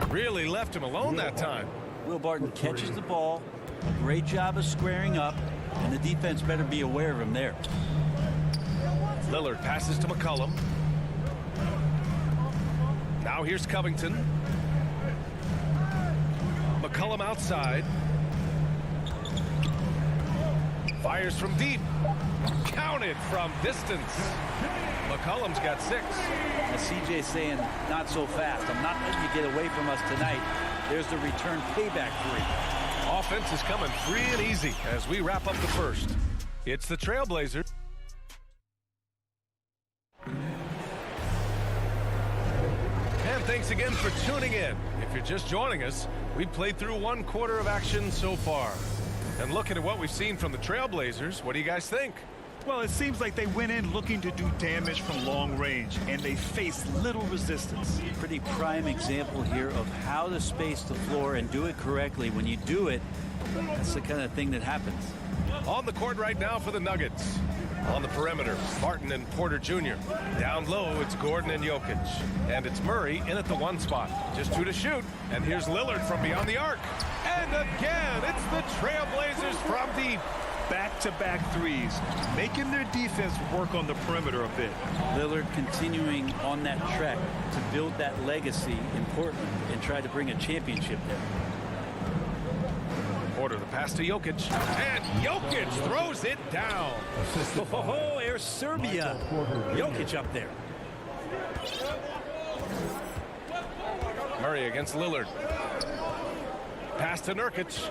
S12: Really left him alone that time.
S11: Will Barton catches the ball. A great job of squaring up, and the defense better be aware of him there.
S12: Lillard passes to McCollum. Now here's Covington. McCollum outside. Fires from deep. Counted from distance. McCollum's got 6.
S11: As CJ's saying, not so fast. I'm not letting you get away from us tonight. There's the return payback 3.
S12: Offense is coming free and easy as we wrap up the first. It's the Trailblazers. And thanks again for tuning in. If you're just joining us, we've played through 1 quarter of action so far. And looking at what we've seen from the Trailblazers, what do you guys think?
S13: Well, it seems like they went in looking to do damage from long range, and they faced little resistance.
S11: Pretty prime example here of how to space the floor and do it correctly. When you do it, that's the kind of thing that happens.
S12: On the court right now for the Nuggets. On the perimeter, Barton and Porter Jr. Down low, it's Gordon and Jokic. And it's Murray in at the 1 spot. Just 2 to shoot. And here's Lillard from beyond the arc. And again, it's the Trailblazers from deep.
S13: Back-to-back threes, making their defense work on the perimeter a bit.
S11: Lillard continuing on that track to build that legacy in Portland and try to bring a championship there.
S12: Porter, the pass to Jokic. And Jokic throws it down.
S11: Oh, Air Serbia. Jokic up there.
S12: Murray against Lillard. Pass to Nurkic.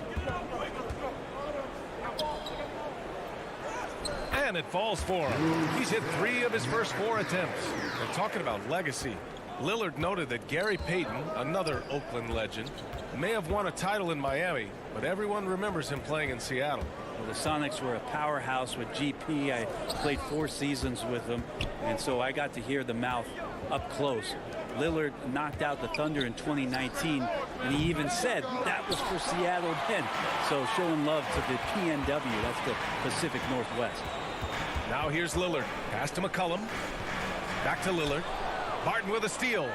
S12: And it falls for him. He's hit 3 of his first 4 attempts. And talking about legacy, Lillard noted that Gary Payton, another Oakland legend, may have won a title in Miami, but everyone remembers him playing in Seattle.
S11: Well, the Sonics were a powerhouse with GP. I played 4 seasons with them, and so I got to hear the mouth up close. Lillard knocked out the Thunder in 2019, and he even said that was for Seattle then. So showing love to the PNW, that's the Pacific Northwest.
S12: Now here's Lillard. Pass to McCollum. Back to Lillard. Barton with a steal.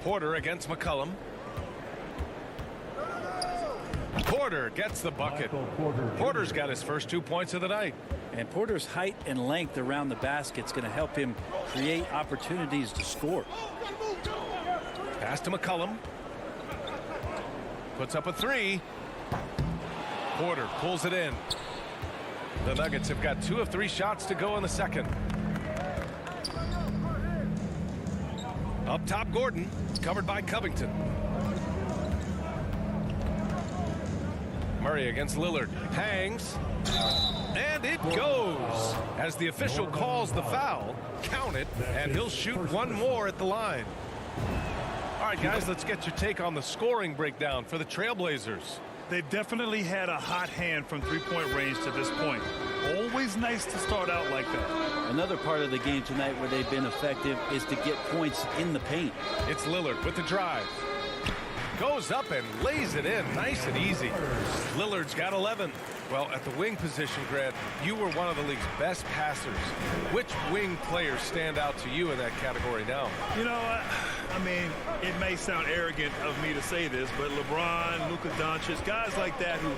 S12: Porter against McCollum. Porter gets the bucket. Porter's got his first 2 points of the night.
S11: And Porter's height and length around the basket is going to help him create opportunities to score.
S12: Pass to McCollum. Puts up a 3. Porter pulls it in. The Nuggets have got 2 of 3 shots to go in the second. Up top, Gordon. Covered by Covington. Murray against Lillard. Hangs. And it goes. As the official calls the foul, count it, and he'll shoot 1 more at the line. All right, guys, let's get your take on the scoring breakdown for the Trailblazers.
S13: They've definitely had a hot hand from 3-point range to this point. Always nice to start out like that.
S11: Another part of the game tonight where they've been effective is to get points in the paint.
S12: It's Lillard with the drive. Goes up and lays it in nice and easy. Lillard's got 11. Well, at the wing position, Grant, you were one of the league's best passers. Which wing players stand out to you in that category now?
S13: You know, I mean, it may sound arrogant of me to say this, but LeBron, Luka Doncic, guys like that who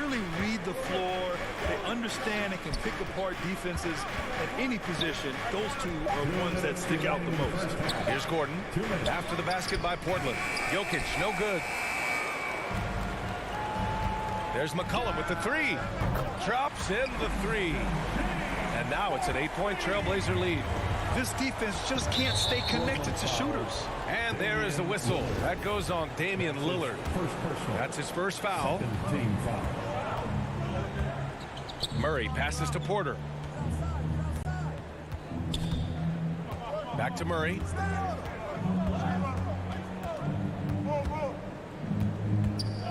S13: really read the floor, they understand and can pick apart defenses at any position. Those 2 are ones that stick out the most.
S12: Here's Gordon. After the basket by Portland. Jokic, no good. There's McCollum with the 3. Drops in the 3. And now it's an 8-point Trailblazer lead.
S13: This defense just can't stay connected to shooters.
S12: And there is the whistle. That goes on Damian Lillard. That's his first foul. Murray passes to Porter. Back to Murray.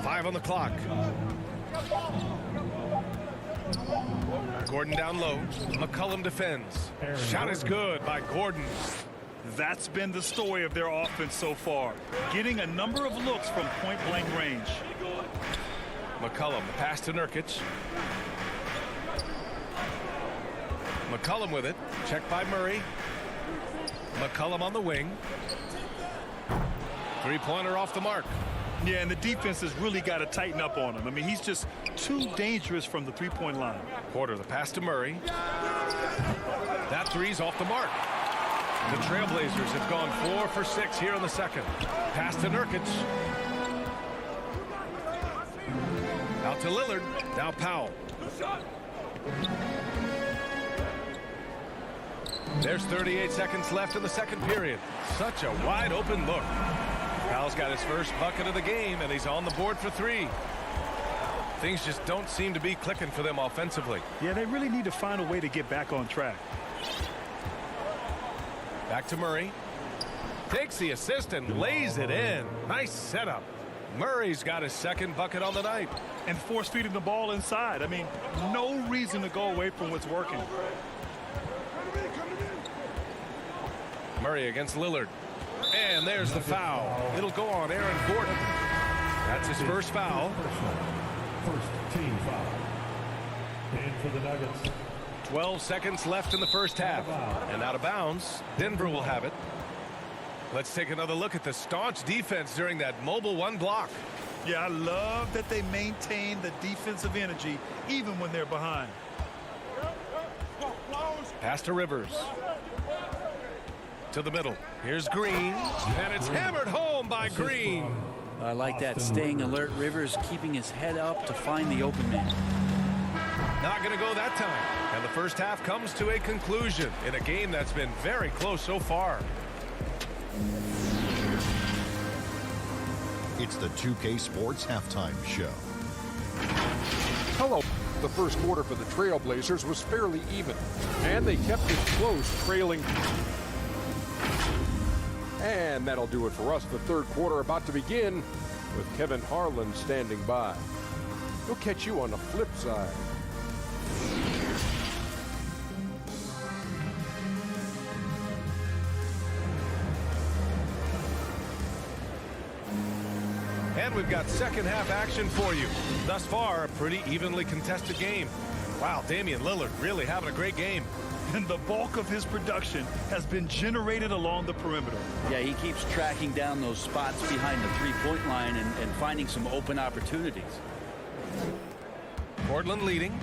S12: Five on the clock. Gordon down low. McCollum defends. Shot is good by Gordon.
S13: That's been the story of their offense so far, getting a number of looks from point-blank range.
S12: McCollum, pass to Nurkic. McCollum with it. Checked by Murray. McCollum on the wing. Three-pointer off the mark.
S13: Yeah, and the defense has really got to tighten up on him. I mean, he's just too dangerous from the three-point line.
S12: Porter, the pass to Murray. That three's off the mark. The Trailblazers have gone 4 for 6 here in the second. Pass to Nurkic. Out to Lillard. Now Powell. There's 38 seconds left in the second period. Such a wide open look. Powell's got his first bucket of the game, and he's on the board for 3. Things just don't seem to be clicking for them offensively.
S13: Yeah, they really need to find a way to get back on track.
S12: Back to Murray. Takes the assist and lays it in. Nice setup. Murray's got his second bucket on the night.
S13: And force-feeding the ball inside. I mean, no reason to go away from what's working.
S12: Murray against Lillard. And there's the foul. It'll go on Aaron Gordon. That's his first foul.
S6: First team foul. And for the Nuggets.
S12: 12 seconds left in the first half. And out of bounds. Denver will have it. Let's take another look at the staunch defense during that mobile one block.
S13: Yeah, I love that they maintain the defensive energy even when they're behind.
S12: Pass to Rivers. To the middle. Here's Green. And it's hammered home by Green.
S11: I like that. Staying alert. Rivers keeping his head up to find the open man.
S12: Not going to go that time. And the first half comes to a conclusion in a game that's been very close so far.
S7: It's the 2K Sports Halftime Show.
S8: Hello. The first quarter for the Trailblazers was fairly even, and they kept it close, trailing. And that'll do it for us. The third quarter about to begin with Kevin Harlan standing by. We'll catch you on the flip side.
S12: And we've got second half action for you. Thus far, a pretty evenly contested game. Wow, Damian Lillard really having a great game.
S13: And the bulk of his production has been generated along the perimeter.
S11: Yeah, he keeps tracking down those spots behind the three-point line and finding some open opportunities.
S12: Portland leading.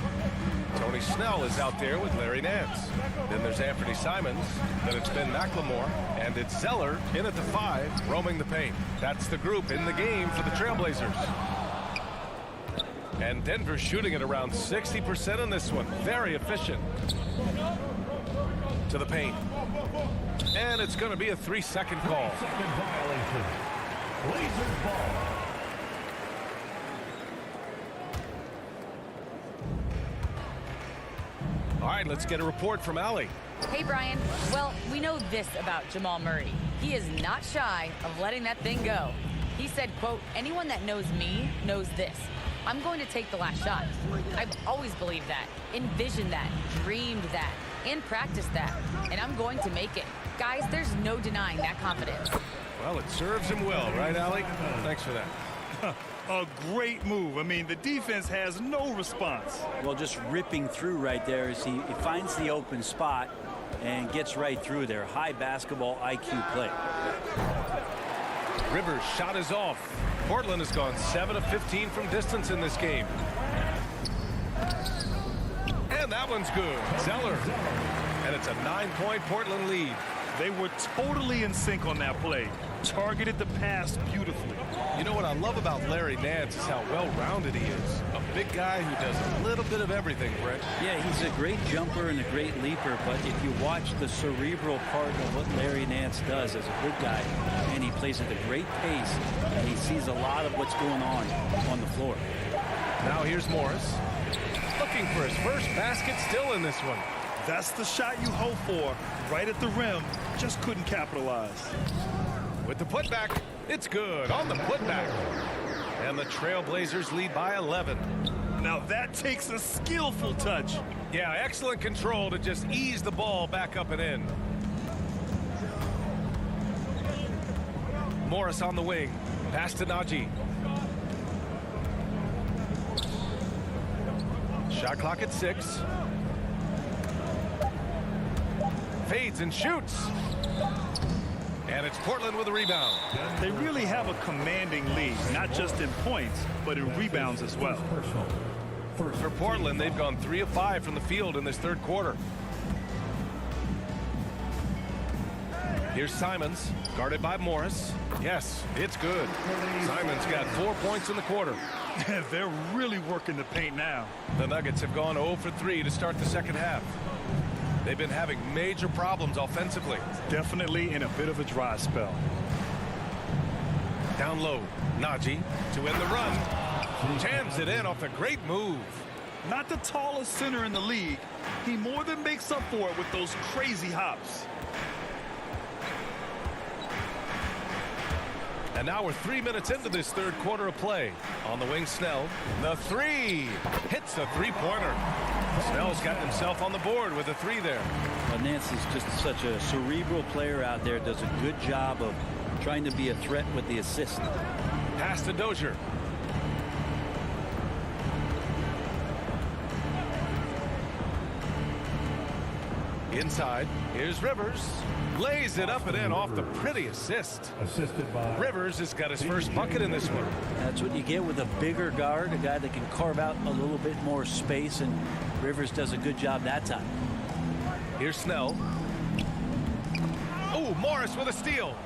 S12: Tony Snell is out there with Larry Nance. Then there's Anthony Simons. Then it's Ben McLemore. And it's Zeller in at the 5, roaming the paint. That's the group in the game for the Trailblazers. And Denver shooting at around 60% in this one. Very efficient. To the paint. And it's going to be a 3-second call.
S6: Second violation. Blazers ball.
S12: All right, let's get a report from Allie.
S14: Hey, Brian. Well, we know this about Jamal Murray. He is not shy of letting that thing go. He said, quote, anyone that knows me knows this. I'm going to take the last shot. I've always believed that, envisioned that, dreamed that, and practiced that. And I'm going to make it. Guys, there's no denying that confidence.
S12: Well, it serves him well, right, Allie? Thanks for that.
S13: A great move. I mean, the defense has no response.
S11: Well, just ripping through right there as he finds the open spot and gets right through there. High basketball IQ play.
S12: Rivers' shot is off. Portland has gone 7 of 15 from distance in this game. And that one's good. Zeller. And it's a 9-point Portland lead.
S13: They were totally in sync on that play. Targeted the pass beautifully.
S12: You know what I love about Larry Nance is how well-rounded he is. A big guy who does a little bit of everything, Brett.
S11: Yeah, he's a great jumper and a great leaper, but if you watch the cerebral part of what Larry Nance does as a good guy, and he plays at a great pace, and he sees a lot of what's going on the floor.
S12: Now here's Morris. Looking for his first basket still in this one.
S13: That's the shot you hope for. Right at the rim. Just couldn't capitalize.
S12: With the putback, it's good on the putback. And the Trailblazers lead by 11.
S13: Now that takes a skillful touch.
S12: Yeah, excellent control to just ease the ball back up and in. Morris on the wing. Pass to Najee. Shot clock at 6. Fades and shoots. And it's Portland with a rebound.
S13: They really have a commanding lead, not just in points, but in rebounds as well.
S12: For Portland, they've gone 3 of 5 from the field in this third quarter. Here's Simons, guarded by Morris. Yes, it's good. Simons got 4 points in the quarter.
S13: They're really working the paint now.
S12: The Nuggets have gone 0 for 3 to start the second half. They've been having major problems offensively.
S13: Definitely in a bit of a dry spell.
S12: Down low, Najee to end the run. Jams it in off a great move.
S13: Not the tallest center in the league. He more than makes up for it with those crazy hops.
S12: And now we're 3 minutes into this third quarter of play. On the wing, Snell. The 3 hits a three-pointer. Snell's got himself on the board with a 3 there.
S11: Well, Nancy's just such a cerebral player out there. Does a good job of trying to be a threat with the assist.
S12: Pass to Dozier. Inside, here's Rivers. Lays it up and in off the pretty assist.
S6: Assisted by
S12: Rivers has got his first bucket in this one.
S11: That's what you get with a bigger guard, a guy that can carve out a little bit more space, and Rivers does a good job that time.
S12: Here's Snell. Oh, Morris with a steal.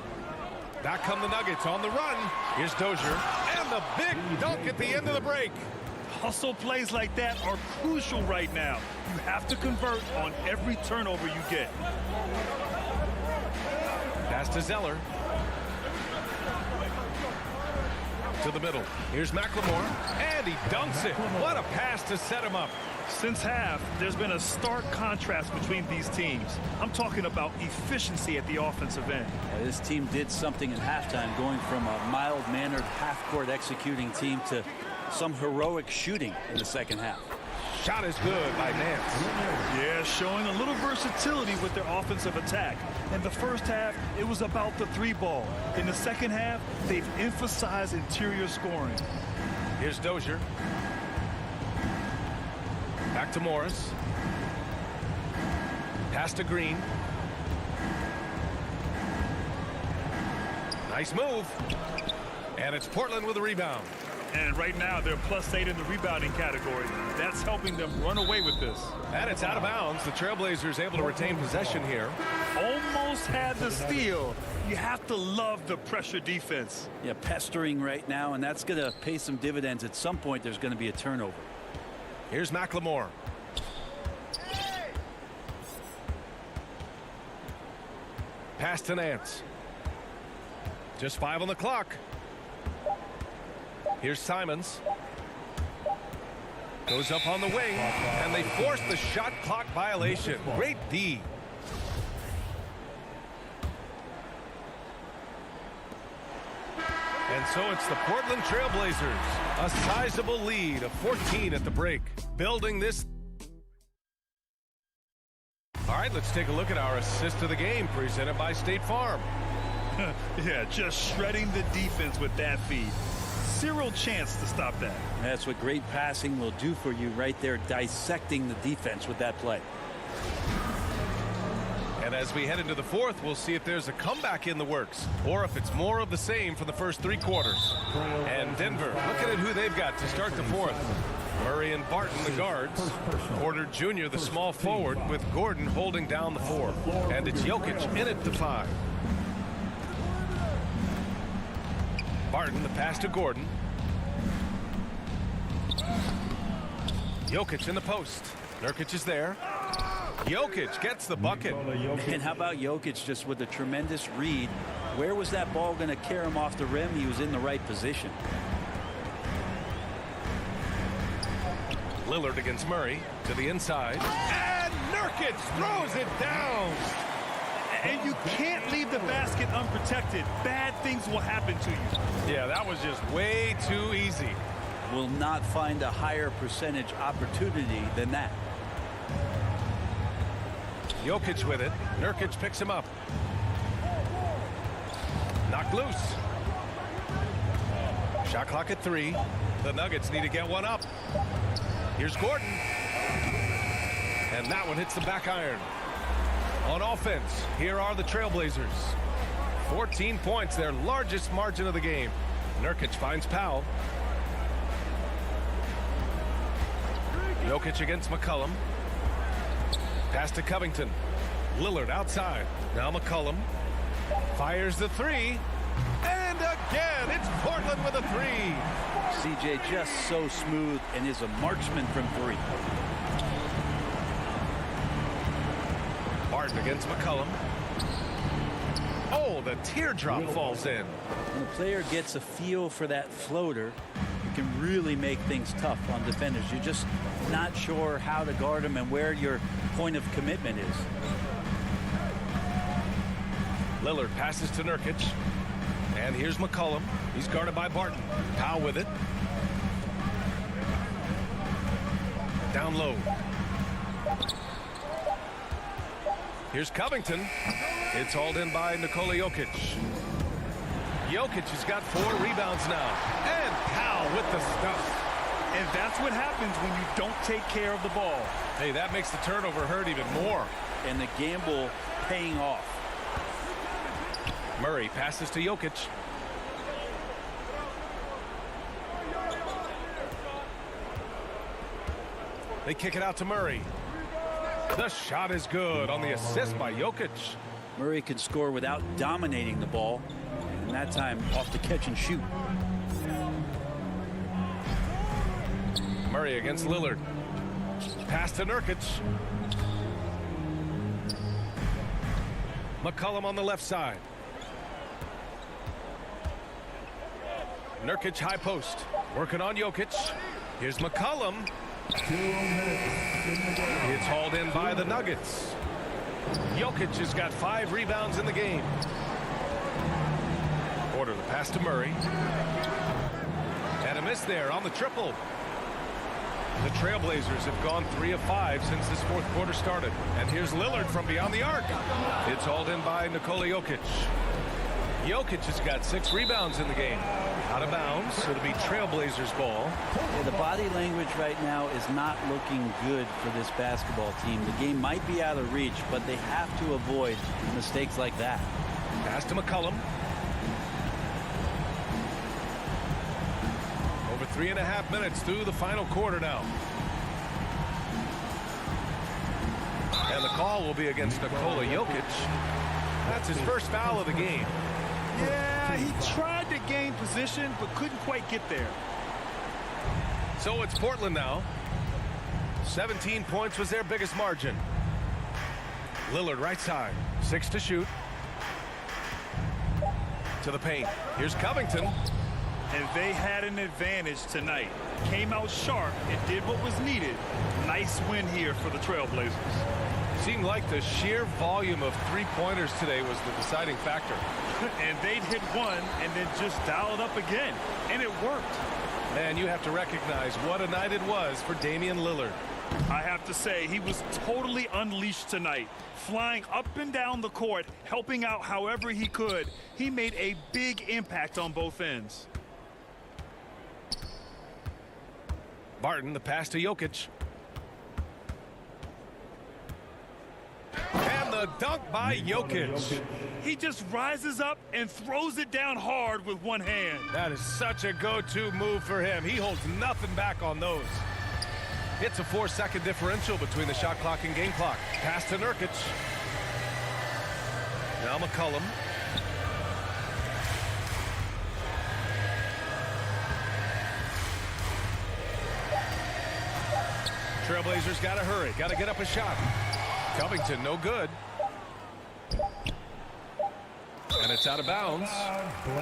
S12: Back come the Nuggets on the run. Here's Dozier. And the big dunk at the end of the break.
S13: Hustle plays like that are crucial right now. You have to convert on every turnover you get.
S12: Pass to Zeller. To the middle. Here's McLemore. And he dunks it. What a pass to set him up.
S13: Since half, there's been a stark contrast between these teams. I'm talking about efficiency at the offensive end.
S11: This team did something in halftime, going from a mild-mannered half-court executing team to some heroic shooting in the second half.
S12: Shot is good by Nance.
S13: Yeah, showing a little versatility with their offensive attack. In the first half, it was about the 3-ball. In the second half, they've emphasized interior scoring.
S12: Here's Dozier. Back to Morris. Pass to Green. Nice move. And it's Portland with a rebound.
S13: And right now, they're +8 in the rebounding category. That's helping them run away with this.
S12: And it's out of bounds. The Trailblazers able to retain possession here.
S13: Almost had the steal. You have to love the pressure defense.
S11: Yeah, pestering right now, and that's going to pay some dividends. At some point, there's going to be a turnover.
S12: Here's McLemore. Pass to Nance. Just 5 on the clock. Here's Simons. Goes up on the wing, and they force the shot clock violation. Great D. And so it's the Portland Trailblazers. A sizable lead of 14 at the break. Building this. All right, let's take a look at our assist of the game presented by State Farm.
S13: Yeah, just shredding the defense with that feed. Zero chance to stop that.
S11: That's what great passing will do for you right there, dissecting the defense with that play.
S12: And as we head into the fourth, we'll see if there's a comeback in the works or if it's more of the same for the first 3 quarters. And Denver, looking at who they've got to start the fourth. Murray and Barton, the guards. Porter Jr., the small forward, with Gordon holding down the 4. And it's Jokic in at the 5. Barton, the pass to Gordon. Jokic in the post. Nurkic is there. Jokic gets the bucket.
S11: And how about Jokic just with a tremendous read? Where was that ball going to carry him off the rim? He was in the right position.
S12: Lillard against Murray to the inside. And Nurkic throws it down.
S13: And you can't leave the basket unprotected. Bad things will happen to you.
S12: Yeah, that was just way too easy.
S11: Will not find a higher percentage opportunity than that.
S12: Jokic with it. Nurkic picks him up. Knocked loose. Shot clock at 3. The Nuggets need to get one up. Here's Gordon. And that one hits the back iron. On offense, here are the Trailblazers. 14 points, their largest margin of the game. Nurkic finds Powell. Jokic against McCollum. Pass to Covington. Lillard outside. Now McCollum fires the 3. And again, it's Portland with a 3.
S11: CJ just so smooth and is a marksman from 3.
S12: Barton against McCollum. Oh, the teardrop falls in.
S11: When a player gets a feel for that floater, it can really make things tough on defenders. You're just not sure how to guard them and where your point of commitment is.
S12: Lillard passes to Nurkic. And here's McCollum. He's guarded by Barton. Powell with it. Down low. Here's Covington. It's hauled in by Nikola Jokic. Jokic has got 4 rebounds now. And Powell with the stuff.
S13: And that's what happens when you don't take care of the ball.
S12: Hey, that makes the turnover hurt even more.
S11: And the gamble paying off.
S12: Murray passes to Jokic. They kick it out to Murray. The shot is good on the assist by Jokic.
S11: Murray can score without dominating the ball. And that time off the catch and shoot.
S12: Murray against Lillard. Pass to Nurkic. McCollum on the left side. Nurkic high post. Working on Jokic. Here's McCollum. It's hauled in by the Nuggets. Jokic has got 5 rebounds in the game. Order the pass to Murray. And a miss there on the triple. The Trailblazers have gone 3 of 5 since this fourth quarter started. And here's Lillard from beyond the arc. It's hauled in by Nikola Jokic. Jokic has got 6 rebounds in the game. Out of bounds, so it'll be Trailblazers ball.
S11: Yeah, the body language right now is not looking good for this basketball team. The game might be out of reach, but they have to avoid mistakes like that.
S12: Pass to McCollum. Over 3.5 minutes through the final quarter now. And the call will be against Nikola Jokic. That's his first foul of the game.
S13: Yeah, he tried to gain position, but couldn't quite get there.
S12: So it's Portland now. 17 points was their biggest margin. Lillard right side. 6 to shoot. To the paint. Here's Covington.
S13: And they had an advantage tonight. Came out sharp and did what was needed. Nice win here for the Trailblazers.
S12: Seemed like the sheer volume of 3-pointers today was the deciding factor.
S13: And they'd hit one and then just dial it up again. And it worked.
S12: And you have to recognize what a night it was for Damian Lillard.
S13: I have to say, he was totally unleashed tonight. Flying up and down the court, helping out however he could. He made a big impact on both ends.
S12: Barton, the pass to Jokic. And the dunk by Jokic.
S13: He just rises up and throws it down hard with one hand.
S12: That is such a go-to move for him. He holds nothing back on those. It's a 4-second differential between the shot clock and game clock. Pass to Nurkic. Now McCollum. Trailblazers got to hurry. Got to get up a shot. Covington, no good. And it's out of bounds.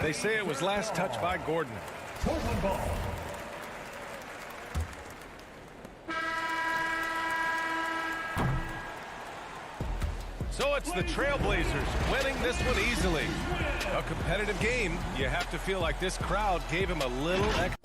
S12: They say it was last touched by Gordon.
S6: Portland ball.
S12: So it's the Trailblazers winning this one easily. A competitive game. You have to feel like this crowd gave him a little extra.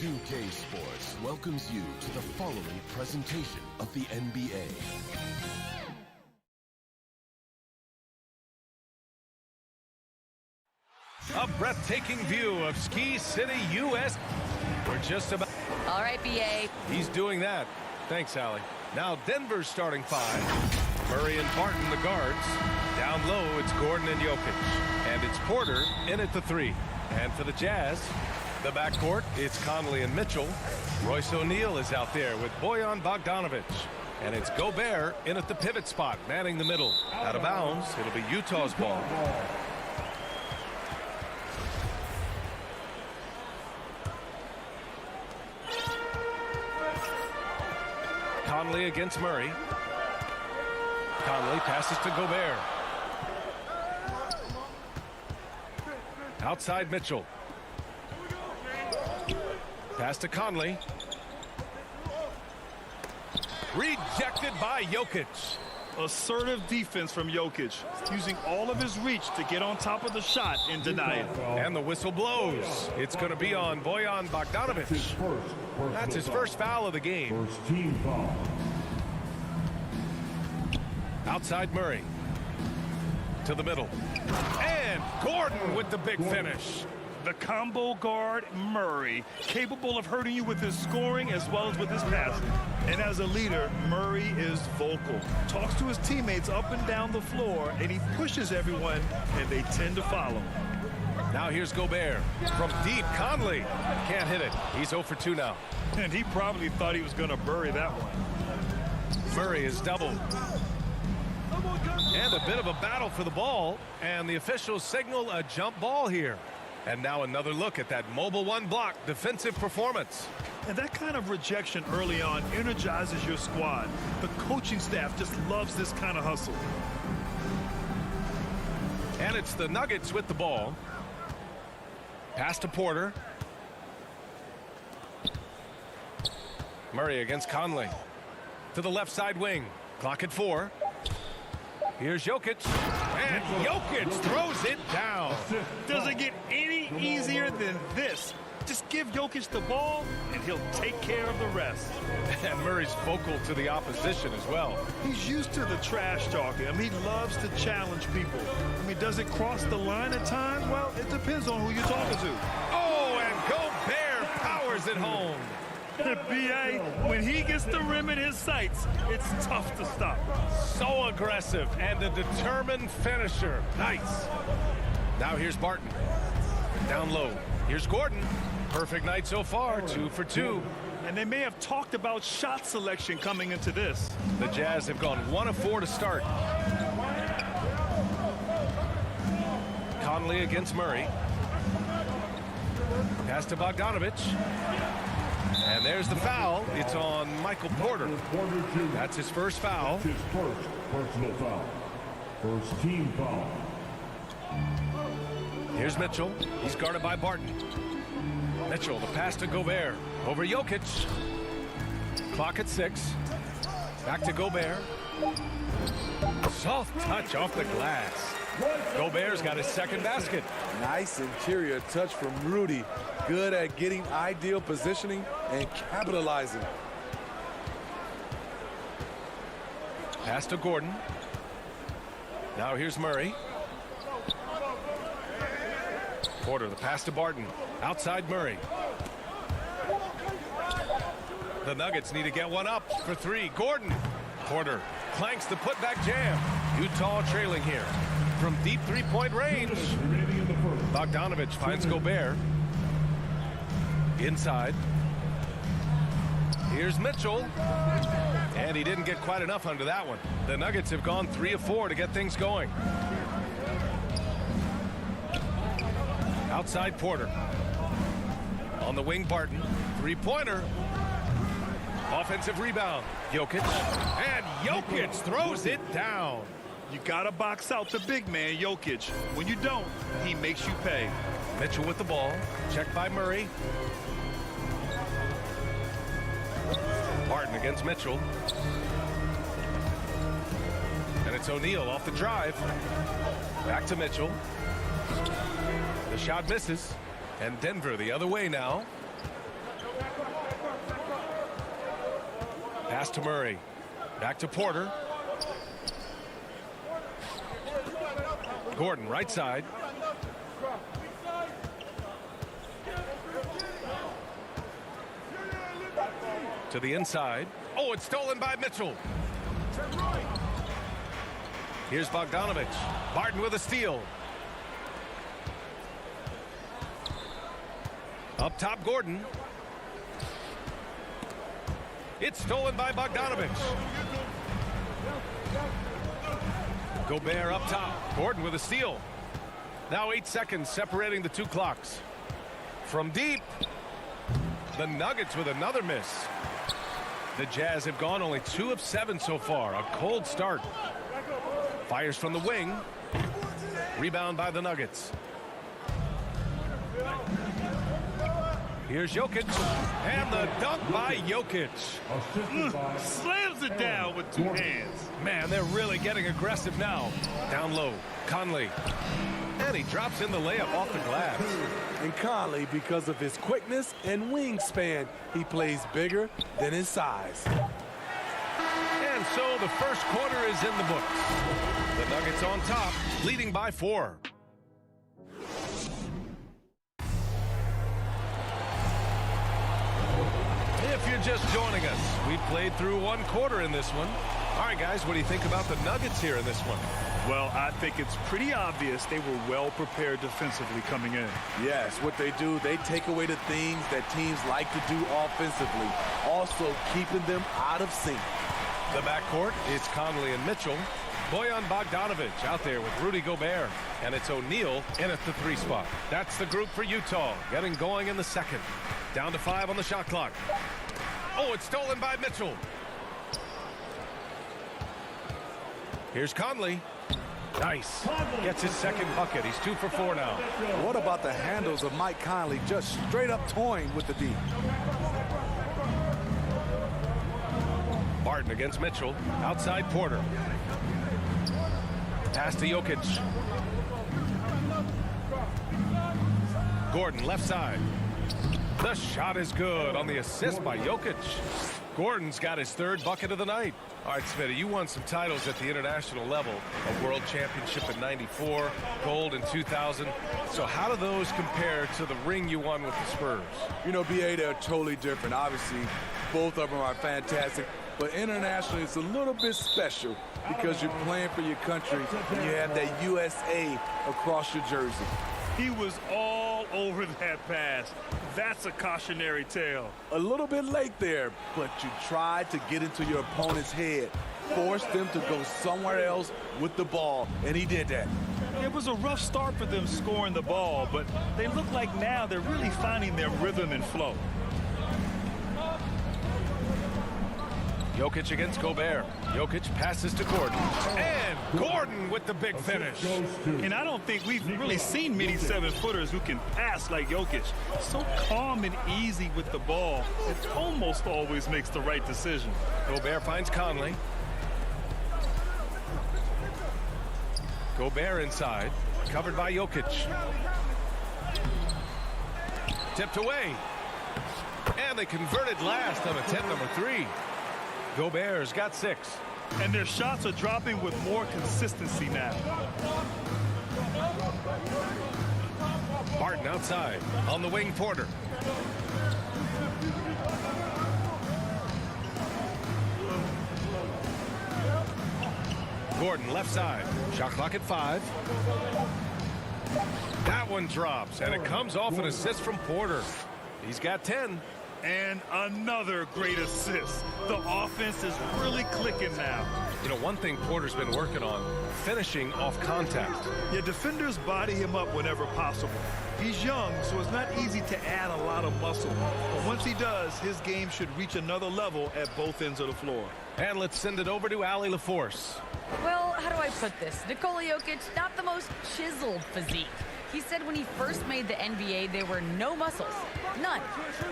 S1: 2K Sports welcomes you to the following presentation of the NBA.
S12: A breathtaking view of Ski City, U.S. We're just about...
S14: All right, BA.
S12: He's doing that. Thanks, Allie. Now Denver's starting five. Murray and Barton, the guards. Down low, it's Gordon and Jokic. And it's Porter in at the three. And for the Jazz, the backcourt, it's Conley and Mitchell. Royce O'Neal is out there with Bojan Bogdanovic. And it's Gobert in at the pivot spot, manning the middle. Out of bounds, it'll be Utah's ball. Conley against Murray. Conley passes to Gobert. Outside Mitchell. Pass to Conley. Rejected by Jokic.
S13: Assertive defense from Jokic, using all of his reach to get on top of the shot and deny it.
S12: And the whistle blows. It's going to be on Bojan Bogdanovic. That's his first foul of the game.
S6: First team foul.
S12: Outside Murray. To the middle. And Gordon with the big finish.
S13: The combo guard Murray, capable of hurting you with his scoring as well as with his passing. And as a leader, Murray is vocal. Talks to his teammates up and down the floor, and he pushes everyone, and they tend to follow.
S12: Now here's Gobert. From deep, Conley. Can't hit it. He's 0 for 2 now.
S13: And he probably thought he was going to bury that one.
S12: Murray is doubled. And a bit of a battle for the ball, and the officials signal a jump ball here. And now another look at that mobile one block defensive performance.
S13: And that kind of rejection early on energizes your squad. The coaching staff just loves this kind of hustle.
S12: And it's the Nuggets with the ball. Pass to Porter. Murray against Conley. To the left side wing. Clock at 4. Here's Jokic. And Jokic throws it down.
S13: Doesn't get any easier than this. Just give Jokic the ball, and he'll take care of the rest.
S12: And Murray's vocal to the opposition as well.
S13: He's used to the trash talking. I mean, he loves to challenge people. I mean, does it cross the line at times? Well, it depends on who you're talking to.
S12: Oh, and Gobert powers it home.
S13: B.A., when he gets the rim in his sights, it's tough to stop.
S12: So aggressive and a determined finisher. Nice. Now here's Barton. Down low. Here's Gordon. Perfect night so far, 2 for 2.
S13: And they may have talked about shot selection coming into this.
S12: The Jazz have gone 1 of 4 to start. Conley against Murray. Pass to Bogdanovich. And there's the foul. It's on Michael Porter. That's his first foul.
S6: His first personal foul. First team foul.
S12: Here's Mitchell. He's guarded by Barton. Mitchell, the pass to Gobert. Over Jokic. Clock at 6. Back to Gobert. Soft touch off the glass. Gobert's got his second basket.
S17: Nice interior touch from Rudy. Good at getting ideal positioning and capitalizing.
S12: Pass to Gordon. Now here's Murray. Porter, the pass to Barton. Outside Murray. The Nuggets need to get one up for 3. Gordon. Porter clanks the putback jam. Utah trailing here. From deep three-point range. Bogdanovich finds Gobert. Inside. Here's Mitchell. And he didn't get quite enough under that one. The Nuggets have gone 3 of 4 to get things going. Outside Porter. On the wing, Barton. Three-pointer. Offensive rebound. Jokic. And Jokic throws it down.
S13: You got to box out the big man, Jokic. When you don't, he makes you pay.
S12: Mitchell with the ball. Checked by Murray. Barton against Mitchell. And it's O'Neal off the drive. Back to Mitchell. The shot misses. And Denver the other way now. Pass to Murray. Back to Porter. Gordon right side. To the inside. Oh, it's stolen by Mitchell. Here's Bogdanovich. Barton with a steal. Up top, Gordon. It's stolen by Bogdanovich. Gobert up top. Gordon with a steal. Now 8 seconds separating the 2 clocks. From deep. The Nuggets with another miss. The Jazz have gone only 2 of 7 so far. A cold start. Fires from the wing. Rebound by the Nuggets. Here's Jokic. And the dunk by Jokic.
S13: Slams it down with 2 hands.
S12: Man, they're really getting aggressive now. Down low. Conley. And he drops in the layup off the glass.
S17: And Conley, because of his quickness and wingspan, he plays bigger than his size.
S12: And so the first quarter is in the books. The Nuggets on top, leading by 4. If you're just joining us, we've played through 1 quarter in this one. All right, guys, what do you think about the Nuggets here in this one?
S13: Well, I think it's pretty obvious they were well prepared defensively coming in.
S17: Yes, what they do, they take away the things that teams like to do offensively, also keeping them out of sync.
S12: The backcourt is Conley and Mitchell. Bojan Bogdanovic out there with Rudy Gobert. And it's O'Neal in at the 3 spot. That's the group for Utah, getting going in the second. Down to 5 on the shot clock. Oh, it's stolen by Mitchell. Here's Conley. Nice. Gets his second bucket. He's 2 for 4 now.
S17: What about the handles of Mike Conley just straight up toying with the D?
S12: Barton against Mitchell. Outside Porter. Pass to Jokic. Gordon left side. The shot is good on the assist by Jokic. Gordon's got his 3rd bucket of the night. All right, Smitty, you won some titles at the international level. A world championship in '94, gold in 2000. So how do those compare to the ring you won with the Spurs?
S17: You know, BA, they're totally different. Obviously, both of them are fantastic. But internationally, it's a little bit special because you're playing for your country and you have that USA across your jersey.
S13: He was all over that pass. That's a cautionary tale.
S17: A little bit late there, but you tried to get into your opponent's head, force them to go somewhere else with the ball, and he did that.
S13: It was a rough start for them scoring the ball, but they look like now they're really finding their rhythm and flow.
S12: Jokic against Gobert. Jokic passes to Gordon. And Gordon with the big finish.
S13: And I don't think we've really seen many 7-footers who can pass like Jokic. So calm and easy with the ball. It almost always makes the right decision.
S12: Gobert finds Conley. Gobert inside. Covered by Jokic. Tipped away. And they converted last on attempt number 3. Gobert's got 6.
S13: And their shots are dropping with more consistency now.
S12: Barton outside. On the wing, Porter. Gordon left side. Shot clock at 5. That one drops, and it comes off an assist from Porter. He's got 10.
S13: And another great assist. The offense is really clicking now.
S12: You know, one thing Porter's been working on, finishing off contact.
S13: Yeah, defenders body him up whenever possible. He's young, so it's not easy to add a lot of muscle. But once he does, his game should reach another level at both ends of the floor.
S12: And let's send it over to Allie LaForce.
S14: Well, how do I put this? Nikola Jokic, not the most chiseled physique. He said when he first made the NBA, there were no muscles. None.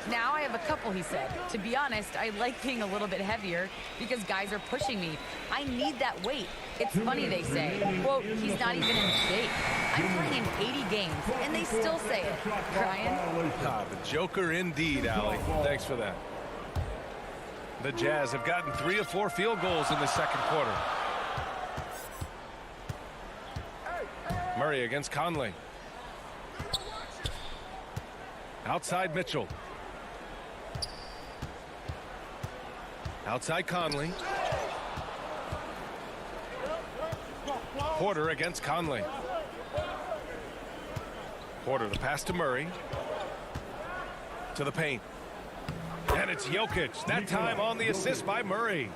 S14: Now I have a couple, he said. To be honest, I like being a little bit heavier because guys are pushing me. I need that weight. It's funny they say, quote, he's not even in shape. I'm playing in 80 games, and they still say it. Brian?
S12: The Joker indeed, Allie. Thanks for that. The Jazz have gotten 3 of 4 field goals in the second quarter. Murray against Conley. Outside Mitchell. Outside Conley. Porter against Conley. Porter, the pass to Murray. To the paint. And it's Jokic. That time on the assist by Murray.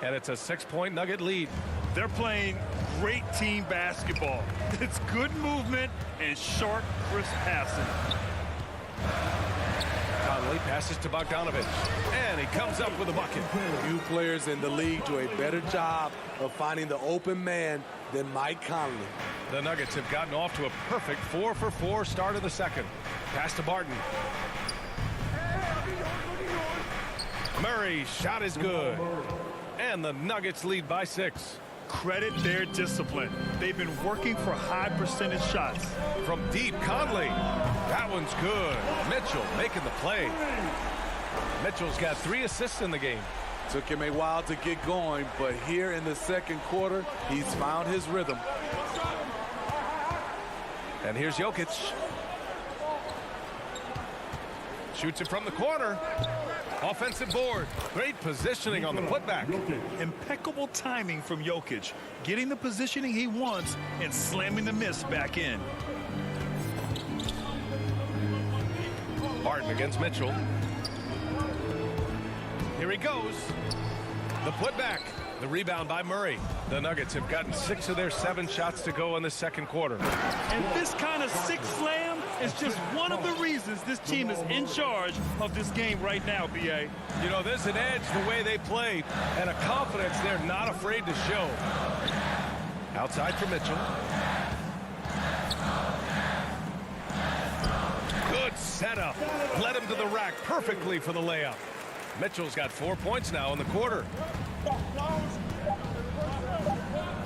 S12: And it's a 6-point Nugget lead.
S13: They're playing great team basketball. It's good movement and sharp, crisp passing.
S12: Conley passes to Bogdanovic, and he comes up with a bucket.
S17: Few players in the league do a better job of finding the open man than Mike Conley.
S12: The Nuggets have gotten off to a perfect 4 for 4 start of the second. Pass to Barton. Murray's shot is good, and the Nuggets lead by 6.
S13: Credit their discipline. They've been working for high percentage shots.
S12: From deep, Conley. That one's good. Mitchell making the play. Mitchell's got 3 assists in the game.
S17: Took him a while to get going, but here in the second quarter, he's found his rhythm.
S12: And here's Jokic. Shoots it from the corner. Offensive board. Great positioning on the putback.
S13: Impeccable timing from Jokic. Getting the positioning he wants and slamming the miss back in.
S12: Barton against Mitchell. Here he goes. The putback. The rebound by Murray. The Nuggets have gotten 6 of their 7 shots to go in the second quarter.
S13: And this kind of six slam is just one of the reasons this team is in charge of this game right now, B.A.
S12: You know, there's an edge the way they play and a confidence they're not afraid to show. Outside for Mitchell. Good setup. Led him to the rack perfectly for the layup. Mitchell's got 4 points now in the quarter.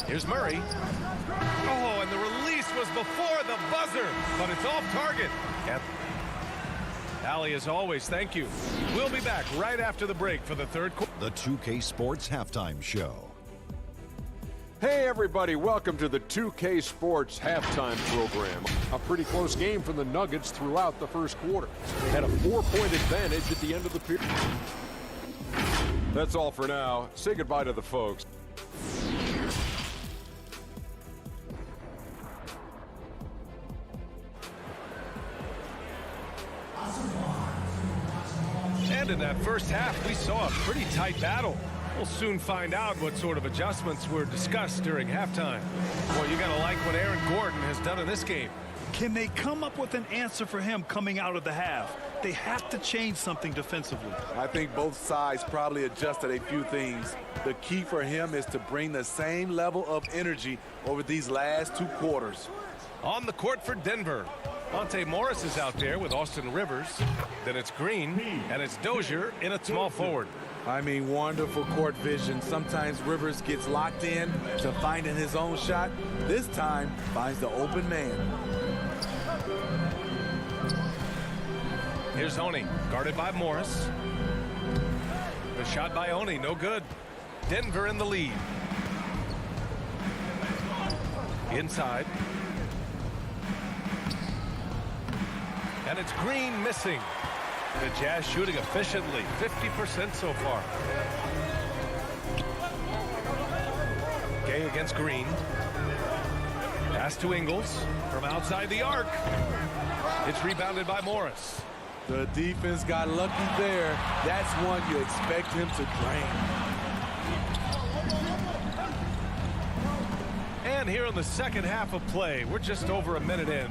S12: Here's Murray. Oh, and the release was before the buzzer, but it's off target. Yep. Allie, as always, thank you. We'll be back right after the break for the third quarter.
S7: The 2K Sports Halftime Show.
S8: Hey everybody, welcome to the 2K Sports Halftime Program. A pretty close game for the Nuggets throughout the first quarter. Had a 4-point advantage at the end of the period. That's all for now. Say goodbye to the folks.
S12: And in that first half, we saw a pretty tight battle. We'll soon find out what sort of adjustments were discussed during halftime. Well, you got to like what Aaron Gordon has done in this game.
S13: Can they come up with an answer for him coming out of the half? They have to change something defensively.
S17: I think both sides probably adjusted a few things. The key for him is to bring the same level of energy over these last 2 quarters.
S12: On the court for Denver, Monte Morris is out there with Austin Rivers. Then it's Green, and it's Dozier in at small forward.
S17: I mean, wonderful court vision. Sometimes Rivers gets locked in to finding his own shot. This time, finds the open man.
S12: Here's Oni, guarded by Morris. The shot by Oni, no good. Denver in the lead. Inside. And it's Green missing. The Jazz shooting efficiently, 50% so far. Gay against Green. Pass to Ingles from outside the arc. It's rebounded by Morris.
S17: The defense got lucky there. That's one you expect him to drain.
S12: And here in the second half of play, we're just over a minute in.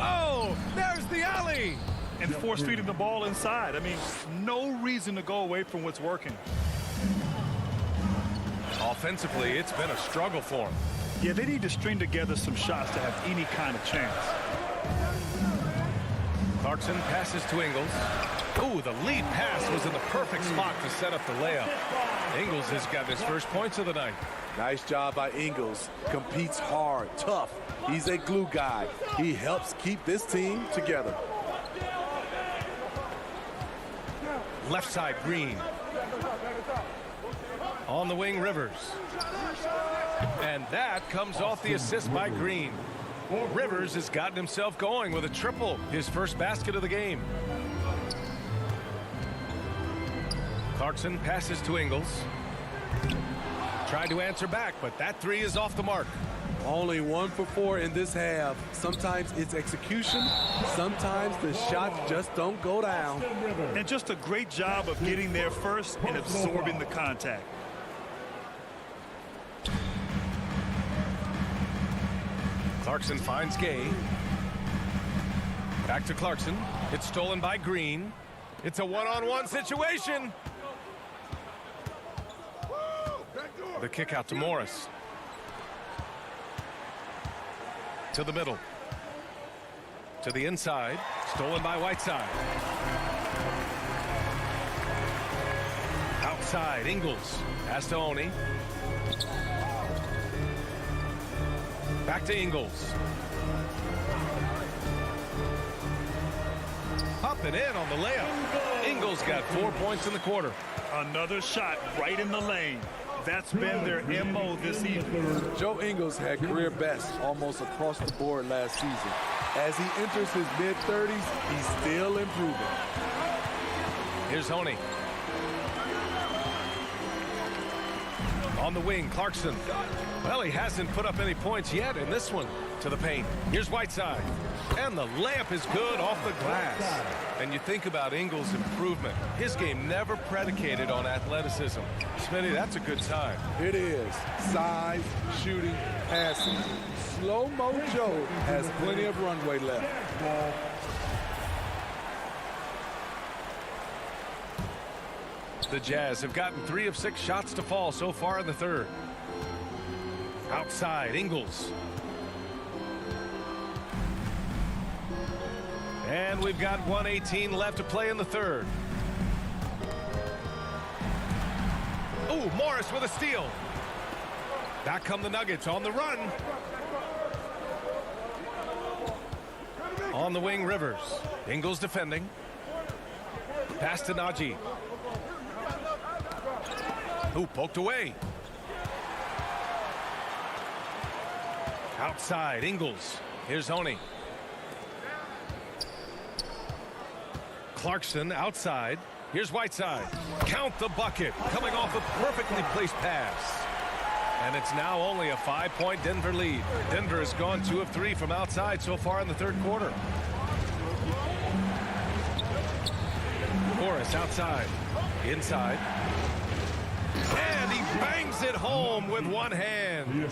S12: Oh, there's the alley.
S13: And force feeding the ball inside. I mean, no reason to go away from what's working.
S12: Offensively, it's been a struggle for them.
S13: Yeah, they need to string together some shots to have any kind of chance.
S12: Clarkson passes to Ingles. Ooh, the lead pass was in the perfect spot to set up the layup. Ingles has got his first points of the night.
S17: Nice job by Ingles. Competes hard, tough. He's a glue guy. He helps keep this team together.
S12: Left side, Green. On the wing, Rivers. And that comes off the assist by Green. Rivers has gotten himself going with a triple, his first basket of the game. Clarkson passes to Ingles. Tried to answer back, but that three is off the mark.
S17: Only 1 for 4 in this half. Sometimes it's execution. Sometimes the shots just don't go down.
S13: And just a great job of getting there first and absorbing the contact.
S12: Clarkson finds Gay. Back to Clarkson. It's stolen by Green. It's a one-on-one situation. The kick out to Morris. To the middle. To the inside. Stolen by Whiteside. Outside, Ingles. Pass to Oni. Back to Ingles. Up and in on the layup. Ingles got 4 points in the quarter.
S13: Another shot right in the lane. That's been their MO this evening.
S17: Joe Ingles had career best almost across the board last season. As he enters his mid-30s, he's still improving.
S12: Here's Honey. On the wing, Clarkson. Well, he hasn't put up any points yet in this one. To the paint. Here's Whiteside. And the layup is good off the glass. And you think about Ingles' improvement. His game never predicated on athleticism. Smitty, that's a good sign.
S17: It is. Size, shooting, passing. Slow-mo Joe has plenty of runway left.
S12: The Jazz have gotten 3 of 6 shots to fall so far in the third. Outside, Ingles. And we've got 1:18 left to play in the third. Oh, Morris with a steal. Back come the Nuggets on the run. On the wing, Rivers. Ingles defending. Pass to Najee. Who poked away. Outside, Ingles. Here's Honey. Clarkson outside. Here's Whiteside. Count the bucket. Coming off a perfectly placed pass. And it's now only a 5-point Denver lead. Denver has gone 2 of 3 from outside so far in the third quarter. Morris outside. Inside. And he bangs it home with one hand.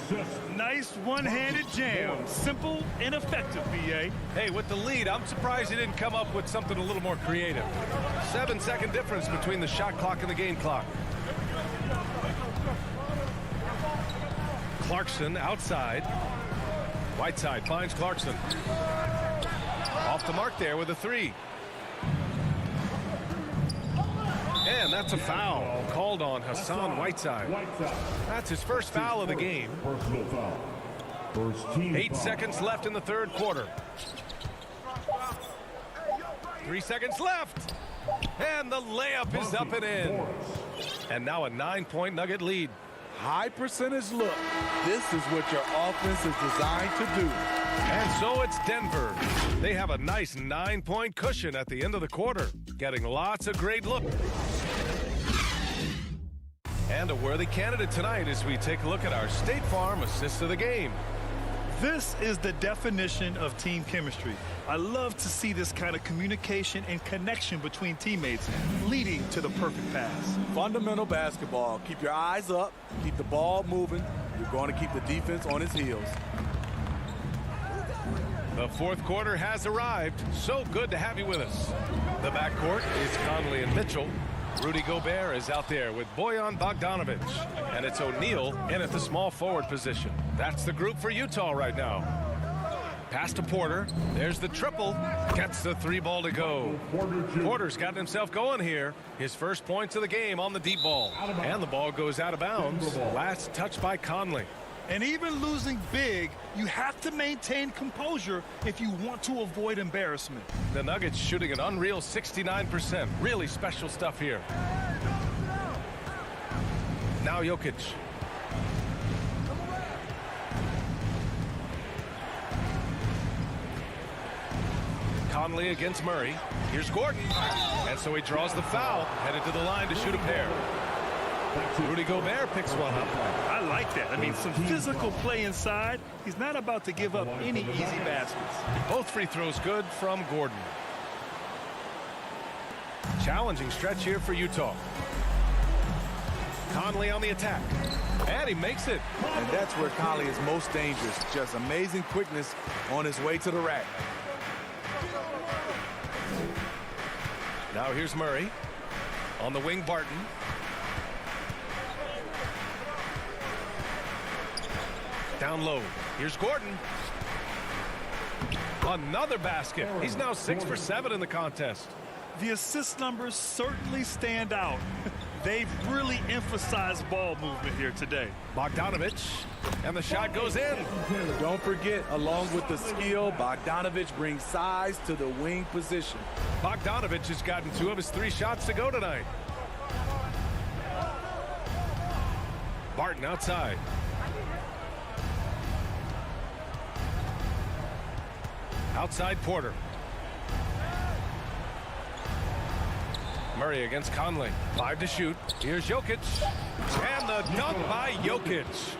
S13: Nice one-handed jam. Simple and effective, B.A.
S12: Hey, with the lead, I'm surprised he didn't come up with something a little more creative. 7-second difference between the shot clock and the game clock. Clarkson outside. Whiteside finds Clarkson. Off the mark there with a 3. And that's a foul called on Hassan Whiteside. That's his first foul of the game. 8 seconds left in the third quarter. 3 seconds left. And the layup is up and in. And now a 9-point Nugget lead.
S17: High percentage look. This is what your offense is designed to do.
S12: And so it's Denver. They have a nice 9-point cushion at the end of the quarter, getting lots of great looks. And a worthy candidate tonight as we take a look at our State Farm assist of the game.
S13: This is the definition of team chemistry. I love to see this kind of communication and connection between teammates leading to the perfect pass.
S17: Fundamental basketball. Keep your eyes up. Keep the ball moving. You're going to keep the defense on its heels.
S12: The fourth quarter has arrived. So good to have you with us. The backcourt is Conley and Mitchell. Rudy Gobert is out there with Bojan Bogdanovic. And it's O'Neal in at the small forward position. That's the group for Utah right now. Pass to Porter. There's the triple. Gets the 3 ball to go. Porter's gotten himself going here. His first points of the game on the deep ball. And the ball goes out of bounds. Last touch by Conley.
S13: And even losing big, you have to maintain composure if you want to avoid embarrassment.
S12: The Nuggets shooting an unreal 69%. Really special stuff here. Now Jokic. Conley against Murray. Here's Gordon. And so he draws the foul, headed to the line to shoot a pair. Rudy Gobert picks one up.
S13: I like that. I mean, some physical play inside. He's not about to give up any easy baskets.
S12: Both free throws good from Gordon. Challenging stretch here for Utah. Conley on the attack. And he makes it.
S17: And that's where Conley is most dangerous. Just amazing quickness on his way to the rack.
S12: Now here's Murray. On the wing, Barton. Down low. Here's Gordon. Another basket. He's now 6 for 7 in the contest.
S13: The assist numbers certainly stand out. They've really emphasized ball movement here today.
S12: Bogdanovic. And the shot goes in.
S17: Don't forget, along with the skill, Bogdanovic brings size to the wing position.
S12: Bogdanovic has gotten 2 of his 3 shots to go tonight. Barton outside. Outside Porter. Murray against Conley. 5 to shoot. Here's Jokic. And the dunk by Jokic.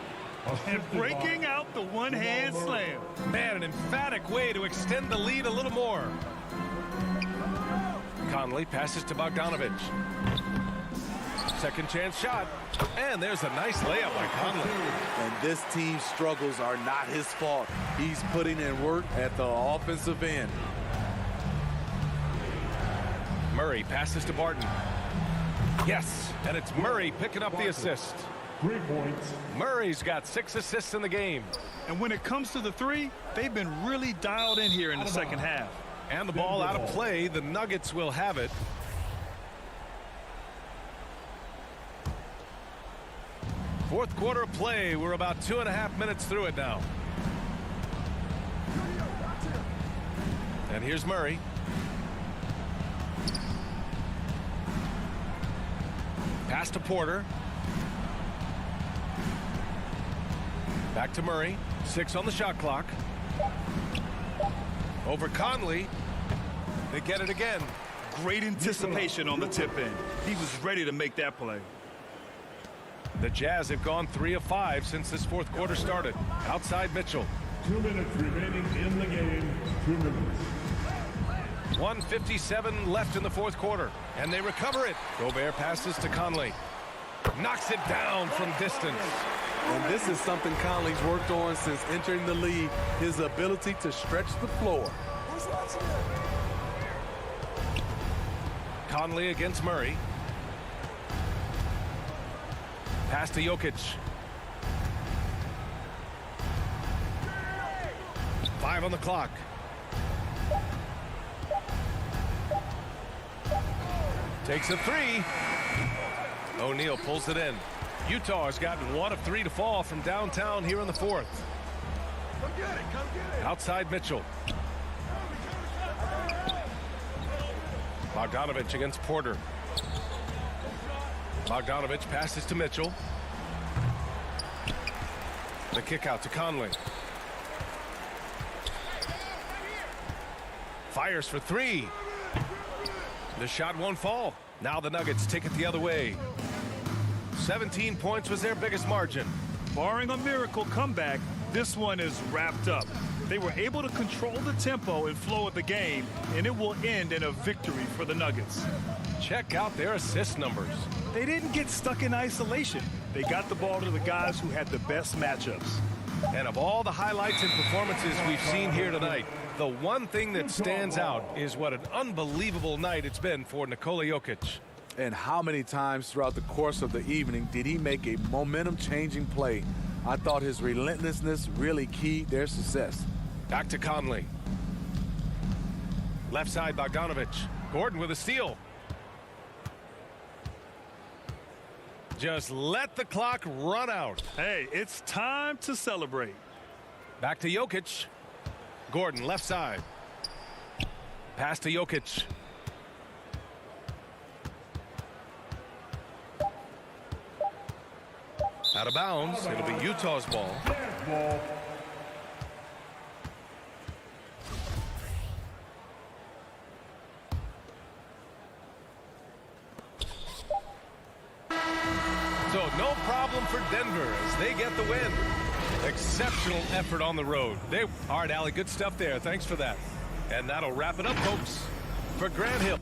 S13: And breaking out the one-hand slam.
S12: Man, an emphatic way to extend the lead a little more. Conley passes to Bogdanovic. Second chance shot. And there's a nice layup by Conley.
S17: And this team's struggles are not his fault. He's putting in work at the offensive end.
S12: Murray passes to Barton. Yes, and it's Murray picking up the assist.
S6: 3 points.
S12: Murray's got 6 assists in the game.
S13: And when it comes to the three, they've been really dialed in here in the second half.
S12: And the ball out of play. The Nuggets will have it. Fourth quarter of play. We're about 2.5 minutes through it now. And here's Murray. Pass to Porter. Back to Murray. 6 on the shot clock. Over Conley. They get it again.
S13: Great anticipation on the tip in. He was ready to make that play.
S12: The Jazz have gone 3 of 5 since this fourth quarter started. Outside Mitchell.
S6: 2 minutes remaining in the game. 2 minutes.
S12: 1:57 left in the fourth quarter. And they recover it. Gobert passes to Conley. Knocks it down from distance.
S17: And this is something Conley's worked on since entering the league, his ability to stretch the floor.
S12: Conley against Murray. Pass to Jokic. 5 on the clock. Takes a 3. O'Neal pulls it in. Utah has gotten 1 of 3 to fall from downtown here in the fourth.
S15: Come get it, come get it.
S12: Outside Mitchell. Bogdanovic against Porter. Bogdanovic passes to Mitchell. The kick out to Conley. Fires for 3. The shot won't fall. Now the Nuggets take it the other way. 17 points was their biggest margin.
S13: Barring a miracle comeback, this one is wrapped up. They were able to control the tempo and flow of the game, and it will end in a victory for the Nuggets.
S12: Check out their assist numbers.
S13: They didn't get stuck in isolation. They got the ball to the guys who had the best matchups.
S12: And of all the highlights and performances we've seen here tonight, the one thing that stands out is what an unbelievable night it's been for Nikola Jokic.
S17: And how many times throughout the course of the evening did he make a momentum-changing play? I thought his relentlessness really keyed their success.
S12: Back to Conley. Left side Bogdanovic. Gordon with a steal. Just let the clock run out.
S13: Hey, it's time to celebrate.
S12: Back to Jokic. Gordon left side. Pass to Jokic. Out of bounds. It'll be Utah's ball. So no problem for Denver as they get the win. Exceptional effort on the road. All right, Allie, good stuff there. Thanks for that. And that'll wrap it up, folks, for Grant Hill.